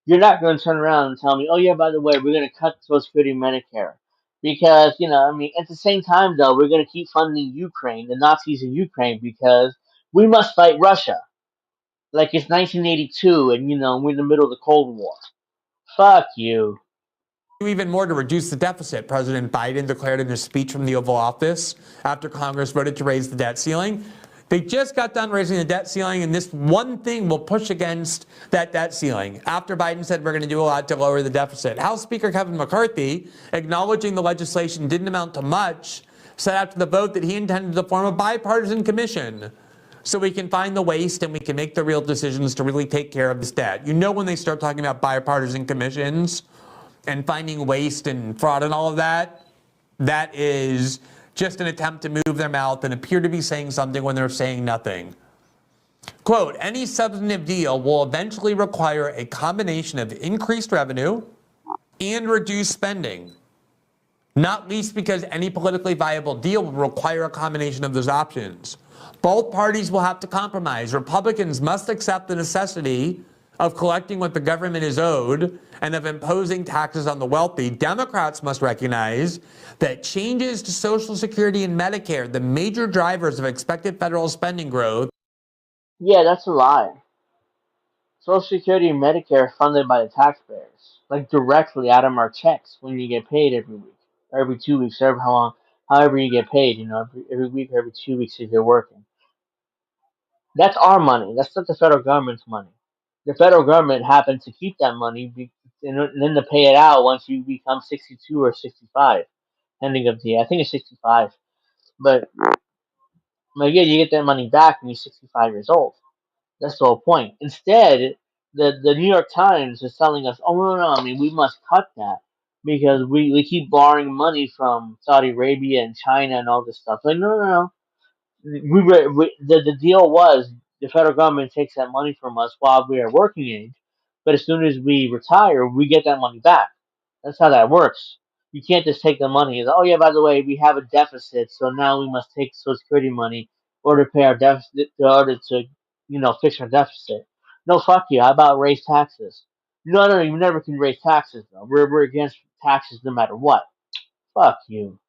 You're not going to turn around and tell me, oh yeah, by the way, we're going to cut Social Security and Medicare. Because, at the same time, though, we're going to keep funding Ukraine, the Nazis in Ukraine, because we must fight Russia. Like it's 1982 and, we're in the middle of the Cold War. Fuck you. Even more to reduce the deficit, President Biden declared in his speech from the Oval Office after Congress voted to raise the debt ceiling. They just got done raising the debt ceiling, and this one thing will push against that debt ceiling. After Biden said we're going to do a lot to lower the deficit, House Speaker Kevin McCarthy, acknowledging the legislation didn't amount to much, said after the vote that he intended to form a bipartisan commission so we can find the waste and we can make the real decisions to really take care of this debt. When they start talking about bipartisan commissions and finding waste and fraud and all of that, that is just an attempt to move their mouth and appear to be saying something when they're saying nothing. Quote, any substantive deal will eventually require a combination of increased revenue and reduced spending, not least because any politically viable deal will require a combination of those options. Both parties will have to compromise. Republicans must accept the necessity of collecting what the government is owed and of imposing taxes on the wealthy, Democrats must recognize that changes to Social Security and Medicare, the major drivers of expected federal spending growth. Yeah, that's a lie. Social Security and Medicare are funded by the taxpayers, like directly out of our checks when you get paid every week, or every 2 weeks, or however you get paid. Every week, or every 2 weeks if you're working. That's our money. That's not the federal government's money. The federal government happens to keep that money and then to pay it out once you become 62 or 65, ending of the year. I think it's 65, but yeah, you get that money back when you're 65 years old. That's the whole point. Instead, the New York Times is telling us, oh no, I mean we must cut that because we keep borrowing money from Saudi Arabia and China and all this stuff. Like no. The deal was the federal government takes that money from us while we are working age, but as soon as we retire, we get that money back. That's how that works. You can't just take the money and, oh yeah, by the way, we have a deficit, so now we must take Social Security money in order to pay our deficit, in order to, fix our deficit. No, fuck you. How about raise taxes? No, you never can raise taxes though. We're against taxes no matter what. Fuck you.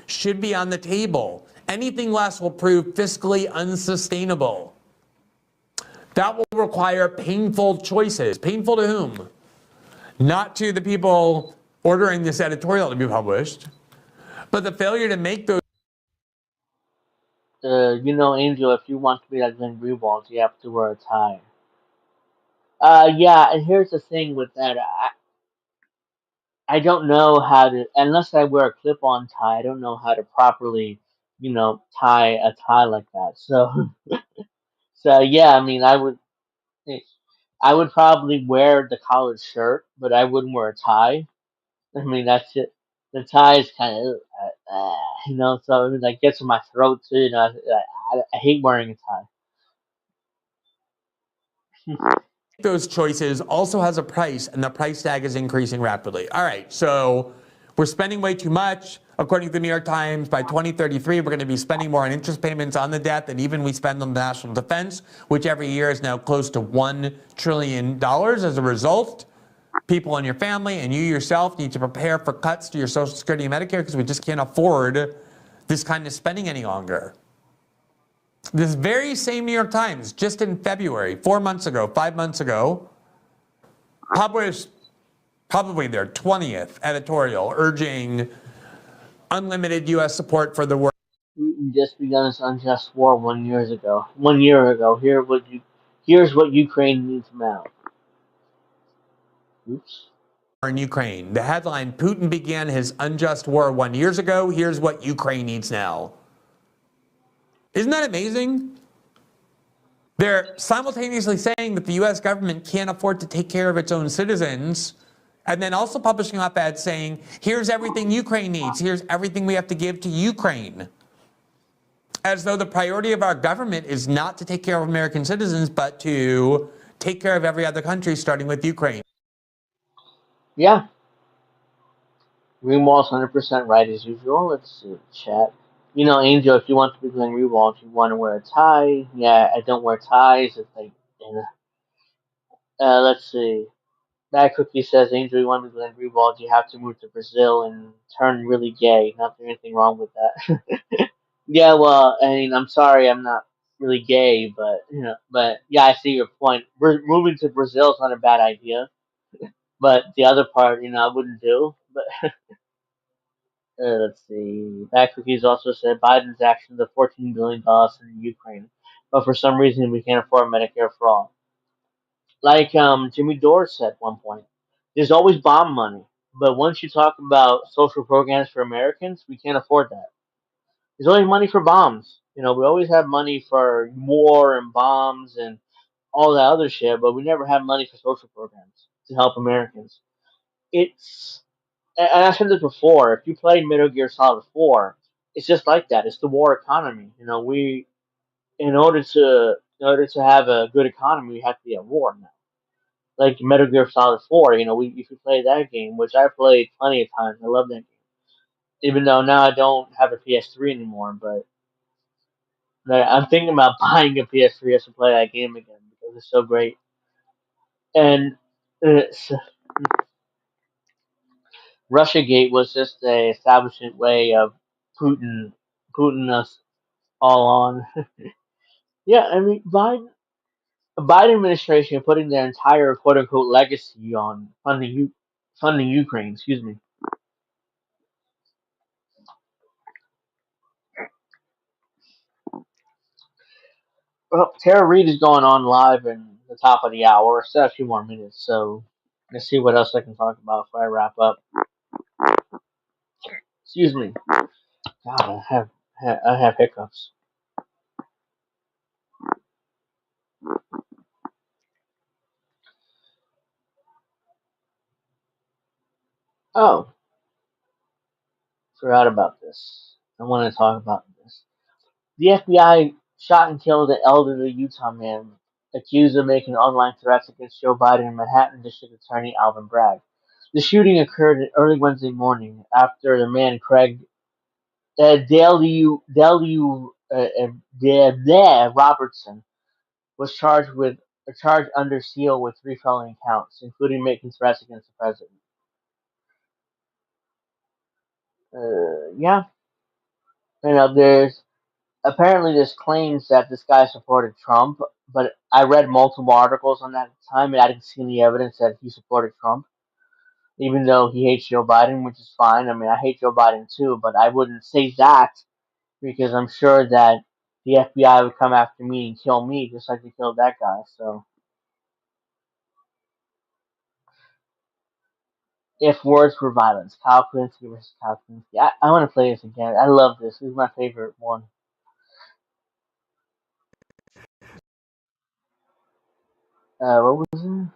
Should be on the table. Anything less will prove fiscally unsustainable. That will require painful choices. Painful to whom? Not to the people ordering this editorial to be published, but the failure to make those. Angel, if you want to be like Glenn Greenwald, you have to wear a tie. Yeah, and here's the thing with that. I don't know how to, unless I wear a clip-on tie, I don't know how to properly, tie a tie like that. So, so yeah, I mean, I would probably wear the collared shirt, but I wouldn't wear a tie. I mean, that's it. The tie is kind of, so it like gets in my throat too. I hate wearing a tie. Those choices also has a price, and the price tag is increasing rapidly. All right, so we're spending way too much. According to the New York Times, by 2033, we're going to be spending more on interest payments on the debt than even we spend on national defense, which every year is now close to $1 trillion. As a result, people in your family and you yourself need to prepare for cuts to your Social Security and Medicare because we just can't afford this kind of spending any longer. This very same New York Times, just in February, 4 months ago, 5 months ago, published probably their 20th editorial urging unlimited U.S. support for the war. Putin just begun his unjust war 1 year ago. 1 year ago. Here's what Ukraine needs now. Oops. In Ukraine. The headline, Putin began his unjust war 1 year ago. Here's what Ukraine needs now. Isn't that amazing? They're simultaneously saying that the U.S. government can't afford to take care of its own citizens, and then also publishing op-eds saying, here's everything Ukraine needs. Here's everything we have to give to Ukraine. As though the priority of our government is not to take care of American citizens, but to take care of every other country, starting with Ukraine. Yeah. Greenwald's 100% right as usual. Let's see, chat. Angel, if you want to be Glenn Greenwald, you want to wear a tie. Yeah, I don't wear ties. It's like, let's see. That cookie says, Angel, you want to be Glenn Greenwald, you have to move to Brazil and turn really gay. Not there's anything wrong with that. Yeah, well, I mean, I'm sorry, I'm not really gay, but yeah, I see your point. Moving to Brazil is not a bad idea, but the other part, I wouldn't do. But let's see. That cookies also said Biden's actions of $14 billion in Ukraine, but for some reason we can't afford Medicare for all. Like Jimmy Dore said at one point, there's always bomb money, but once you talk about social programs for Americans, we can't afford that. There's always money for bombs. We always have money for war and bombs and all that other shit, but we never have money for social programs to help Americans. And I said this before, if you play Metal Gear Solid 4, it's just like that. It's the war economy. In order to have a good economy, we have to be at war now. Like Metal Gear Solid 4, if you play that game, which I played plenty of times, I love that game. Even though now I don't have a PS3 anymore, but I'm thinking about buying a PS3 just to play that game again because it's so great. And it's, Russiagate was just a establishment way of Putin us all on. Yeah, I mean, the Biden administration putting their entire quote unquote legacy on funding Ukraine. Excuse me. Well, Tara Reid is going on live in the top of the hour. Still a few more minutes, so let's see what else I can talk about before I wrap up. Excuse me. God, I have hiccups. Oh, forgot about this. I want to talk about this. The FBI shot and killed an elderly Utah man accused of making online threats against Joe Biden and Manhattan District Attorney Alvin Bragg. The shooting occurred early Wednesday morning after the man Craig Robertson was charged under seal with 3 felony counts, including making threats against the president. Yeah, there's claims that this guy supported Trump, but I read multiple articles on that at the time, and I didn't see any evidence that he supported Trump, even though he hates Joe Biden, which is fine. I mean, I hate Joe Biden too, but I wouldn't say that because I'm sure that the FBI would come after me and kill me just like they killed that guy. So, if words were violence, Kyle Kalinske versus Kyle Kalinske. I want to play this again. I love this. This is my favorite one. What was it?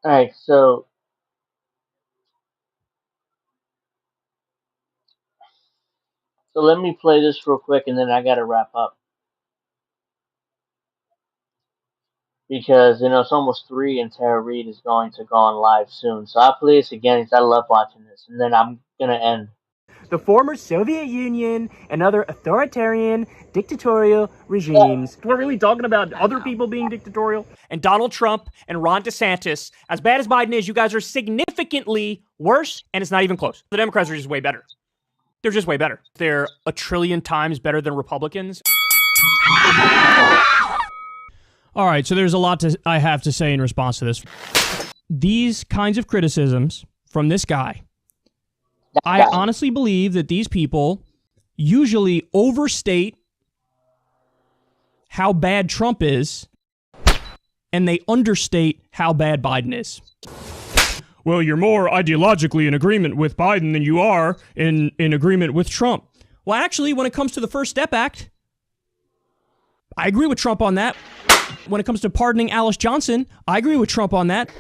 Alright, so let me play this real quick, and then I gotta wrap up because it's almost 3, and Tara Reid is going to go on live soon. So I'll play this again because I love watching this, and then I'm gonna end. The former Soviet Union and other authoritarian, dictatorial regimes. We're really talking about other people being dictatorial. And Donald Trump and Ron DeSantis, as bad as Biden is, you guys are significantly worse, and it's not even close. The Democrats are just way better. They're just way better. They're a trillion times better than Republicans. All right, so there's a lot I have to say in response to this. These kinds of criticisms from this guy, I honestly believe that these people usually overstate how bad Trump is, and they understate how bad Biden is. Well, you're more ideologically in agreement with Biden than you are in agreement with Trump. Well, actually, when it comes to the First Step Act, I agree with Trump on that. When it comes to pardoning Alice Johnson, I agree with Trump on that.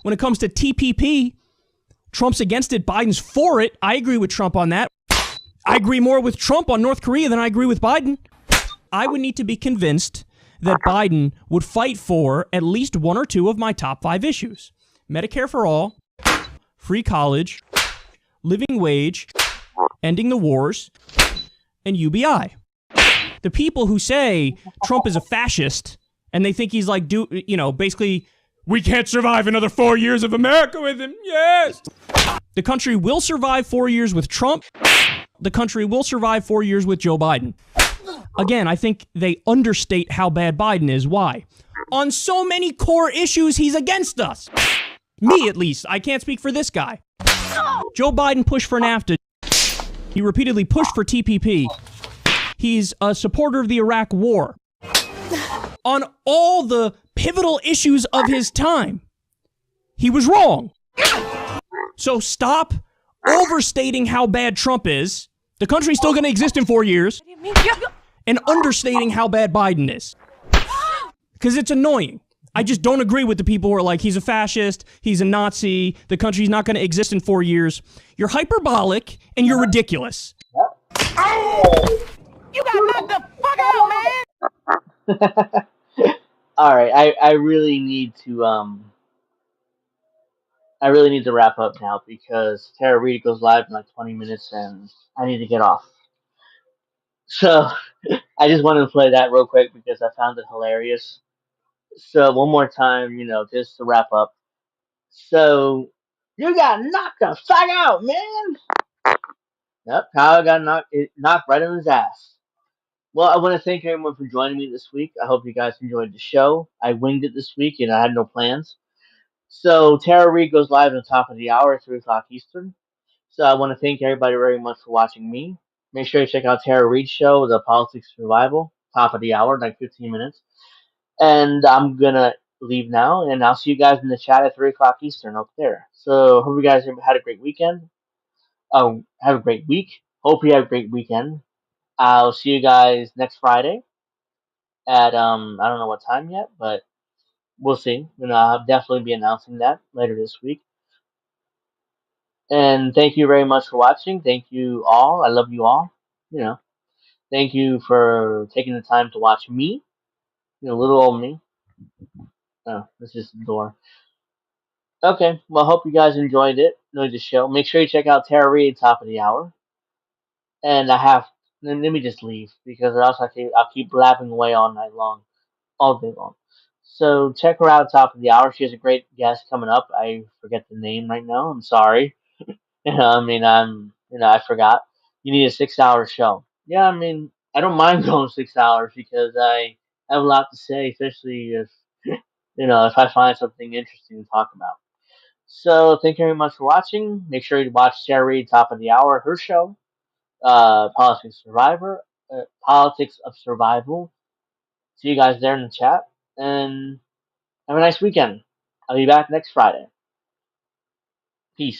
When it comes to TPP, Trump's against it, Biden's for it. I agree with Trump on that. I agree more with Trump on North Korea than I agree with Biden. I would need to be convinced that Biden would fight for at least 1 or 2 of my top 5 issues. Medicare for all, free college, living wage, ending the wars, and UBI. The people who say Trump is a fascist and they think he's like, basically, we can't survive another 4 years of America with him. Yes. The country will survive 4 years with Trump. The country will survive 4 years with Joe Biden. Again, I think they understate how bad Biden is. Why? On so many core issues, he's against us. Me, at least. I can't speak for this guy. Joe Biden pushed for NAFTA. He repeatedly pushed for TPP. He's a supporter of the Iraq War. On all the pivotal issues of his time, he was wrong. So stop overstating how bad Trump is. The country's still going to exist in 4 years. And understating how bad Biden is. Because it's annoying. I just don't agree with the people who are like, he's a fascist, he's a Nazi, the country's not going to exist in 4 years. You're hyperbolic and you're ridiculous. Oh! You got knocked the fuck out, man! All right, I really need to wrap up now because Tara Reid goes live in like 20 minutes and I need to get off. So I just wanted to play that real quick because I found it hilarious. So one more time, just to wrap up. So you got knocked the fuck out, man. Yep, Kyle got knocked right on his ass. Well, I want to thank everyone for joining me this week. I hope you guys enjoyed the show. I winged it this week, I had no plans. So Tara Reid goes live at the top of the hour, 3 o'clock Eastern. So I want to thank everybody very much for watching me. Make sure you check out Tara Reid's show, The Politics Survival, top of the hour, like 15 minutes. And I'm going to leave now, and I'll see you guys in the chat at 3 o'clock Eastern up there. So hope you guys had a great weekend. Have a great week. Hope you have a great weekend. I'll see you guys next Friday at, I don't know what time yet, but we'll see. I'll definitely be announcing that later this week. And thank you very much for watching. Thank you all. I love you all. Thank you for taking the time to watch me. Little old me. Oh, this is the door. Okay, well, I hope you guys enjoyed the show. Make sure you check out Tara Reid, top of the hour. And let me just leave because else I'll keep blabbing away all night long, all day long. So check her out, top of the hour. She has a great guest coming up. I forget the name right now. I'm sorry. I forgot. You need a 6-hour show. Yeah, I don't mind going 6 hours because I have a lot to say, especially if, if I find something interesting to talk about. So thank you very much for watching. Make sure you watch Sarah Reid, top of the hour, her show, Politics of Survival. See you guys there in the chat, and have a nice weekend. I'll be back next Friday.